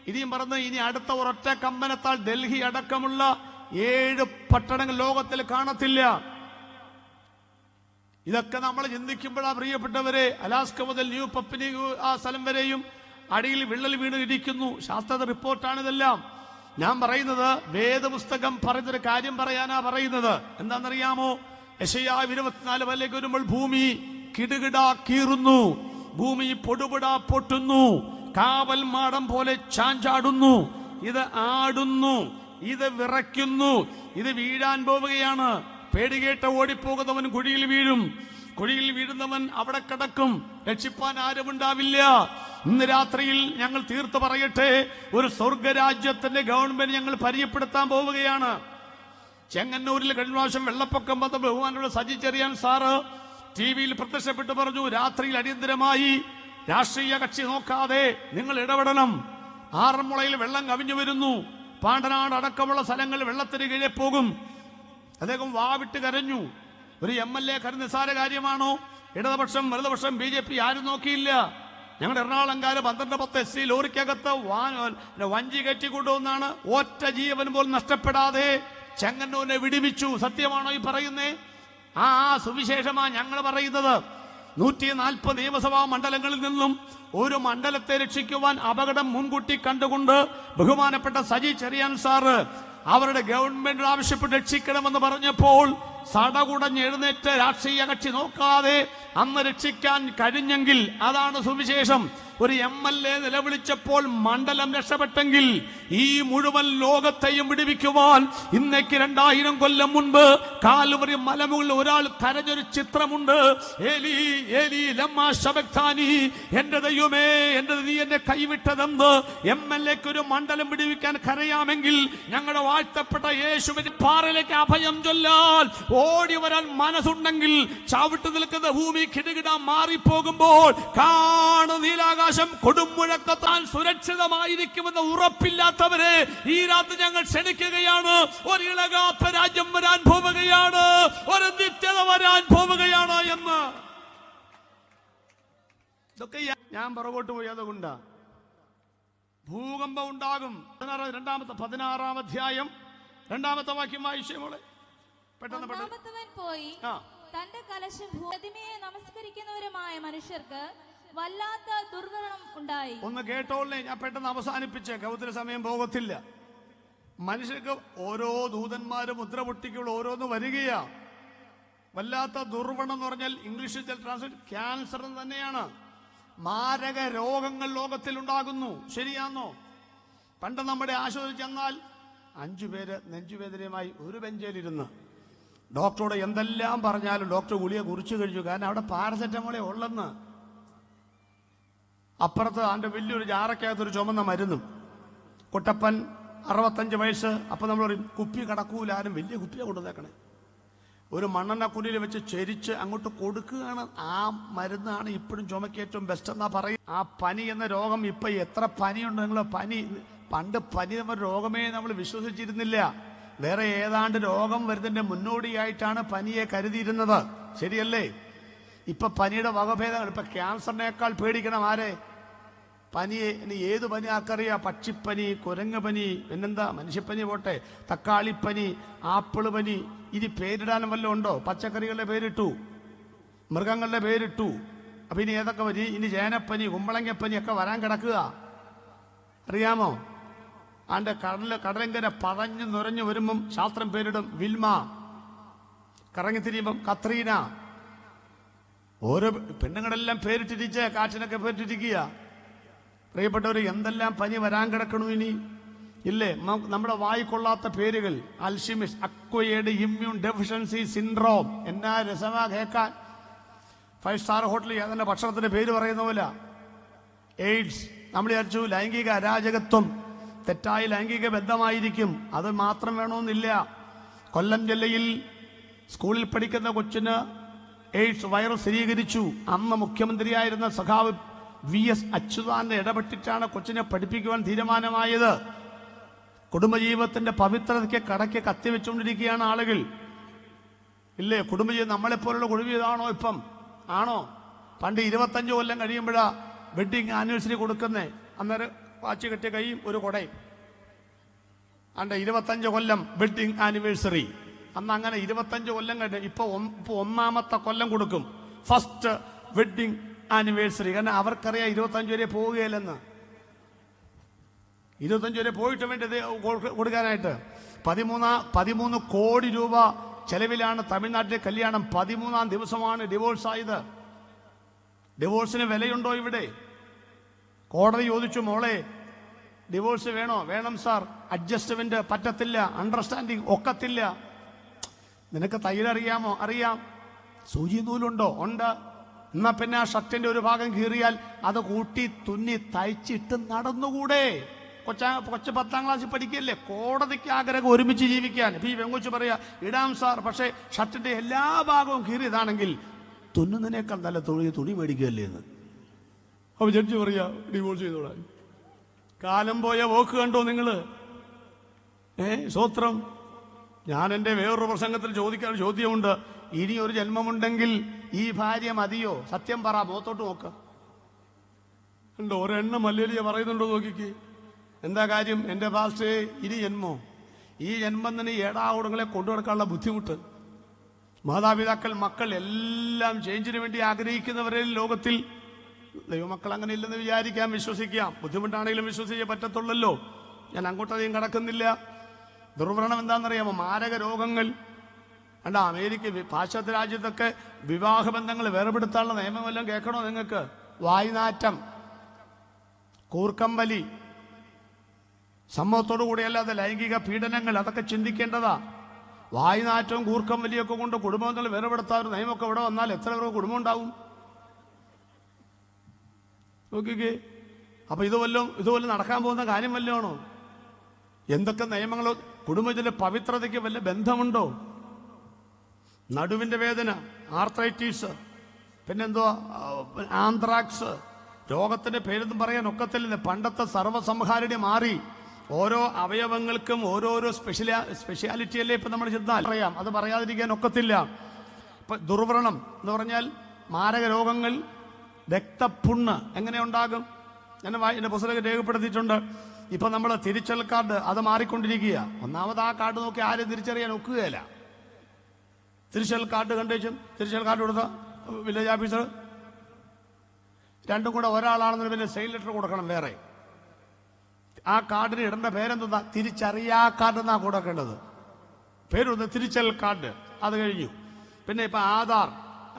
ഇനിയും പറഞ്ഞ് ഇനി അടുത്ത ഒരൊറ്റ കമ്പനത്താൽ ഡൽഹി അടക്കമുള്ള 7 പട്ടണങ്ങൾ ലോകത്തിൽ കാണത്തില്ല. ഇതൊക്കെ നമ്മൾ ചിന്തിക്കുമ്പോഴാണ് പ്രിയപ്പെട്ടവരെ, അലാസ്ക മുതൽ ന്യൂ പപ്പിനി ആ സ്ഥലം വരെയും അടിയിൽ വിള്ളൽ വീണ് ഇരിക്കുന്നു. ശാസ്ത്ര റിപ്പോർട്ടാണിതെല്ലാം. ഞാൻ പറയുന്നത് വേദപുസ്തകം പറയുന്നൊരു കാര്യം പറയാനാ പറയുന്നത്. എന്താണെന്നറിയാമോ? യെശയ്യാ 24 വരേക്ക് വരുമ്പോൾ ഭൂമി കിടുകിട കീറുന്നു, ഭൂമി പൊടുപൊട പൊട്ടുന്നു, കാവൽ മാടം പോലെ ചാഞ്ചാടുന്നു, ഇത് ആടുന്നു, ഇത് വിറയ്ക്കുന്നു, ഇത് വീഴാൻ പോവുകയാണ്. പേടികേട്ട ഓടിപ്പോകുന്നവൻ കുഴിയിൽ വീഴും, കുഴിയിൽ വീഴുന്നവൻ അവിടെ കിടക്കും, രക്ഷിപ്പാൻ ആരുമുണ്ടാവില്ല. ഇന്ന് രാത്രിയിൽ ഞങ്ങൾ തീർത്ത് പറയട്ടെ, ഒരു സ്വർഗരാജ്യത്തിന്റെ ഗവൺമെന്റ് ഞങ്ങൾ പരിചയപ്പെടുത്താൻ പോവുകയാണ്. ചെങ്ങന്നൂരിൽ കഴിഞ്ഞ പ്രാവശ്യം വെള്ളപ്പൊക്കം വന്ന ബഹുമാനുള്ള സജി ചെറിയാൻ സാറ് TV-യിൽ പ്രത്യക്ഷപ്പെട്ട് പറഞ്ഞു, രാത്രിയിൽ അടിയന്തരമായി രാഷ്ട്രീയ കക്ഷി നോക്കാതെ നിങ്ങൾ ഇടപെടണം. ആറന്മുളയിൽ വെള്ളം കവിഞ്ഞു വരുന്നു, പാണ്ടനാട് അടക്കമുള്ള സ്ഥലങ്ങളിൽ വെള്ളത്തിന് കീഴെ പോകും. അദ്ദേഹം വാവിട്ട് കരഞ്ഞു. ഒരു MLA കരുന്ന നിസ്സാര കാര്യമാണോ? ഇടതുപക്ഷം വലതുപക്ഷം BJP ആരും നോക്കിയില്ല. ഞങ്ങളുടെ എറണാകുളംകാര് 12-10 SC ലോറിക്കകത്ത് വഞ്ചി കയറ്റിക്കൊണ്ടുവന്നാണ് ഒറ്റ ജീവൻ പോലും നഷ്ടപ്പെടാതെ ചെങ്ങന്നൂരിനെ വിടിവിച്ചു. സത്യമാണോ ഈ പറയുന്നേ? ആ സുവിശേഷമാ ഞങ്ങൾ പറയുന്നത്. 140 നിയമസഭാ മണ്ഡലങ്ങളിൽ നിന്നും ഒരു മണ്ഡലത്തെ രക്ഷിക്കുവാൻ അപകടം മുൻകൂട്ടി കണ്ടുകൊണ്ട് ബഹുമാനപ്പെട്ട സജി ചെറിയാൻ സാറ് അവരുടെ ഗവൺമെന്റ് ആവശ്യപ്പെട്ട് രക്ഷിക്കണമെന്ന് പറഞ്ഞപ്പോൾ സടകുടഞ്ഞ് എഴുന്നേറ്റ് രാഷ്ട്രീയ കക്ഷി നോക്കാതെ അന്ന് രക്ഷിക്കാൻ കഴിഞ്ഞെങ്കിൽ അതാണ് സുവിശേഷം. ഒരു MLA നിലവിളിച്ചപ്പോൾ മണ്ഡലം രക്ഷപ്പെട്ടെങ്കിൽ ഈ മുഴുവൻ ലോകത്തെയും വിടുവിക്കുവാൻ ഇന്നേക്ക് 2000 കൊല്ലം മുൻപ് കാൽവരി മലമുകളിൽ ഒരാൾ കരഞ്ഞൊരു ചിത്രമുണ്ട്. ഏലി ഏലി ലമ്മാ ശബക്താനി, എന്റെ ദൈവമേ എന്റെ നീ എന്നെ കൈവിട്ടതെന്ന്. MLAക്ക് ഒരു മണ്ഡലം വിടുവിക്കാൻ കരയാമെങ്കിൽ ഞങ്ങളുടെ വാഴ്ത്തപ്പെട്ട യേശുവിന്റെ പാറയിലേക്ക് അഭയം ചൊല്ലാൻ ഓടി വരാൻ മനസ്സുണ്ടെങ്കിൽ ചവിട്ടു നിൽക്കുന്ന ഭൂമി കിടുകിട മാറിപ്പോകുമ്പോൾ കാണു നീലാകാശം കൊടുമുഴക്കത്താൻ സുരക്ഷിതമായിരിക്കുമെന്ന് ഉറപ്പില്ലാത്തവരെ ഈ രാത്രി ഞങ്ങൾ ക്ഷണിക്കുകയാണ്. ഒരു ഇളകാത്ത രാജ്യം വരാൻ പോവുകയാണ്, ഒരു നിത്യത വരാൻ പോവുകയാണ് എന്ന്. ഇതൊക്കെ ഞാൻ പുറകോട്ട് പോയി അതുകൊണ്ടാ. ഭൂകമ്പം ഉണ്ടാകും. 16-ാം അധ്യായം 2-ാമത്തെ വാക്യം വായിച്ചേ മോളെ. പെട്ടെന്ന് പോയി തന്റെ കലശം പ്രതിമയെ നമസ്കരിക്കുന്നവരുമായ മനുഷ്യർക്ക് വല്ലാത്ത ദുർമരണം ഉണ്ടായി. ഒന്ന് കേട്ടോളേ, ഞാൻ പെട്ടെന്ന് അവസാനിപ്പിച്ചേക്കാം, ഒത്തിരി സമയം പോകത്തില്ല. മനുഷ്യർക്ക് ഓരോ ദൂതന്മാരും മുദ്ര പൊട്ടിക്കുള്ള ഓരോന്ന് വരികയാ. വല്ലാത്ത ദുർവണം എന്ന് പറഞ്ഞാൽ ഇംഗ്ലീഷിൽ ട്രാൻസ്ലേറ്റ് ക്യാൻസർ തന്നെയാണ്. മാരക രോഗങ്ങൾ ലോകത്തിൽ ഉണ്ടാകുന്നു. ശരിയാണോ? പണ്ട് നമ്മുടെ ആശുപത്രി ചെന്നാൽ 5 പേര് നെഞ്ചുവേദനയുമായി ഒരു ബെഞ്ചിലിരുന്ന് ഡോക്ടറോട് എന്തെല്ലാം പറഞ്ഞാലും ഡോക്ടർ ഗുളിക കുറിച്ചു കഴിച്ചു. കാരണം അവിടെ പാരസെറ്റമോളെ ഉള്ളെന്ന്. അപ്പുറത്ത് അതിൻ്റെ വലിയൊരു ജാറക്കകത്തൊരു ചുമന്ന മരുന്നും. കുട്ടപ്പൻ 65 വയസ്സ്. അപ്പം നമ്മൾ പറയും കുപ്പി കടക്കൂല, ആരും വലിയ കുപ്പിയാണ് കൊണ്ടുവന്നേക്കണേ. ഒരു മണ്ണെണ്ണ കുലിയിൽ വെച്ച് ചെരിച്ച് അങ്ങോട്ട് കൊടുക്കുകയാണ്. ആ മരുന്നാണ് ഇപ്പോഴും ചുമക്ക് ഏറ്റവും ബെസ്റ്റ് എന്നാ പറയും. ആ പനി എന്ന രോഗം ഇപ്പൊ എത്ര പനിയുണ്ട് നിങ്ങൾ. പണ്ട് പനി എന്ന രോഗമേ നമ്മൾ വിശ്വസിച്ചിരുന്നില്ല. വേറെ ഏതാണ്ട് രോഗം വരുന്നതിന്റെ മുന്നോടിയായിട്ടാണ് പനിയെ കരുതിയിരുന്നത്. ശരിയല്ലേ? ഇപ്പൊ പനിയുടെ വകഭേദങ്ങൾ. ഇപ്പൊ ക്യാൻസറിനേക്കാൾ പേടിക്കണം ആരെ? പനിയെ. ഇനി ഏത് പനി ആർക്കറിയാം? പക്ഷിപ്പനി, കുരങ്ങ് പനി, പിന്നെന്താ മനുഷ്യപ്പനി പോട്ടെ, തക്കാളിപ്പനി, ആപ്പിള് പനി. ഇനി പേരിടാനും വല്ലതും ഉണ്ടോ? പച്ചക്കറികളുടെ പേരിട്ടു, മൃഗങ്ങളുടെ പേരിട്ടു. അപ്പൊ ഇനി ഏതൊക്കെ പനി? ഇനി ചേനപ്പനി, കുമ്പളങ്ങപ്പനി ഒക്കെ വരാൻ കിടക്കുക. അറിയാമോ? ആണ്ട് കടലങ്കര പതഞ്ഞു നിറഞ്ഞു വരുമ്പം ശാസ്ത്രം പേരിടും വിൽമ, കറങ്ങിത്തിരിയുമ്പം കത്രീന. ഓരോ പെണ്ണുങ്ങളെല്ലാം പേരിട്ടിരിച്ച് കാറ്റിനൊക്കെ പേരിട്ടിരിക്കുക. പ്രിയപ്പെട്ടവർ, എന്തെല്ലാം പനി വരാൻ കിടക്കണു ഇനി ഇല്ലേ? നമ്മുടെ വായിക്കൊള്ളാത്ത പേരുകൾ. അൽഷിമിസ്, അക്വയേർഡ് ഇമ്മ്യൂൺ ഡെഫിഷ്യൻസി സിൻഡ്രോം. എന്നാ രസമാ കേൾക്കാൻ. 5 സ്റ്റാർ ഹോട്ടലിൽ അതിന്റെ ഭക്ഷണത്തിന്റെ പേര് പറയുന്ന പോലെ. എയ്ഡ്സ്. നമ്മൾ വിചാരിച്ചു ലൈംഗിക അരാജകത്വം, തെറ്റായ ലൈംഗിക ബന്ധമായിരിക്കും. അത് മാത്രം വേണമെന്നില്ല. കൊല്ലം ജില്ലയിൽ സ്കൂളിൽ പഠിക്കുന്ന കൊച്ചിന് എയ്ഡ്സ് വൈറസ് സ്ഥിരീകരിച്ചു. അന്ന് മുഖ്യമന്ത്രിയായിരുന്ന സഖാവ് VS അച്യുതാനന്ദൻ ഇടപെട്ടിട്ടാണ് കൊച്ചിനെ പഠിപ്പിക്കുവാൻ തീരുമാനമായത്. കുടുംബജീവിതത്തിന്റെ പവിത്രതയ്ക്ക് കടയ്ക്ക് കത്തിവെച്ചുകൊണ്ടിരിക്കുകയാണ് ആളുകൾ ഇല്ലേ? കുടുംബജീവിതം നമ്മളെപ്പോലുള്ള കുടുംബജീവിതമാണോ ഇപ്പം? ആണോ? പണ്ട് 25 കൊല്ലം കഴിയുമ്പോഴാ വെഡിങ് ആനിവേഴ്സറി കൊടുക്കുന്നേ. അന്നേരം വാച്ച് കെട്ടിയ കൈയും ഒരു കൊടയും. അണ്ട് 25 കൊല്ലം വെഡിങ് ആനിവേഴ്സറി. അന്ന് അങ്ങനെ 25 കൊല്ലം കഴിഞ്ഞ് ഇപ്പൊ 1-ാമത്തെ കൊല്ലം കൊടുക്കും ഫസ്റ്റ് വെഡിങ് ആനിവേഴ്സറി. കാരണം അവർക്കറിയാം 25 വരെ പോവുകയില്ലെന്ന്. 25 വരെ പോയിട്ട് വേണ്ടി കൊടുക്കാനായിട്ട് 13 കോടി രൂപ ചെലവിലാണ് തമിഴ്നാട്ടിലെ കല്യാണം. 13-ാം ദിവസമാണ് ഡിവോഴ്സ് ആയത്. ഡിവോഴ്സിന് വിലയുണ്ടോ ഇവിടെ? കോടതി ചോദിച്ചു, മോളെ ഡിവോഴ്സ് വേണോ? വേണം സാർ. അഡ്ജസ്റ്റ്മെന്റ് പറ്റത്തില്ല, അണ്ടർസ്റ്റാൻഡിങ് ഒക്കത്തില്ല. നിനക്ക് തയ്യലറിയാമോ? അറിയാം. സൂചി നൂലുണ്ടോ? ഉണ്ട്. എന്നാ പിന്നെ ആ ഷർട്ടിന്റെ ഒരു ഭാഗം കീറിയാൽ അത് കൂട്ടി തുന്നി തയ്ച്ചിട്ട് നടന്നുകൂടെ? കൊച്ചു 10-ാം ക്ലാസ്സിൽ പഠിക്കല്ലേ? കോടതിക്ക് ആഗ്രഹം ഒരുമിച്ച് ജീവിക്കാൻ. ഇപ്പൊ ഈ വെങ്കൊച്ചു പറയാ ഇടാം സാർ, പക്ഷെ ഷർട്ടിന്റെ എല്ലാ ഭാഗവും കീറിയതാണെങ്കിൽ തുന്നുന്നതിനേക്കാൾ നല്ല തുണി മേടിക്കുകയല്ലേ എന്ന്. അപ്പൊ ജഡ്ജി പറയാ ഡിവോഴ്സ് ചെയ്തോളാം. കാലം പോയ വോക്ക് കണ്ടോ നിങ്ങള്? സ്വത്രം. ഞാൻ എൻ്റെ വേറൊരു പ്രസംഗത്തിൽ ചോദിക്കാൻ ചോദ്യമുണ്ട്. ഇനി ഒരു ജന്മമുണ്ടെങ്കിൽ ഈ ഭാര്യ മതിയോ? സത്യം പറ, മുഖത്തോട്ട് നോക്ക. ഉണ്ടോ? ഒരെണ്ണം മല്ലേലിയ പറയുന്നുണ്ടോ? നോക്കിക്ക്. എന്താ കാര്യം? എൻ്റെ പാസ്റ്റേ, ഇനി ജന്മോ? ഈ ജന്മം തന്നെ ഏടാകൂടങ്ങളെ കൊണ്ടുനടക്കാനുള്ള ബുദ്ധിമുട്ട്. മാതാപിതാക്കൾ, മക്കൾ എല്ലാം ചേഞ്ചിന് വേണ്ടി ആഗ്രഹിക്കുന്നവരെ ലോകത്തിൽ. ദൈവമക്കൾ അങ്ങനെ ഇല്ലെന്ന് വിചാരിക്കാം, വിശ്വസിക്കാം. ബുദ്ധിമുട്ടാണെങ്കിലും വിശ്വസിച്ചേ പറ്റത്തുള്ളല്ലോ. ഞാൻ അങ്ങോട്ടധികം കടക്കുന്നില്ല. ദുർവ്രണം എന്താണെന്നറിയാമോ? മാരക രോഗങ്ങൾ. അല്ല, അമേരിക്ക, പാശ്ചാത്യ രാജ്യത്തൊക്കെ വിവാഹബന്ധങ്ങൾ വേർപെടുത്താനുള്ള നിയമമെല്ലാം കേൾക്കണോ നിങ്ങൾക്ക്? വായ്നാറ്റം. കൂർക്കമ്പലി, സമ്മതത്തോടു കൂടിയല്ലാതെ ലൈംഗിക പീഡനങ്ങൾ, അതൊക്കെ ചിന്തിക്കേണ്ടതാ. വായുനാറ്റവും കൂർക്കം വലിയൊക്കെ കൊണ്ട് കുടുംബങ്ങൾ വേർപെടുത്താൻ ഒരു നിയമമൊക്കെ ഇവിടെ വന്നാൽ എത്ര പേർക്ക് കുടുംബം ഉണ്ടാവും നോക്കിക്കേ. അപ്പൊ ഇതുവല്ലം നടക്കാൻ പോകുന്ന കാര്യം വല്ലതാണോ? എന്തൊക്കെ നിയമങ്ങളോ? കുടുംബത്തിലെ പവിത്രതയ്ക്ക് വല്ല ബന്ധമുണ്ടോ? നടുവിന്റെ വേദന, ആർത്രൈറ്റീസ്, പിന്നെന്തോ ആന്ത്രാക്സ്, രോഗത്തിന്റെ പേരൊന്നും പറയാൻ ഒക്കത്തില്ല. പണ്ടത്തെ സർവ്വസംഹാരിണി മാറി. ഓരോ അവയവങ്ങൾക്കും ഓരോരോ സ്പെഷ്യാലിറ്റിയല്ലേ ഇപ്പൊ നമ്മൾ ചെന്നാൽ പറയാം. അത് പറയാതിരിക്കാൻ ഒക്കത്തില്ല. ഇപ്പൊ ദുർവ്രണം എന്ന് പറഞ്ഞാൽ മാരക രോഗങ്ങൾ, രക്തപുണ്ണ് എങ്ങനെ ഉണ്ടാകും? ഞാൻ എന്റെ പുസ്തകം രേഖപ്പെടുത്തിയിട്ടുണ്ട്. ഇപ്പൊ നമ്മൾ തിരിച്ചൽ കാർഡ് അത് മാറിക്കൊണ്ടിരിക്കുക. ഒന്നാമത് ആ കാർഡ് നോക്കി ആരും തിരിച്ചറിയാൻ ഒക്കുകയില്ല. തിരിച്ചൽ കാർഡ് കണ്ടുവെച്ചും തിരിച്ചൽ കാർഡ് കൊടുത്ത വില്ലേജ് ഓഫീസർ രണ്ടും കൂടെ ഒരാളാണെന്ന് പിന്നെ സെയിൽ ലെറ്റർ കൊടുക്കണം വേറെ. ആ കാർഡിന് ഇടേണ്ട പേരെന്താ? തിരിച്ചറിയാ കാർഡ് എന്നാ കൊടുക്കേണ്ടത്. പേരൊന്ന് തിരിച്ചൽ കാർഡ്. അത് കഴിഞ്ഞു. പിന്നെ ഇപ്പൊ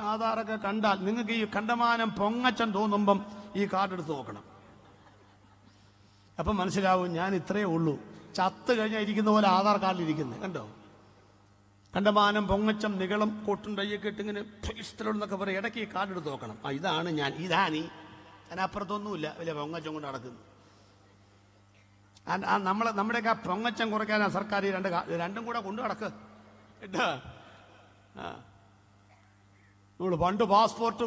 ആധാറൊക്കെ കണ്ടാൽ നിങ്ങൾക്ക് ഈ കണ്ടമാനം പൊങ്ങച്ചം തോന്നുമ്പം ഈ കാർഡ് എടുത്ത് നോക്കണം. അപ്പം മനസ്സിലാവും ഞാൻ ഇത്രയേ ഉള്ളൂ. ചത്ത് കഴിഞ്ഞാൽ ഇരിക്കുന്ന പോലെ ആധാർ കാർഡിൽ ഇരിക്കുന്നത് കണ്ടോ? കണ്ടമാനം പൊങ്ങച്ചം നികളം കൊട്ടും കയ്യൊക്കെ ഇട്ട് ഇങ്ങനെ എന്നൊക്കെ പറയും. ഇടയ്ക്ക് ഈ കാർഡ് എടുത്ത് നോക്കണം. ഇതാണ് ഞാൻ അപ്പുറത്തൊന്നുമില്ല, വലിയ പൊങ്ങച്ചം കൊണ്ട് നടക്കുന്നു. നമ്മുടെയൊക്കെ ആ പൊങ്ങച്ചം കുറയ്ക്കാനാണ് സർക്കാർ രണ്ടും കൂടെ കൊണ്ടു നടക്കുക കേട്ടാ. നമ്മൾ പണ്ട് പാസ്പോർട്ട്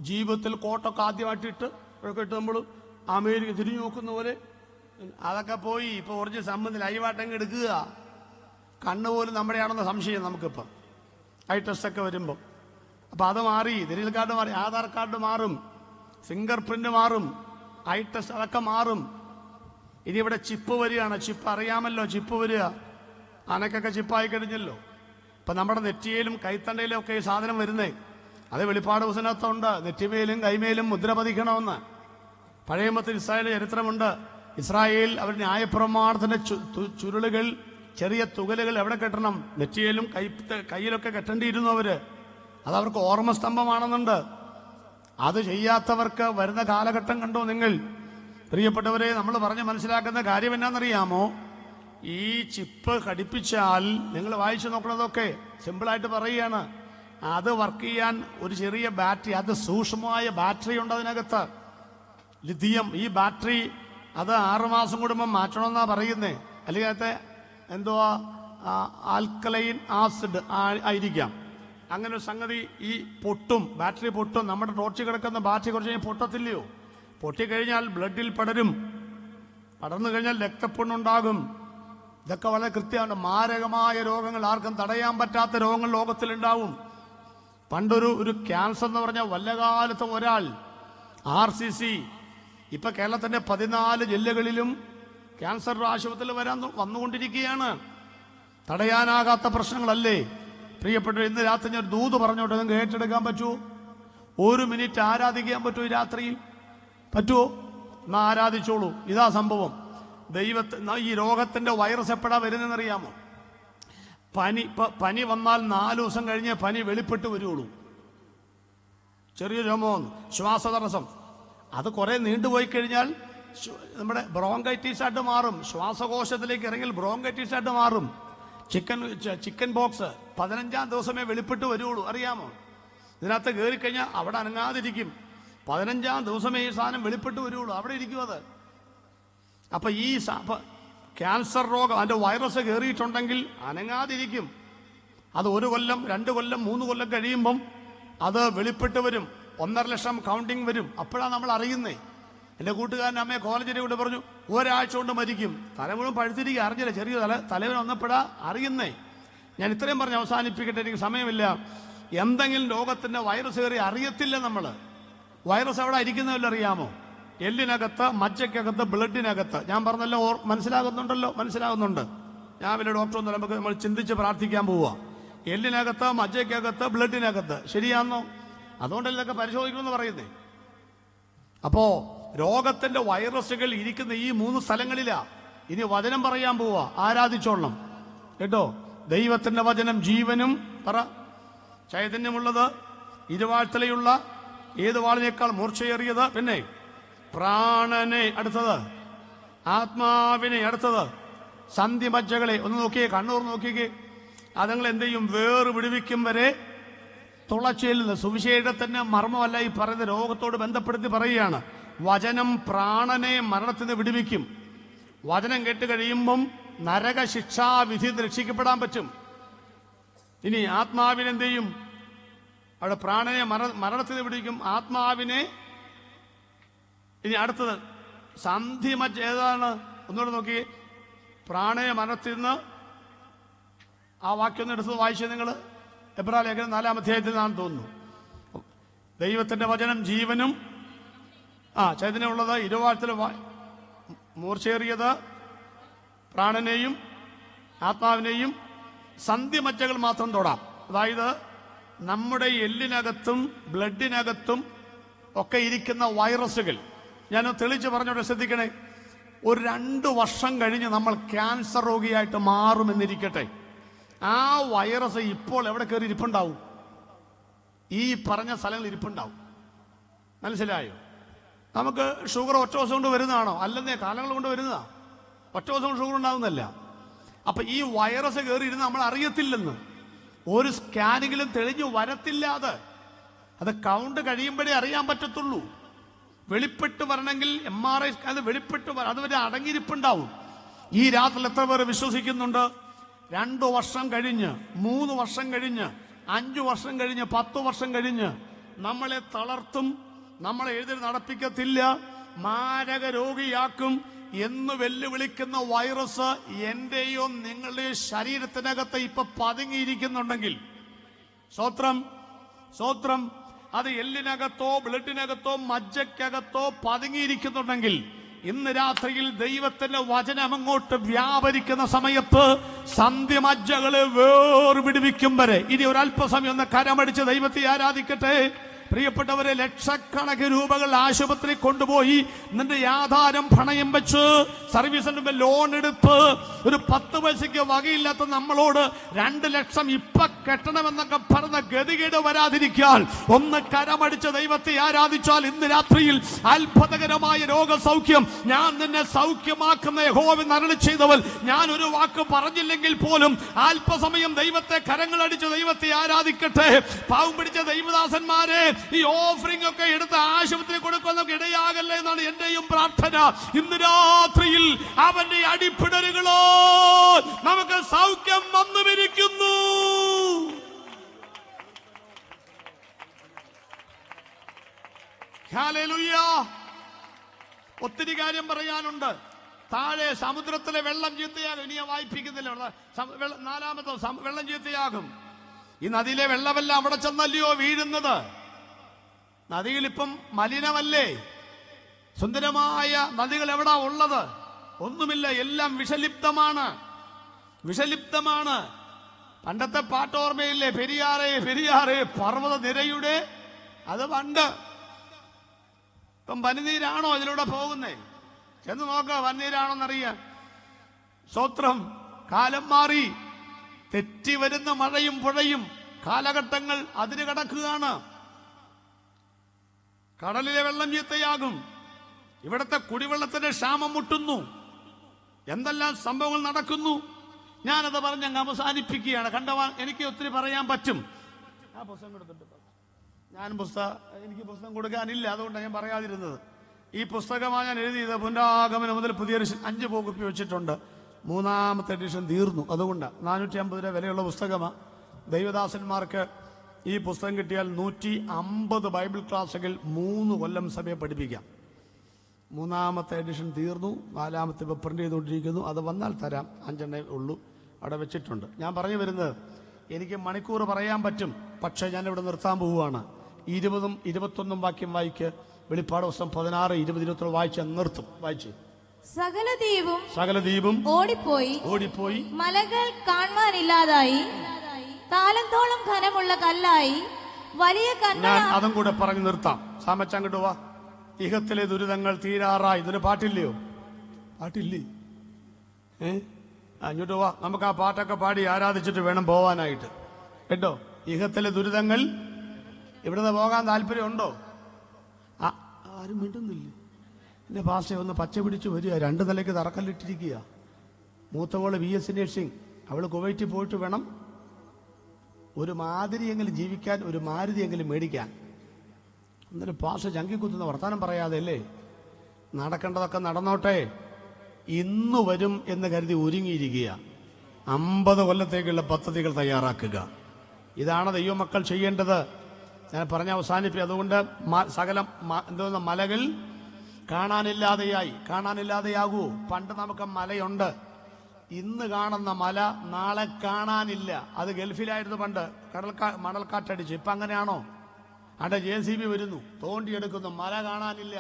ജീവിതത്തിൽ കോട്ടൊക്കെ ആദ്യമായിട്ടിട്ട് നമ്മൾ അമേരിക്ക തിരിഞ്ഞു നോക്കുന്ന പോലെ അതൊക്കെ പോയി. ഇപ്പൊ ഒറിജിനൽ സംബന്ധം ലൈവായിട്ടങ്ങ് എടുക്കുക. കണ്ണുപോലും നമ്മുടെയാണെന്ന സംശയം നമുക്കിപ്പം ഐ ടെസ്റ്റ് ഒക്കെ വരുമ്പം. അപ്പൊ അത് മാറി, തിരിച്ചൽ കാർഡ് മാറി, ആധാർ കാർഡ് മാറും, ഫിംഗർ പ്രിന്റ് മാറും, ഐ ടെസ്റ്റ് അതൊക്കെ മാറും. ഇനി ഇവിടെ ചിപ്പ് വരികയാണ്. ചിപ്പ് അറിയാമല്ലോ, ചിപ്പ് വരിക. അനക്കൊക്കെ ചിപ്പായി കഴിഞ്ഞല്ലോ. ഇപ്പൊ നമ്മുടെ നെറ്റിയിലും കൈത്തണ്ടയിലും ഒക്കെ ഈ സാധനം വരുന്നേ. അത് വെളിപ്പാട് പുസ്തകത്തുണ്ട്. നെറ്റിമേലും കൈമേലും മുദ്ര പതിക്കണമെന്ന്. പഴയ നിയമത്തിൽ ഇസ്രായേലിന്റെ ചരിത്രമുണ്ട്. ഇസ്രായേൽ അവർ ന്യായപ്രമാണത്തിന്റെ ചുരുളുകൾ, ചെറിയ തുകലുകൾ എവിടെ കെട്ടണം? നെറ്റിയിലും കയ്യിലൊക്കെ കെട്ടേണ്ടിയിരുന്നു അവര്. അതവർക്ക് ഓർമ്മസ്തംഭമാണെന്നുണ്ട്. അത് ചെയ്യാത്തവർക്ക് വരുന്ന കാലഘട്ടം കണ്ടോ നിങ്ങൾ? പ്രിയപ്പെട്ടവരെ, നമ്മൾ പറഞ്ഞ് മനസ്സിലാക്കുന്ന കാര്യം എന്നാണെന്നറിയാമോ? ഈ ചിപ്പ് ഘടിപ്പിച്ചാൽ നിങ്ങൾ വായിച്ചു നോക്കണതൊക്കെ സിമ്പിളായിട്ട് പറയുകയാണ്. അത് വർക്ക് ചെയ്യാൻ ഒരു ചെറിയ ബാറ്ററി, അത് സൂക്ഷ്മമായ ബാറ്ററി ഉണ്ട് അതിനകത്ത്, ലിഥിയം. ഈ ബാറ്ററി അത് 6 മാസം കൂടുമ്പോൾ മാറ്റണമെന്നാ പറയുന്നേ. അല്ലെങ്കിൽ അകത്തെ എന്തുവാ ആൽക്കലൈൻ ആസിഡ് ആയിരിക്കാം. അങ്ങനെ ഒരു സംഗതി. ഈ പൊട്ടും, ബാറ്ററി പൊട്ടും. നമ്മുടെ ടോർച്ച് കിടക്കുന്ന ബാറ്ററി കുറച്ച് കഴിഞ്ഞാൽ പൊട്ടത്തില്ലയോ? പൊട്ടിക്കഴിഞ്ഞാൽ ബ്ലഡിൽ പടരും. പടർന്നു കഴിഞ്ഞാൽ രക്തപ്പുണ്ണുണ്ടാകും. ഇതൊക്കെ വളരെ കൃത്യമാണ്. മാരകമായ രോഗങ്ങൾ, ആർക്കും തടയാൻ പറ്റാത്ത രോഗങ്ങൾ ലോകത്തിലുണ്ടാവും. പണ്ടൊരു ക്യാൻസർ എന്ന് പറഞ്ഞാൽ വല്ല കാലത്ത് ഒരാൾ RCC, ഇപ്പൊ കേരളത്തിന്റെ 14 ജില്ലകളിലും ക്യാൻസർ ആശുപത്രിയിൽ വന്നുകൊണ്ടിരിക്കുകയാണ്. തടയാനാകാത്ത പ്രശ്നങ്ങളല്ലേ പ്രിയപ്പെട്ടവർ? ഇന്ന് രാത്രി ഞാൻ ദൂത് പറഞ്ഞോട്ടെ, നിങ്ങൾക്ക് ഏറ്റെടുക്കാൻ പറ്റുമോ? 1 മിനിറ്റ് ആരാധിക്കാൻ പറ്റുമോ ഈ രാത്രിയിൽ? പറ്റുമോ? എന്നാ ആരാധിച്ചോളൂ. ഇതാ സംഭവം. ഈ രോഗത്തിന്റെ വൈറസ് എപ്പോഴാ വരുന്നതെന്നറിയാമോ? പനി വന്നാൽ 4 ദിവസം കഴിഞ്ഞ് പനി വെളിപ്പെട്ട് വരുള്ളൂ. ചെറിയ രോമം, ശ്വാസതടസ്സം, അത് കുറെ നീണ്ടുപോയി കഴിഞ്ഞാൽ നമ്മുടെ ബ്രോങ്കൈറ്റീസ് ആയിട്ട് മാറും. ശ്വാസകോശത്തിലേക്ക് ഇറങ്ങിയാൽ ബ്രോങ്കൈറ്റീസ് ആയിട്ട് മാറും. ചിക്കൻ ബോക്സ് 15-ാം ദിവസമേ വെളിപ്പെട്ട് വരുള്ളൂ. അറിയാമോ? ഇതിനകത്ത് കയറിക്കഴിഞ്ഞാൽ അവിടെ അനങ്ങാതിരിക്കും. 15-ാം ദിവസമേ ഈ സാധനം വെളിപ്പെട്ട് വരുള്ളൂ. അവിടെ ഇരിക്കും അത്. അപ്പൊ ഈ ക്യാൻസർ രോഗം, അതിന്റെ വൈറസ് കയറിയിട്ടുണ്ടെങ്കിൽ അനങ്ങാതിരിക്കും. അത് 1 കൊല്ലം 2 കൊല്ലം 3 കൊല്ലം കഴിയുമ്പം അത് വെളിപ്പെട്ട് വരും. 1.5 ലക്ഷം കൗണ്ടിങ് വരും. അപ്പോഴാണ് നമ്മൾ അറിയുന്നേ. എന്റെ കൂട്ടുകാരൻ അമ്മയെ കോളേജിനെ കൊണ്ട് പറഞ്ഞു 1 ആഴ്ച കൊണ്ട് മരിക്കും. തല മുഴുവൻ പഴുത്തിരിക്കുക, അറിഞ്ഞില്ല. ചെറിയ തലവേദന വന്നപ്പോഴാ അറിയുന്നേ. ഞാൻ ഇത്രയും പറഞ്ഞ് അവസാനിപ്പിക്കട്ടെ, എനിക്ക് സമയമില്ല. എന്തെങ്കിലും രോഗത്തിന്റെ വൈറസ് കയറി അറിയത്തില്ല നമ്മള്. വൈറസ് എവിടെ ഇരിക്കുന്നതല്ലോ അറിയാമോ? എല്ലിനകത്ത്, മജ്ജയ്ക്കകത്ത്, ബ്ലഡിനകത്ത്. ഞാൻ പറഞ്ഞല്ലോ, മനസ്സിലാകുന്നുണ്ടല്ലോ? മനസ്സിലാകുന്നുണ്ട്. ഞാൻ വലിയ ഡോക്ടർ ഒന്നും നമുക്ക് നമ്മൾ ചിന്തിച്ച് പ്രാർത്ഥിക്കാൻ പോവുക. എല്ലിനകത്ത്, മജ്ജയ്ക്കകത്ത്, ബ്ലഡിനകത്ത്. ശരിയാണോ? അതുകൊണ്ടല്ലേ ഇതൊക്കെ പരിശോധിക്കണമെന്ന് പറയുന്നേ. അപ്പോ രോഗത്തിന്റെ വൈറസുകൾ ഇരിക്കുന്ന ഈ 3 സ്ഥലങ്ങളിലാ. ഇനി വചനം പറയാൻ പോവാ. ആരാധിച്ചോളണം കേട്ടോ. ദൈവത്തിന്റെ വചനം ജീവനും ചൈതന്യമുള്ളത്, ഇരുവാഴ്ത്തലയുള്ള, ഏത് വാളിനേക്കാൾ മൂർച്ചയേറിയത്, പിന്നെ പ്രാണനെ, അടുത്തത് ആത്മാവിനെ, അടുത്തത് സന്ധിമജ്ജകളെ. ഒന്ന് നോക്കിയേ, കണ്ണൂർ നോക്കിക്കേ. അതുങ്ങൾ എന്ത് ചെയ്യും? വേറ് വിടുവിക്കും വരെ തുളച്ചെല്ലുന്നു. സുവിശേഷത്തിന്റെ മർമ്മമല്ല ഈ പറയുന്ന, രോഗത്തോട് ബന്ധപ്പെടുത്തി പറയുകയാണ്. വചനം പ്രാണനെ മരണത്തിൽ നിന്ന് വിടുവിക്കും. വചനം കേട്ട് കഴിയുമ്പം നരക ശിക്ഷാവിധി രക്ഷിക്കപ്പെടാൻ പറ്റും. ഇനി ആത്മാവിനെന്ത് ചെയ്യും? അവിടെ പ്രാണനെ മരണത്തിൽ നിന്ന് വിടുവിക്കും, ആത്മാവിനെ. ഇനി അടുത്തത് സന്ധിമജ്ജ ഏതാണ്? ഒന്നുകൂടെ നോക്കി. പ്രാണനെ മരണത്തിൽ നിന്ന്, ആ വാക്യം ഒന്ന് എടുത്തത് വായിച്ചത് നിങ്ങൾ. എബ്രായ ലേഖനം 4-ാം അധ്യായത്തിൽ നിന്നാണെന്ന് തോന്നുന്നു. ദൈവത്തിന്റെ വചനം ജീവനും ചൈതന്യമുള്ളത്, ഇരുവാഴ്ചയിൽ മൂർച്ചേറിയത്, പ്രാണനെയും ആത്മാവിനെയും സന്ധിമജ്ജകൾ മാത്രം തൊടാം. അതായത് നമ്മുടെ എല്ലിനകത്തും ബ്ലഡിനകത്തും ഒക്കെ ഇരിക്കുന്ന വൈറസുകൾ. ഞാൻ തെളിച്ച് പറഞ്ഞോട്ടെ, ശ്രദ്ധിക്കണേ. ഒരു 2 വർഷം കഴിഞ്ഞ് നമ്മൾ ക്യാൻസർ രോഗിയായിട്ട് മാറുമെന്നിരിക്കട്ടെ. ആ വൈറസ് ഇപ്പോൾ എവിടെ കയറി ഇരിപ്പുണ്ടാവും? ഈ പറഞ്ഞ സ്ഥലങ്ങളിൽ ഇരിപ്പുണ്ടാവും. മനസ്സിലായോ? നമുക്ക് ഷുഗർ ഒറ്റ ദിവസം കൊണ്ട് വരുന്നതാണോ? അല്ലെന്നേ, കാലങ്ങൾ കൊണ്ട് വരുന്നതാ. ഒറ്റ ദിവസം കൊണ്ട് ഷുഗർ ഉണ്ടാവുന്നല്ല. അപ്പൊ ഈ വൈറസ് കയറി ഇരുന്ന് നമ്മൾ അറിയത്തില്ലെന്ന്. ഒരു സ്കാനിങ്ങിലും തെളിഞ്ഞു വരത്തില്ലാതെ, അത് കൗണ്ട് കഴിയുമ്പോഴേ അറിയാൻ പറ്റത്തുള്ളൂ. വെളിപ്പെട്ട് വരണമെങ്കിൽ MRI അത് വെളിപ്പെട്ട് അതുവരെ അടങ്ങിയിരിപ്പുണ്ടാവും. ഈ രാത്രി എത്ര പേർ വിശ്വസിക്കുന്നുണ്ട്? 2 വർഷം കഴിഞ്ഞ്, 3 വർഷം കഴിഞ്ഞ്, 5 വർഷം കഴിഞ്ഞ്, 10 വർഷം കഴിഞ്ഞ് നമ്മളെ തളർത്തും, നമ്മളെ എഴുതി നടപ്പിക്കത്തില്ല, മാരക രോഗിയാക്കും എന്ന് വെല്ലുവിളിക്കുന്ന വൈറസ് എന്റെയോ നിങ്ങളുടെയോ ശരീരത്തിനകത്ത് ഇപ്പൊ പതുങ്ങിയിരിക്കുന്നുണ്ടെങ്കിൽ, സ്വത്രം അത് എല്ലിനകത്തോ ബ്ലഡിനകത്തോ മജ്ജക്കകത്തോ പതുങ്ങിയിരിക്കുന്നുണ്ടെങ്കിൽ, ഇന്ന് രാത്രിയിൽ ദൈവത്തിന്റെ വചനം അങ്ങോട്ട് വ്യാപരിക്കുന്ന സമയത്ത് സന്ധിമജ്ജകളെ വേർപിടിവിക്കും വരെ. ഇനി ഒരല്പസമയം ഒന്ന് കരമടിച്ച് ദൈവത്തെ ആരാധിക്കട്ടെ. പ്രിയപ്പെട്ടവരെ, ലക്ഷക്കണക്കിന് രൂപകൾ ആശുപത്രി കൊണ്ടുപോയി നിന്റെ ആധാരം പണയം വെച്ച് സർവീസിന് ലോൺ എടുത്ത് ഒരു 10 പൈസയ്ക്ക് വകയില്ലാത്ത നമ്മളോട് 2 ലക്ഷം ഇപ്പൊ കെട്ടണമെന്നൊക്കെ പറഞ്ഞ ഗതികേട് വരാതിരിക്കാൻ ഒന്ന് കരമടിച്ച് ദൈവത്തെ ആരാധിച്ചാൽ ഇന്ന് രാത്രിയിൽ അത്ഭുതകരമായ രോഗസൗഖ്യം. ഞാൻ നിന്നെ സൗഖ്യമാക്കുന്ന യഹോവ അരുളി ചെയ്തവൻ. ഞാൻ ഒരു വാക്ക് പറഞ്ഞില്ലെങ്കിൽ പോലും അല്പസമയം ദൈവത്തെ കരങ്ങളടിച്ച് ദൈവത്തെ ആരാധിക്കട്ടെ. പാവം പിടിച്ച ദൈവദാസന്മാരെ, ഈ ഓഫറിംഗ് ഒക്കെ എടുത്ത് ആശുപത്രി കൊടുക്കുന്ന ഇടയാകല്ലേ എന്നാണ് എന്റെയും പ്രാർത്ഥന. ഇന്ന് രാത്രിയിൽ അവന്റെ അടിപ്പിടലുകളോ നമുക്ക് സൗഖ്യം വന്നുമിരിക്കുന്നു. ഹല്ലേലൂയ. ഒത്തിരി കാര്യം പറയാനുണ്ട്. താഴെ സമുദ്രത്തിലെ വെള്ളം ചീത്തയാകും. ഇനി ഞാൻ വായിപ്പിക്കുന്നില്ല. 4-ാമത്തെ വെള്ളം ചീത്തയാകും. ഈ നദിയിലെ വെള്ളമെല്ലാം അവിടെ ചെന്നല്ലയോ വീഴുന്നത്? നദികൾ ഇപ്പം മലിനമല്ലേ? സുന്ദരമായ നദികൾ എവിടാ ഉള്ളത്? ഒന്നുമില്ല, എല്ലാം വിഷലിപ്തമാണ്. പണ്ടത്തെ പാട്ടോർമ്മയില്ലേ? പെരിയാറേ പെരിയാറേ പർവ്വത നിരയുടെ, അത് പണ്ട്. ഇപ്പം പനിനീരാണോ ഇതിലൂടെ പോകുന്നേ? ചെന്ന് നോക്ക, പനിനീരാണോന്നറിയാൻ. സ്വത്രം. കാലം മാറി, തെറ്റി വരുന്ന മഴയും പുഴയും കാലഘട്ടങ്ങൾ അതിന് കടക്കുകയാണ്. കടലിലെ വെള്ളം ചീത്തയാകും. ഇവിടുത്തെ കുടിവെള്ളത്തിന്റെ ക്ഷാമം മുട്ടുന്നു. എന്തെല്ലാം സംഭവങ്ങൾ നടക്കുന്നു. ഞാനത് പറഞ്ഞ് അങ്ങ് അവസാനിപ്പിക്കുകയാണ്. കണ്ടവാൻ എനിക്ക് ഒത്തിരി പറയാൻ പറ്റും. ആ പുസ്തകം കൊടുത്തിട്ട് എനിക്ക് പുസ്തകം കൊടുക്കാനില്ല, അതുകൊണ്ടാണ് ഞാൻ പറയാതിരുന്നത്. ഈ പുസ്തകമാണ് ഞാൻ എഴുതിയത്. പുനരാഗമനം മുതൽ പുതിയൊരു 5 കോപ്പി വെച്ചിട്ടുണ്ട്. 3-ാമത്തെ എഡിഷൻ തീർന്നു. അതുകൊണ്ടാണ് 450 രൂപ വിലയുള്ള പുസ്തകമാണ്. ദൈവദാസന്മാർക്ക് ഈ പുസ്തകം കിട്ടിയാൽ 150 ബൈബിൾ ക്ലാസുകൾ 3 കൊല്ലം സമയം പഠിപ്പിക്കാം. 3-ാമത്തെ എഡിഷൻ തീർന്നു. 4-ാമത്തെ ഇപ്പോൾ പ്രിന്റ് ചെയ്തുകൊണ്ടിരിക്കുന്നു. അത് വന്നാൽ തരാം. 5 ഉള്ളൂ, അവിടെ വെച്ചിട്ടുണ്ട്. ഞാൻ പറഞ്ഞു വരുന്നത്, എനിക്ക് മണിക്കൂർ പറയാൻ പറ്റും, പക്ഷേ ഞാൻ ഇവിടെ നിർത്താൻ പോവുകയാണ്. 20ഉം 21ഉം വാക്യം വായിക്ക്. വെളിപ്പാട് പുസ്തകം 16, 20, 21 വായിച്ച് നിർത്തും. വായിച്ച്. സകല ദ്വീപും ഓടിപ്പോയി മലകൾ കാണാനില്ലാതായി, താലന്തോളം ഘനമുള്ള കല്ലായി വലിയ ഞാൻ അതും കൂടെ പറഞ്ഞു നിർത്താം. സാമച്ചങ്ങോട്ട് വാ. ഇഹത്തിലെ ദുരിതങ്ങൾ തീരാറായി. ഇതൊരു പാട്ടില്ലയോ? പാട്ടില്ലേ? അങ്ങോട്ട് വാ. നമുക്ക് ആ പാട്ടൊക്കെ പാടി ആരാധിച്ചിട്ട് വേണം പോവാനായിട്ട് കേട്ടോ. ഇഹത്തിലെ ദുരിതങ്ങൾ. ഇവിടുന്ന് പോകാൻ താല്പര്യമുണ്ടോ? ആരും മിണ്ടുന്നില്ലേ? എൻ്റെ പാസ്റ്റർ ഒന്ന് പച്ച പിടിച്ച് വരിക, 2 നിലയ്ക്ക് തറക്കല്ലിട്ടിരിക്കുക. മൂത്തവള് BS നഴ്സിംഗ്, അവൾ കുവൈറ്റിൽ പോയിട്ട് വേണം ഒരു മാതിരിയെങ്കിലും ജീവിക്കാൻ, ഒരു മാരുതിയെങ്കിലും മേടിക്കാൻ. എന്നിട്ട് പാസ്റ്റർ ചങ്കിക്കുത്തുന്ന വർത്താനം പറയാതെ അല്ലേ, നടക്കേണ്ടതൊക്കെ നടന്നോട്ടെ, ഇന്ന് വരും എന്ന് കരുതി ഒരുങ്ങിയിരിക്കുക. 50 കൊല്ലത്തേക്കുള്ള പദ്ധതികൾ തയ്യാറാക്കുക. ഇതാണ് ദൈവമക്കൾ ചെയ്യേണ്ടത്. ഞാൻ പറഞ്ഞ അവസാനിപ്പിക്കും. അതുകൊണ്ട് എന്തോന്ന മലകൾ കാണാനില്ലാതെയാകൂ. പണ്ട് നമുക്ക് മലയുണ്ട്, ഇന്ന് കാണുന്ന മല നാളെ കാണാനില്ല. അത് ഗൾഫിലായിരുന്നു പണ്ട്, മണൽക്കാറ്റടിച്ച്. ഇപ്പം അങ്ങനെയാണോ? അവിടെ JCB വരുന്നു, തോണ്ടിയെടുക്കുന്നു, മല കാണാനില്ല.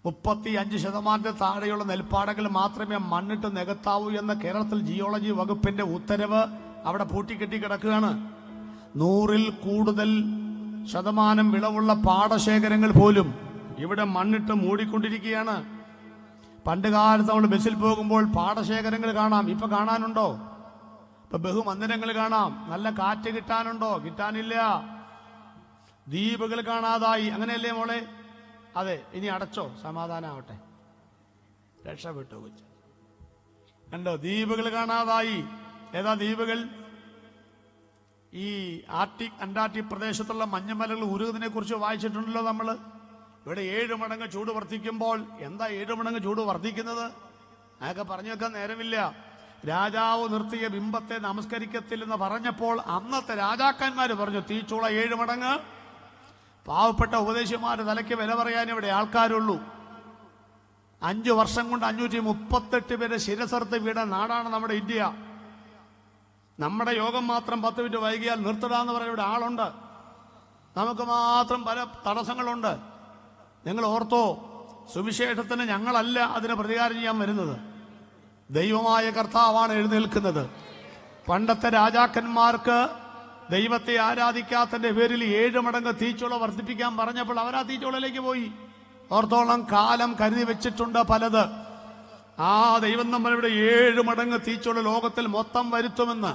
35% താഴെയുള്ള നെൽപ്പാടങ്ങൾ മാത്രമേ മണ്ണിട്ട് നികത്താവൂ എന്ന് കേരളത്തിൽ ജിയോളജി വകുപ്പിന്റെ ഉത്തരവ് അവിടെ പൂട്ടിക്കെട്ടി കിടക്കുകയാണ്. 100-ൽ കൂടുതൽ ശതമാനം വിളവുള്ള പാടശേഖരങ്ങൾ പോലും ഇവിടെ മണ്ണിട്ട് മൂടിക്കൊണ്ടിരിക്കുകയാണ്. പണ്ട് കാലത്ത് നമ്മൾ ബസ്സിൽ പോകുമ്പോൾ പാടശേഖരങ്ങൾ കാണാം, ഇപ്പൊ കാണാനുണ്ടോ? ഇപ്പൊ ബഹുമന്ദിരങ്ങൾ കാണാം, നല്ല കാറ്റ് കിട്ടാനുണ്ടോ? കിട്ടാനില്ല. ദ്വീപുകൾ കാണാതായി. അങ്ങനെയല്ലേ മോളെ? അതെ, ഇനി അടച്ചോ, സമാധാനാവട്ടെ, രക്ഷപ്പെട്ടു കൊച്ചു. കണ്ടോ, ദ്വീപുകൾ കാണാതായി. ഏതാ ദ്വീപുകൾ? ഈ അന്റാർട്ടിക് പ്രദേശത്തുള്ള മഞ്ഞുമലകൾ ഉരുകുന്നതിനെ കുറിച്ച് വായിച്ചിട്ടുണ്ടല്ലോ നമ്മൾ. ഇവിടെ 7 മടങ്ങ് ചൂട് വർദ്ധിക്കുമ്പോൾ എന്താ 7 മടങ്ങ് ചൂട് വർദ്ധിക്കുന്നത്? അതൊക്കെ പറഞ്ഞു വെക്കാൻ നേരമില്ല. രാജാവ് നിർത്തിയ ബിംബത്തെ നമസ്കരിക്കത്തില്ലെന്ന് പറഞ്ഞപ്പോൾ അന്നത്തെ രാജാക്കന്മാർ പറഞ്ഞു തീച്ചൂള 7 മടങ്ങ്. പാവപ്പെട്ട ഉപദേശിമാർ തലയ്ക്ക് വില പറയാൻ ഇവിടെ ആൾക്കാരുള്ളൂ. 5 വർഷം കൊണ്ട് 538 പേരെ ശിരസർത്ത് വീണ നാടാണ് നമ്മുടെ ഇന്ത്യ. നമ്മുടെ യോഗം മാത്രം 10 മിനിറ്റ് വൈകിയാൽ നിർത്തിടാന്ന് പറഞ്ഞ ഇവിടെ ആളുണ്ട്. നമുക്ക് മാത്രം പല തടസ്സങ്ങളുണ്ട്. നിങ്ങൾ ഓർത്തോ, സുവിശേഷത്തിന് ഞങ്ങളല്ല അതിന് പ്രതികാരം ചെയ്യാൻ വരുന്നത്, ദൈവമായ കർത്താവാണ് എഴുന്നേൽക്കുന്നത്. പണ്ടത്തെ രാജാക്കന്മാർക്ക് ദൈവത്തെ ആരാധിക്കാത്തതിന്റെ പേരിൽ 7 മടങ്ങ് തീച്ചൂള വർദ്ധിപ്പിക്കാൻ പറഞ്ഞപ്പോൾ അവർ ആ തീച്ചൂളയിലേക്ക് പോയി. ഓർത്തോളം കാലം കരുതി വെച്ചിട്ടുണ്ട് പലത്. ആ ദൈവം നമ്മളിവിടെ 7 മടങ്ങ് തീച്ചൂള ലോകത്തിൽ മൊത്തം വരുത്തുമെന്ന്.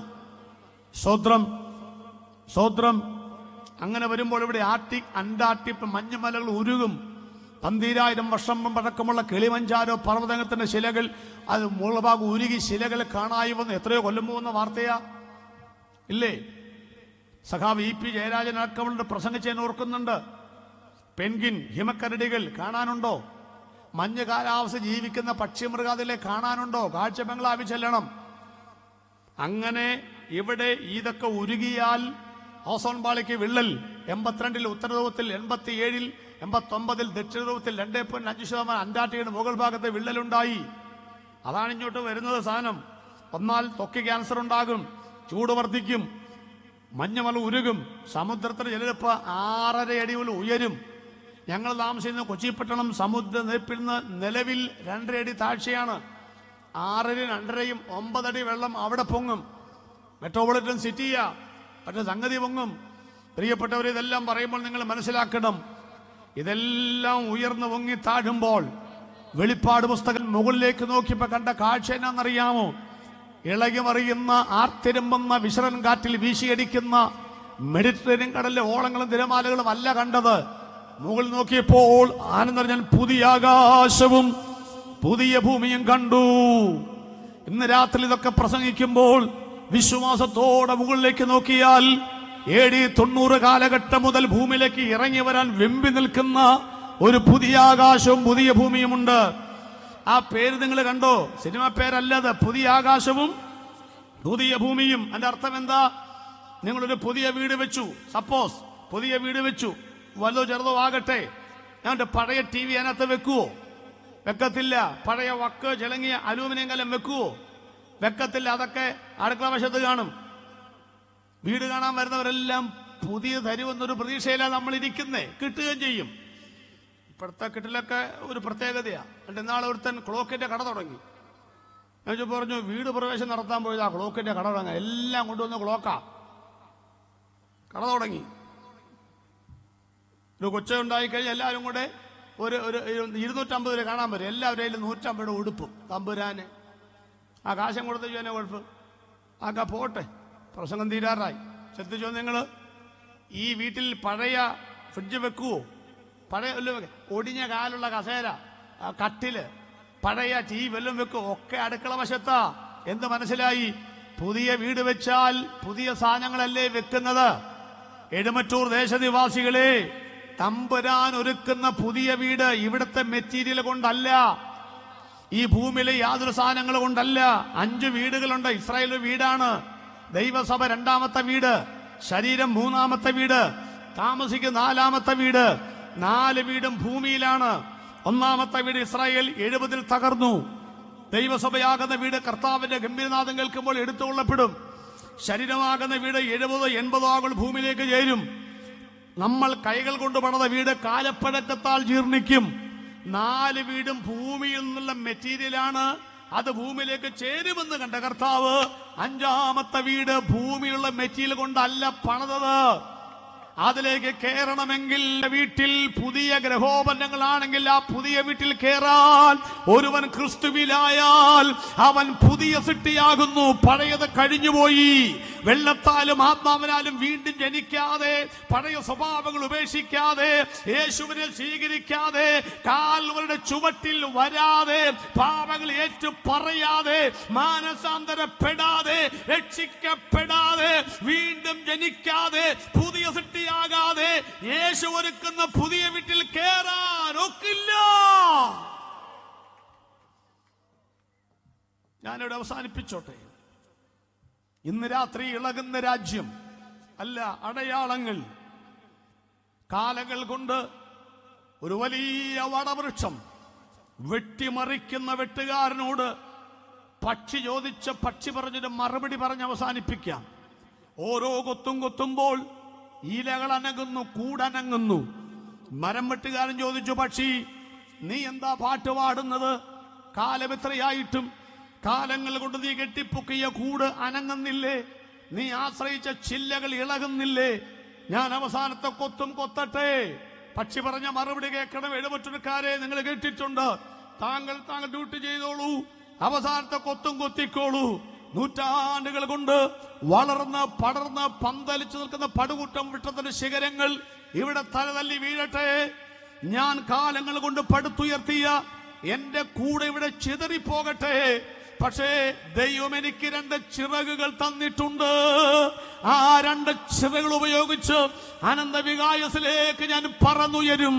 സ്വോത്രം. അങ്ങനെ വരുമ്പോൾ ഇവിടെ അന്റാർട്ടിക് മഞ്ഞുമലകൾ ഉരുകും. 12000 വർഷം പഴക്കമുള്ള കിളിമഞ്ചാരോ പർവ്വതത്തിന്റെ ശിലകൾ, അത് മുളഭാഗം ഉരുകി ശിലകൾ കാണായി വന്ന് എത്രയോ കൊല്ലം പോകുന്ന വാർത്തയാ ഇല്ലേ? സഖാവ് EP ജയരാജൻ അടക്കമുള്ള പ്രസംഗിച്ചതിന് ഓർക്കുന്നുണ്ട്. പെൻഗിൻ, ഹിമക്കരടികൾ കാണാനുണ്ടോ? മഞ്ഞ് കാലാവസ്ഥ ജീവിക്കുന്ന പക്ഷിമൃഗാദികളെ കാണാനുണ്ടോ? കാഴ്ച ബംഗ്ലാവിൽ ചെല്ലണം. അങ്ങനെ ഇവിടെ ഇതൊക്കെ ഉരുകിയാൽ ഓസോൺ പാളിക്ക് വിള്ളൽ 82-ൽ ഉത്തര ധ്രുവത്തിൽ, 87-ൽ, 89-ൽ ദക്ഷിണ ധ്രുവത്തിൽ 2.5% അന്റാർട്ടിക്കയുടെ മുകൾ ഭാഗത്ത് വിള്ളലുണ്ടായി. അതാണ് ഇങ്ങോട്ട് വരുന്നത് സാധനം. വന്നാൽ ത്വക്ക് ക്യാൻസർ ഉണ്ടാകും, ചൂട് വർദ്ധിക്കും, മഞ്ഞുമല ഉരുകും, സമുദ്രത്തിന്റെ ജലനിരപ്പ് 6.5 അടി ഉയരും. ഞങ്ങൾ താമസിക്കുന്ന കൊച്ചിപ്പട്ടണം സമുദ്രനിരപ്പിൽ നിന്ന് നിലവിൽ 2.5 അടി താഴ്ചയാണ്. 6-ലും 2.5-യും 9 അടി വെള്ളം അവിടെ പൊങ്ങും. മെട്രോപൊളിറ്റൻ സിറ്റിയാ, പക്ഷെ സംഗതി പൊങ്ങും. പ്രിയപ്പെട്ടവർ, ഇതെല്ലാം പറയുമ്പോൾ നിങ്ങൾ മനസ്സിലാക്കണം, ഇതെല്ലാം ഉയർന്നു പൊങ്ങി താഴുമ്പോൾ വെളിപ്പാട് പുസ്തകം മുകളിലേക്ക് നോക്കിയപ്പോ കണ്ട കാഴ്ച എന്നാണെന്നറിയാമോ? ഇളകി മറിയുന്ന ആർത്തിരമ്പുന്ന വിശറൻ കാറ്റിൽ വീശിയടിക്കുന്ന മെഡിറ്ററേനിയൻ കടലിലെ ഓളങ്ങളും തിരമാലകളും അല്ല കണ്ടത്. മുകളിൽ നോക്കിയപ്പോൾ ആനന്ദം, ഞാൻ പുതിയ ആകാശവും പുതിയ ഭൂമിയും കണ്ടു. ഇന്ന് രാത്രി ഇതൊക്കെ പ്രസംഗിക്കുമ്പോൾ വിശ്വാസത്തോടെ മുകളിലേക്ക് നോക്കിയാൽ AD 90 കാലഘട്ടം മുതൽ ഭൂമിയിലേക്ക് ഇറങ്ങി വരാൻ വെമ്പി നിൽക്കുന്ന ഒരു പുതിയ ആകാശവും പുതിയ ഭൂമിയുമുണ്ട്. ആ പേര് നിങ്ങൾ കണ്ടോ? സിനിമ പേരല്ലത്. പുതിയ ആകാശവും പുതിയ ഭൂമിയും. അതിന്റെ അർത്ഥം എന്താ? നിങ്ങളൊരു പുതിയ വീട് വെച്ചു, സപ്പോസ് പുതിയ വീട് വെച്ചു, വലുതോ ചെറുതോ ആകട്ടെ. ഞങ്ങളുടെ പഴയ TV അതിനകത്ത് വെക്കുവോ? വെക്കത്തില്ല. പഴയ വക്ക് ചിളങ്ങിയ അലൂമിനിയം കലം വെക്കുവോ? വെക്കത്തില്ല. അതൊക്കെ അടുക്കള വശത്ത് കാണും. വീട് കാണാൻ വരുന്നവരെല്ലാം പുതിയ തരുമെന്നൊരു പ്രതീക്ഷയിലാണ് നമ്മൾ ഇരിക്കുന്നേ. കിട്ടുകയും ചെയ്യും. ഇപ്പോഴത്തെ കിട്ടലൊക്കെ ഒരു പ്രത്യേകതയാണ്. എന്നിട്ട് ഇന്നാളെ ഒരുത്തൻ ക്ലോക്കിന്റെ കട തുടങ്ങി. ഞാൻ പറഞ്ഞു, വീട് പ്രവേശനം നടത്താൻ പോയതാ ക്ലോക്കിന്റെ കട തുടങ്ങാൻ. എല്ലാം കൊണ്ടുവന്ന് ക്ലോക്കാ കട തുടങ്ങി. ഒരു കൊച്ച ഉണ്ടായിക്കഴിഞ്ഞാൽ എല്ലാവരും കൂടെ ഒരു 250 രൂപ കാണാൻ പറ്റും. എല്ലാവരും 150 ഉടുപ്പും തമ്പുരാന്. ആ കാശം കൊടുത്ത് ചെയ്യുന്ന കുഴപ്പം. ആക്കാ പോട്ടെ, പ്രസംഗം തീരാറായി. ശ്രദ്ധിച്ചോ നിങ്ങൾ? ഈ വീട്ടിൽ പഴയ ഫ്രിഡ്ജ് വെക്കുവോ? പഴയ ഒടിഞ്ഞ കാലുള്ള കസേര, കട്ടില്, പഴയ ടീ വല്ലതും വെക്കും, ഒക്കെ അടുക്കള വശത്താ. എന്ത് മനസ്സിലായി? പുതിയ വീട് വെച്ചാൽ പുതിയ സാധനങ്ങളല്ലേ വെക്കുന്നത്. എഴുമറ്റൂർ ദേശനിവാസികളെ, തമ്പുരാൻ ഒരുക്കുന്ന പുതിയ വീട് ഇവിടുത്തെ മെറ്റീരിയൽ കൊണ്ടല്ല, ഈ ഭൂമിയിലെ യാതൊരു സാധനങ്ങൾ കൊണ്ടല്ല. 5 വീടുകളുണ്ട്. ഇസ്രായേൽ വീടാണ്, ദൈവസഭ 2ാമത്തെ വീട്, ശരീരം 3ാമത്തെ വീട്, താമസിക്കുന്ന 4ാമത്തെ വീട്. 4 വീടും ഭൂമിയിലാണ്. 1ാമത്തെ വീട് ഇസ്രായേൽ 70-ൽ തകർന്നു. ദൈവസഭയാകുന്ന വീട് കർത്താവിന്റെ ഗംഭീരനാദം കേൾക്കുമ്പോൾ എടുത്തുകൊള്ളപ്പെടും. ശരീരമാകുന്ന വീട് 70-80 ആകുമ്പോൾ ഭൂമിയിലേക്ക് ചേരും. നമ്മൾ കൈകൾ കൊണ്ട് പണിത വീട് കാലപ്പഴക്കത്താൽ ജീർണിക്കും. 4 വീടും ഭൂമിയിൽ നിന്നുള്ള മെറ്റീരിയലാണ്, അത് ഭൂമിയിലേക്ക് ചേരുമെന്ന് കണ്ട കർത്താവ് 5ാമത്തെ വീട് ഭൂമിയിലുള്ള മെറ്റീരിയൽ കൊണ്ടല്ല പണിതത്. അതിലേക്ക് കയറണമെങ്കിൽ വീട്ടിൽ പുതിയ ഗ്രഹോപകരണങ്ങളാണെങ്കിൽ ആ പുതിയ വീട്ടിൽ കയറാൻ ഒരുവൻ ക്രിസ്തുവിലായാൽ അവൻ പുതിയ സൃഷ്ടിയാകുന്നു. പഴയത് കഴിഞ്ഞുപോയി. വെള്ളത്താലും ആത്മാവിനാലും വീണ്ടും ജനിക്കാതെ, പഴയ സ്വഭാവങ്ങൾ ഉപേക്ഷിക്കാതെ, യേശുവിനെ സ്വീകരിക്കാതെ, കാൽവരുടെ ചുവട്ടിൽ വരാതെ, പാപങ്ങൾ ഏറ്റു പറയാതെ, മാനസാന്തരപ്പെടാതെ, രക്ഷിക്കപ്പെടാതെ, വീണ്ടും ജനിക്കാതെ, പുതിയ സൃഷ്ടിയാകാതെ യേശു ഒരുക്കുന്ന പുതിയ വീട്ടിൽ കയറാൻ ഒക്കില്ല. ഞാനിവിടെ അവസാനിപ്പിച്ചോട്ടെ. ഇന്ന് രാത്രി ഇളകുന്ന രാജ്യം അല്ല, അടയാളങ്ങൾ. കാലങ്ങൾ കൊണ്ട് ഒരു വലിയ വടവൃക്ഷം വെട്ടിമറിക്കുന്ന വെട്ടുകാരനോട് പക്ഷി ചോദിച്ച പക്ഷി പറഞ്ഞൊരു മറുപടി പറഞ്ഞ് അവസാനിപ്പിക്കാം. ഓരോ കൊത്തുമ്പോൾ ഇലകൾ അനങ്ങുന്നു, കൂടനങ്ങുന്നു. മരം വെട്ടുകാരൻ ചോദിച്ചു, പക്ഷി നീ എന്താ പാട്ട് പാടുന്നത്? കാലം എത്രയായിട്ടും കാലങ്ങൾ കൊണ്ട് നീ കെട്ടിപ്പൊക്കിയ കൂട് അനങ്ങുന്നില്ലേ? നീ ആശ്രയിച്ച ചില്ലകൾ ഇളകുന്നില്ലേ? ഞാൻ അവസാനത്തെ കൊത്തും കൊത്തട്ടെ. പക്ഷി പറഞ്ഞ മറുപടി കേൾക്കണം. എഴുപറ്റൂർക്കാരെ, നിങ്ങൾ കേട്ടിട്ടുണ്ട്. താങ്കൾ ഡ്യൂട്ടി ചെയ്തോളൂ, അവസാനത്തെ കൊത്തും കൊത്തിക്കോളൂ. നൂറ്റാണ്ടുകൾ കൊണ്ട് വളർന്ന് പടർന്ന് പന്തലിച്ചു നിൽക്കുന്ന പടുകൂട്ടം വൃക്ഷത്തിന്റെ ശിഖരങ്ങൾ ഇവിടെ തലതല്ലി വീഴട്ടെ. ഞാൻ കാലങ്ങൾ കൊണ്ട് പടുത്തുയർത്തിയ എന്റെ കൂടെ ഇവിടെ ചിതറിപ്പോകട്ടെ. പക്ഷേ ദൈവം എനിക്ക് 2 ചിറകുകൾ തന്നിട്ടുണ്ട്. ആ 2 ചിറകുകൾ ഉപയോഗിച്ച് അനന്തവികായസിലേക്ക് ഞാൻ പറന്നുയരും.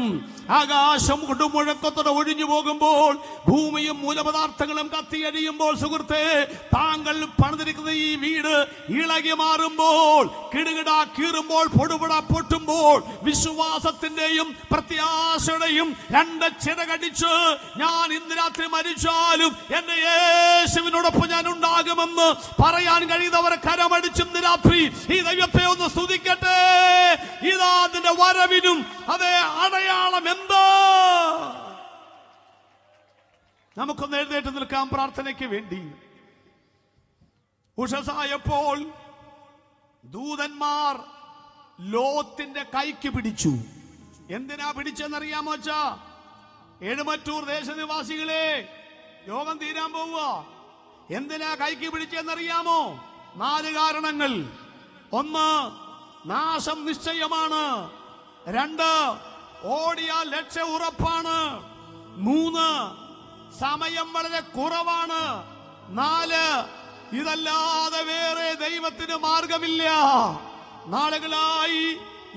ആകാശം കൊടുമുഴക്കത്തോടെ ഒഴിഞ്ഞു പോകുമ്പോൾ, ഭൂമിയും മൂലപദാർത്ഥങ്ങളും കത്തിയടിയുമ്പോൾ, സുഹൃത്തെ, താങ്കൾ പണിതിരിക്കുന്ന ഈ വീട് ഇളകി മാറുമ്പോൾ, കിടുകിട കീറുമ്പോൾ, പൊടുപട പൊട്ടുമ്പോൾ, വിശ്വാസത്തിന്റെയും പ്രത്യാശയുടെയും 2 ചിറകടിച്ച് ഞാൻ ഇന്ന് രാത്രി മരിച്ചാലും എന്റെ യേശുവിനോടൊപ്പം ഞാൻ ഉണ്ടാകുമെന്ന് പറയാൻ കഴിയുന്നവരെ കരമടിച്ചും രാത്രി ഈ ദൈവത്തെ ഒന്ന് സ്തുതിക്കട്ടെ. ഇതാ അതിന്റെ വരവിനും അതേ അടയാളം എന്താ? നമുക്കൊന്ന് എഴുന്നേറ്റ് നിൽക്കാം പ്രാർത്ഥനയ്ക്ക് വേണ്ടി. ഉഷസായപ്പോൾ ദൂതന്മാർ ലോത്തിന്റെ കൈക്ക് പിടിച്ചു. എന്തിനാ പിടിച്ചെന്നറിയാമോ? എഴുമറ്റൂർ ദേശനിവാസികളെ, യോഗം തീരാൻ പോവുക. എന്തിനാ കൈക്ക് പിടിച്ചെന്നറിയാമോ? 4 കാരണങ്ങൾ. 1, നാശം നിശ്ചയമാണ്. 2, ഓടിയാൽ രക്ഷ ഉറപ്പാണ്. 3, സമയം വളരെ കുറവാണ്. 4, ഇതല്ലാതെ വേറെ ദൈവത്തിന് മാർഗമില്ല. നാളുകളായി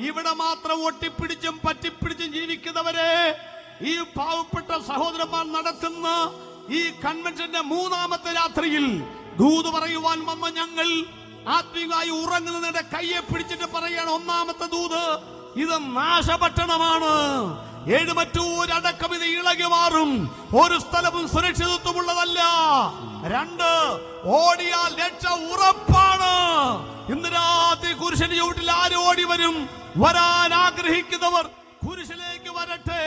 ഇവിടെ മാത്രം ഒട്ടിപ്പിടിച്ചും പറ്റിപ്പിടിച്ചും ജീവിക്കുന്നവരെ, ഈ പാവപ്പെട്ട സഹോദരന്മാർ നടത്തുന്ന ഈ കൺവെൻഷന്റെ 3ാമത്തെ രാത്രിയിൽ ദൂത് പറയുവാൻ വന്ന ഞങ്ങൾ ആത്മീയമായി ഉറങ്ങുന്നതിന്റെ കയ്യെ പിടിച്ചിട്ട് പറയാണ്, 1ാമത്തെ ദൂത്, ഇത് നാശപട്ടണമാണ്. എഴുമറ്റൂരടക്കം ഇത് ഇളകി മാറും. ഒരു സ്ഥലവും സുരക്ഷിതത്വമുള്ളതല്ല. 2, ഓടിയാൽ രക്ഷ ഉറപ്പാണ്. ഇന്ന് രാത്രി കുരിശിന്റെ ചുവട്ടിൽ ആര് ഓടി വരും? വരാൻ ആഗ്രഹിക്കുന്നവർ കുരിശിലേക്ക് വരട്ടെ.